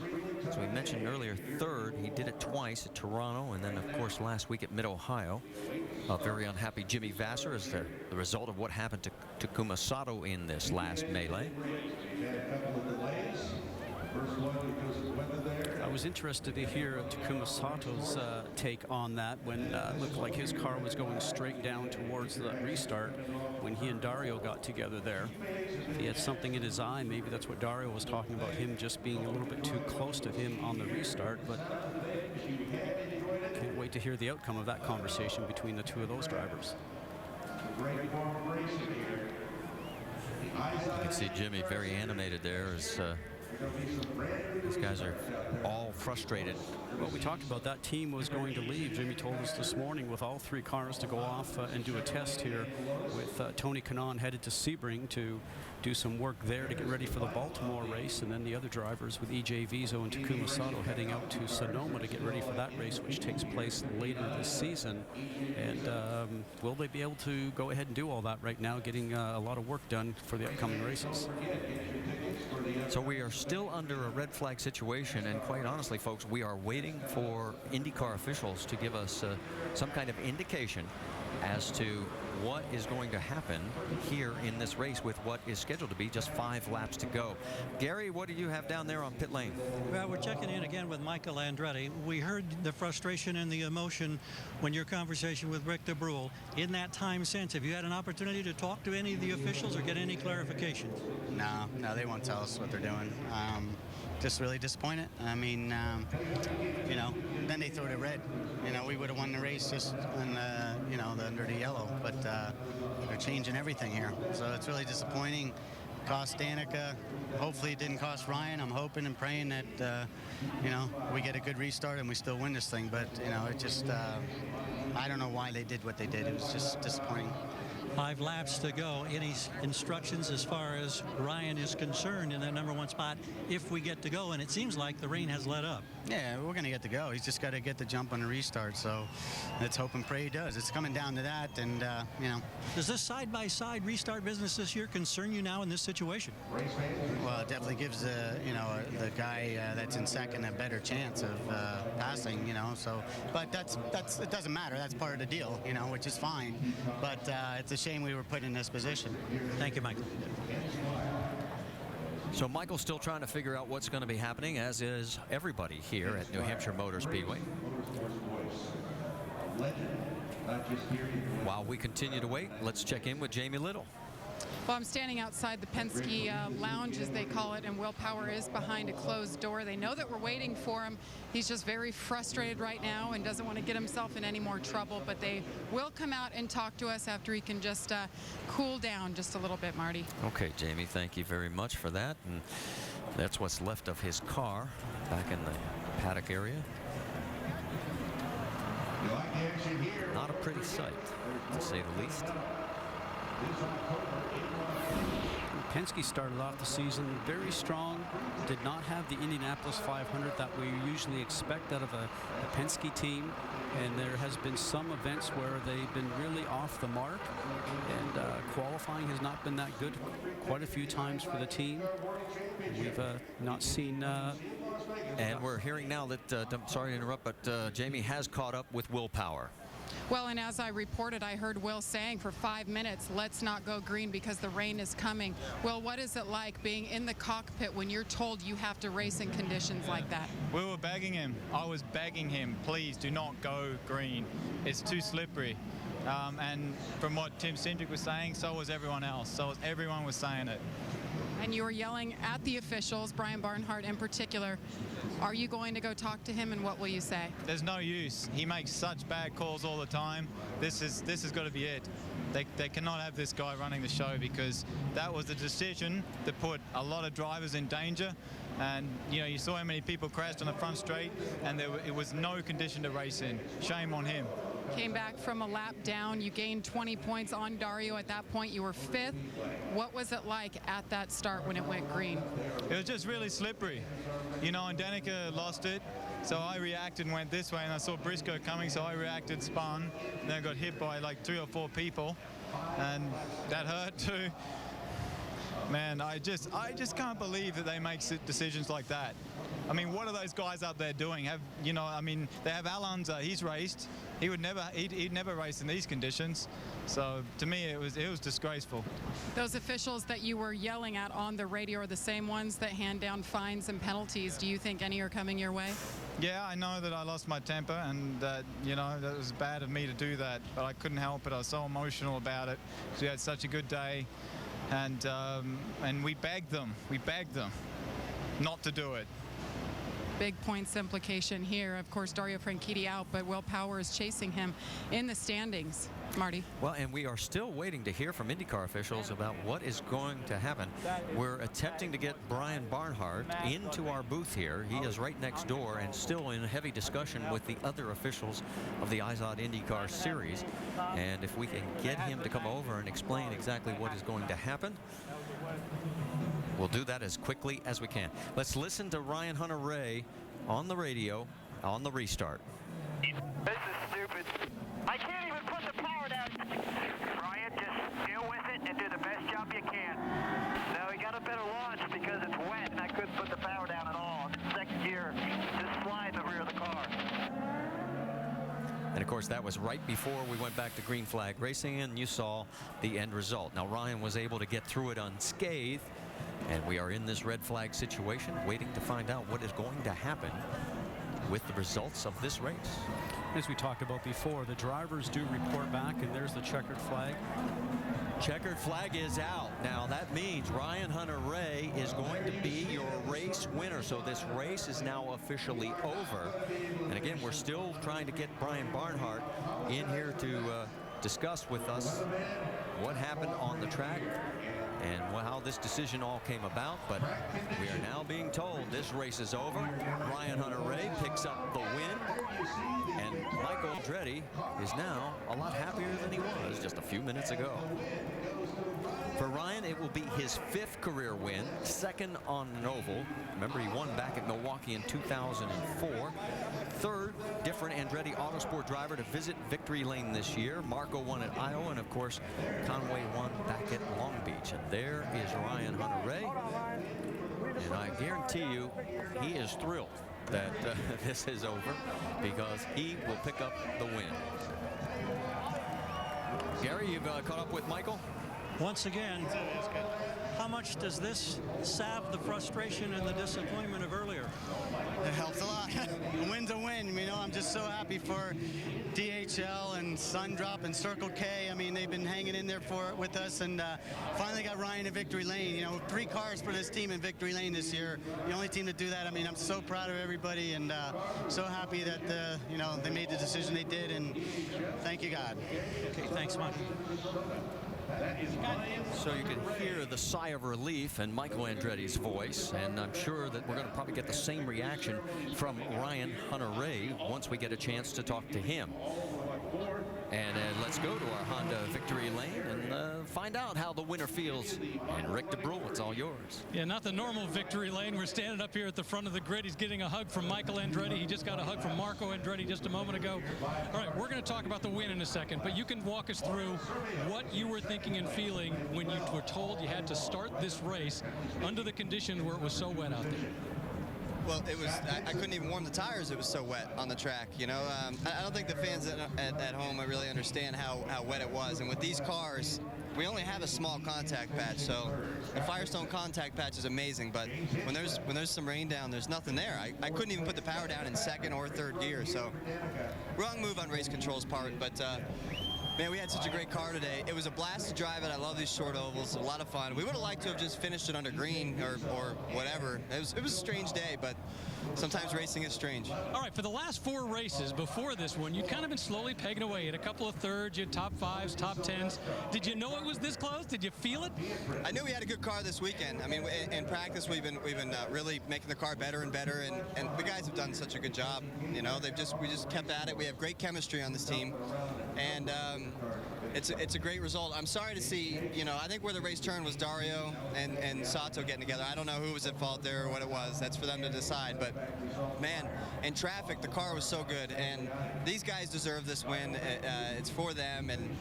as we mentioned earlier, third. He did it twice at Toronto, and then, of course, last week at Mid-Ohio. A very unhappy Jimmy Vasser as the result of what happened to Takuma Sato in this last melee. I was interested to hear Takuma Sato's take on that when it looked like his car was going straight down towards the restart when he and Dario got together there. If he had something in his eye, maybe that's what Dario was talking about, him just being a little bit too close to him on the restart. But can't wait to hear the outcome of that conversation between the two of those drivers. You can see Jimmy very animated there as these guys are all frustrated. Well, we talked about that team was going to leave. Jimmy told us this morning with all three cars to go off and do a test here with Tony Kanaan headed to Sebring to do some work there to get ready for the Baltimore race, and then the other drivers with EJ Vizo and Takuma Sato heading out to Sonoma to get ready for that race, which takes place later this season. And will they be able to go ahead and do all that right now, getting a lot of work done for the upcoming races? So we are still under a red flag situation, and quite honestly, folks, we are waiting for IndyCar officials to give us some kind of indication as to what is going to happen here in this race with what is scheduled to be just 5 laps to go. Gary, what do you have down there on pit lane? Well, we're checking in again with Michael Andretti. We heard the frustration and the emotion when your conversation with Rick DeBrule. In that time since, have you had an opportunity to talk to any of the officials or get any clarification? No, they won't tell us what they're doing. Just really disappointed. I mean, you know, then they throw the red. You know, we would have won the race just on the, you know, under the yellow, but they're changing everything here. So it's really disappointing. Cost Danica. Hopefully it didn't cost Ryan. I'm hoping and praying that, you know, we get a good restart and we still win this thing. But, you know, it just, I don't know why they did what they did. It was just disappointing. 5 laps to go. Any instructions as far as Ryan is concerned in that #1 spot if we get to go? And it seems like the rain has let up. Yeah, we're going to get to go. He's just got to get the jump on the restart. So let's hope and pray he does. It's coming down to that. And, you know. Does this side-by-side restart business this year concern you now in this situation? Well, it definitely gives you know, the guy that's in second a better chance of passing, you know. So, but that's it doesn't matter. That's part of the deal, you know, which is fine. But it's a shame we were put in this position. Thank you, Michael. So Michael's still trying to figure out what's going to be happening, as is everybody here at New Hampshire Motor Speedway. While we continue to wait, let's check in with Jamie Little. Well, I'm standing outside the Penske lounge, as they call it, and Will Power is behind a closed door. They know that we're waiting for him. He's just very frustrated right now and doesn't want to get himself in any more trouble, but they will come out and talk to us after he can just cool down just a little bit, Marty. Okay, Jamie, thank you very much for that. And that's what's left of his car back in the paddock area. Not a pretty sight, to say the least. Penske started off the season very strong, did not have the Indianapolis 500 that we usually expect out of a Penske team, and there has been some events where they've been really off the mark, and qualifying has not been that good quite a few times for the team. We've not seen... and we're hearing now that, I'm sorry to interrupt, but Jamie has caught up with Will Power. Well, and as I reported, I heard Will saying for 5 minutes, let's not go green because the rain is coming. Will, what is it like being in the cockpit when you're told you have to race in conditions like that? We were begging him. I was begging him, please do not go green. It's too slippery. And from what Tim Cindric was saying, so was everyone else. So everyone was saying it. And you were yelling at the officials, Brian Barnhart in particular. Are you going to go talk to him, and what will you say? There's no use. He makes such bad calls all the time. This has got to be it. They cannot have this guy running the show, because that was the decision that put a lot of drivers in danger. And you saw how many people crashed on the front straight, and it was no condition to race in. Shame on him. Came back from a lap down. You gained 20 points on Dario. At that point, you were 5th. What was it like at that start when it went green? It was just really slippery. And Danica lost it. So I reacted and went this way, and I saw Briscoe coming, so I reacted, spun, and then I got hit by like 3 or 4 people, and that hurt too. Man, I just can't believe that they make decisions like that. I mean, what are those guys up there doing? They have Alonso. He's raced. He'd never race in these conditions. So to me, it was disgraceful. Those officials that you were yelling at on the radio are the same ones that hand down fines and penalties. Do you think any are coming your way? Yeah, I know that I lost my temper, and that was bad of me to do that. But I couldn't help it. I was so emotional about it because we had such a good day, and we begged them not to do it. Big points implication here. Of course, Dario Franchitti out, but Will Power is chasing him in the standings. Marty. Well, and we are still waiting to hear from IndyCar officials about what is going to happen. We're attempting to get Brian Barnhart into our booth here. He is right next door and still in heavy discussion with the other officials of the IZOD IndyCar Series. And if we can get him to come over and explain exactly what is going to happen, we'll do that as quickly as we can. Let's listen to Ryan Hunter-Reay on the radio on the restart. This is stupid. I can't even put the power down. Brian, just deal with it and do the best job you can. No, we got a better launch because it's wet and I couldn't put the power down at all. Second gear, just slide the rear of the car. And of course, that was right before we went back to green flag racing, and you saw the end result. Now, Ryan was able to get through it unscathed, and we are in this red flag situation, waiting to find out what is going to happen with the results of this race. As we talked about before, the drivers do report back, and there's the checkered flag. Checkered flag is out. Now that means Ryan Hunter-Reay is going to be your race winner. So this race is now officially over. And again, we're still trying to get Brian Barnhart in here to discuss with us what happened on the track and how this decision all came about. But we are now being told this race is over. Ryan Hunter-Reay picks up the win, and Michael Andretti is now a lot happier than he was just a few minutes ago. For Ryan, it will be his 5th career win, 2nd on an oval. Remember, he won back at Milwaukee in 2004. 3rd different Andretti Autosport driver to visit victory lane this year. Marco won at Iowa, and of course, Conway won back at Long Beach. And there is Ryan Hunter-Reay. And I guarantee you, he is thrilled that this is over, because he will pick up the win. Gary, you've caught up with Michael? Once again, how much does this salve the frustration and the disappointment of earlier? It helps a lot. A win's a win. I'm just so happy for DHL and Sundrop and Circle K. I mean, they've been hanging in there with us, and finally got Ryan in victory lane. 3 cars for this team in victory lane this year. The only team to do that. I mean, I'm so proud of everybody, and so happy that they made the decision they did, and thank you, God. Okay, thanks, Mike. So you can hear the sigh of relief in Michael Andretti's voice, and I'm sure that we're going to probably get the same reaction from Ryan Hunter-Reay once we get a chance to talk to him. And let's go to our Honda victory lane and find out how the winner feels. And Rick DeBrule, it's all yours. Yeah, not the normal victory lane. We're standing up here at the front of the grid. He's getting a hug from Michael Andretti. He just got a hug from Marco Andretti just a moment ago. All right, we're going to talk about the win in a second, but you can walk us through what you were thinking and feeling when you were told you had to start this race under the conditions where it was so wet out there. Well, it was. I couldn't even warm the tires. It was so wet on the track. You know, I don't think the fans at home really understand how wet it was. And with these cars, we only have a small contact patch. So the Firestone contact patch is amazing, but when there's some rain down, there's nothing there. I couldn't even put the power down in second or third gear. So wrong move on Race Control's part, but. Man, we had such a great car today. It was a blast to drive it. I love these short ovals. A lot of fun. We would have liked to have just finished it under green or whatever. It was a strange day, but sometimes racing is strange. All right, for the last 4 races before this one, you'd kind of been slowly pegging away at a couple of thirds, you had top 5s, top 10s. Did you know it was this close? Did you feel it? I knew we had a good car this weekend. I mean, in practice, we've been really making the car better and better, and the guys have done such a good job. You know, we just kept at it. We have great chemistry on this team, and it's a great result. I'm sorry to see, you know, I think where the race turned was Dario and Sato getting together. I don't know who was at fault there or what it was. That's for them to decide. But, man, in traffic, the car was so good. And these guys deserve this win. It's for them. And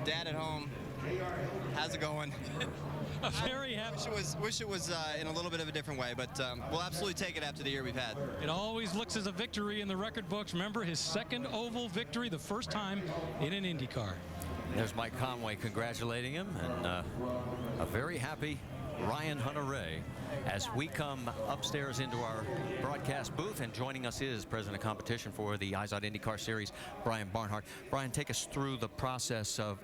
Dad at home, how's it going? Very happy. Wish it was in a little bit of a different way, but we'll absolutely take it after the year we've had. It always looks as a victory in the record books. Remember his second oval victory, the first time in an IndyCar. There's Mike Conway congratulating him, and a very happy Ryan Hunter-Reay as we come upstairs into our broadcast booth, and joining us is President of Competition for the IZOD IndyCar Series, Brian Barnhart. Brian, take us through the process of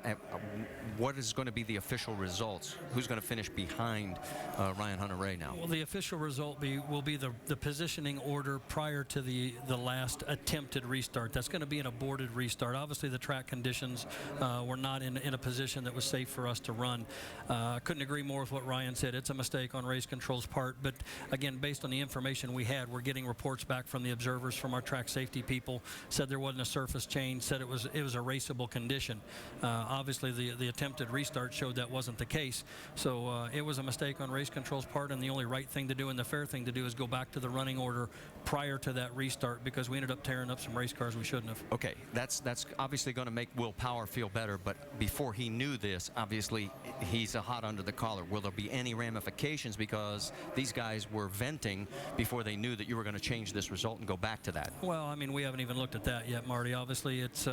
what is going to be the official results. Who's going to finish behind Ryan Hunter-Reay now? Well, the official result will be the positioning order prior to the last attempted restart. That's going to be an aborted restart. Obviously, the track conditions were not in a position that was safe for us to run. Couldn't agree more with what Ryan said. It's a mistake on Race Control's part, but again, based on the information we had, we're getting reports back from the observers, from our track safety people, said there wasn't a surface change, said it was a raceable condition. Obviously, the attempted restart showed that wasn't the case, so it was a mistake on Race Control's part, and the only right thing to do and the fair thing to do is go back to the running order prior to that restart, because we ended up tearing up some race cars we shouldn't have. Okay, that's obviously going to make Will Power feel better, but before he knew this, obviously he's a hot under the collar. Will there be any ramifications, because these guys were venting before they knew that you were going to change this result and go back to that? Well, I mean, we haven't even looked at that yet, Marty. Obviously, it's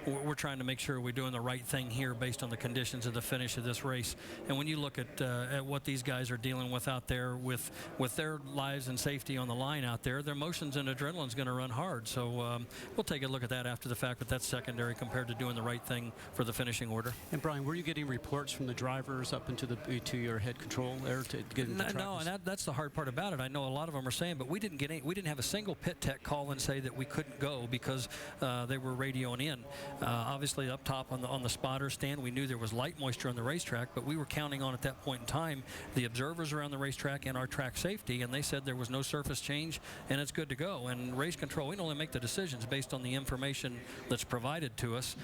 we're trying to make sure we're doing the right thing here based on the conditions of the finish of this race. And when you look at what these guys are dealing with out there, with their lives and safety on the line out there, their emotions and adrenaline's going to run hard. So we'll take a look at that after the fact, but that's secondary compared to doing the right thing for the finishing order. And Brian, were you getting reports from the drivers up into to your head control there to get into the track? No, and that's the hard part about it. I know a lot of them are saying, but we didn't have a single pit tech call and say that we couldn't go because they were radioing in. Obviously, up top on the spotter stand, we knew there was light moisture on the racetrack, but we were counting on at that point in time the observers around the racetrack and our track safety, and they said there was no surface change and it's good to go. And Race Control, we can only make the decisions based on the information that's provided to us.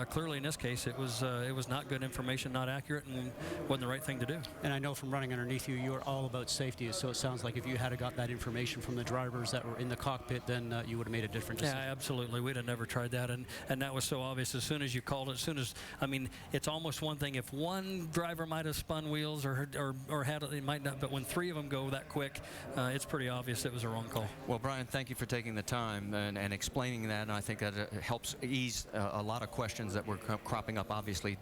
Clearly, in this case, it was not good information, not accurate, and wasn't the right thing to do. And I know from running underneath you, you're all about safety, so it sounds like if you had got that information from the drivers that were in the cockpit, then you would have made a different decision. Yeah, absolutely. We'd have never tried that, and that was so obvious as soon as you called it. I mean, it's almost one thing if one driver might have spun wheels or had it might not, but when 3 of them go that quick, it's pretty obvious it was a wrong call. Well, Brian, thank you for taking the time and explaining that, and I think that it helps ease a lot of questions that were cropping up, obviously,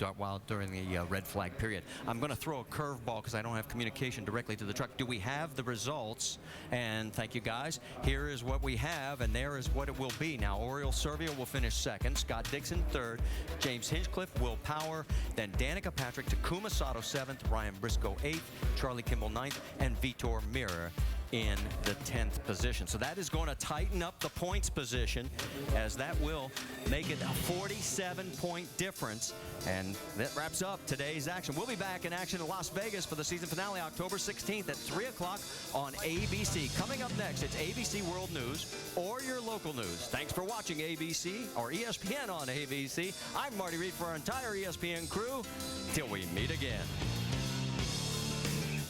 during the red flag period. I'm going to throw a curveball because I don't have communication directly to the truck. Do we have the results? And thank you, guys. Here is what we have, and there is what it will be. Now, Oriole Servio will finish second, Scott Dixon third, James Hinchcliffe, Will Power, then Danica Patrick, Takuma Sato seventh, Ryan Briscoe eighth, Charlie Kimball ninth, and Vitor Mirror in the 10th position. So that is going to tighten up the points position, as that will make it a 47-point difference. And that wraps up today's action. We'll be back in action in Las Vegas for the season finale, October 16th at 3 o'clock on ABC. Coming up next, it's ABC World News or your local news. Thanks for watching ABC or ESPN on ABC. I'm Marty Reed for our entire ESPN crew. Till we meet again.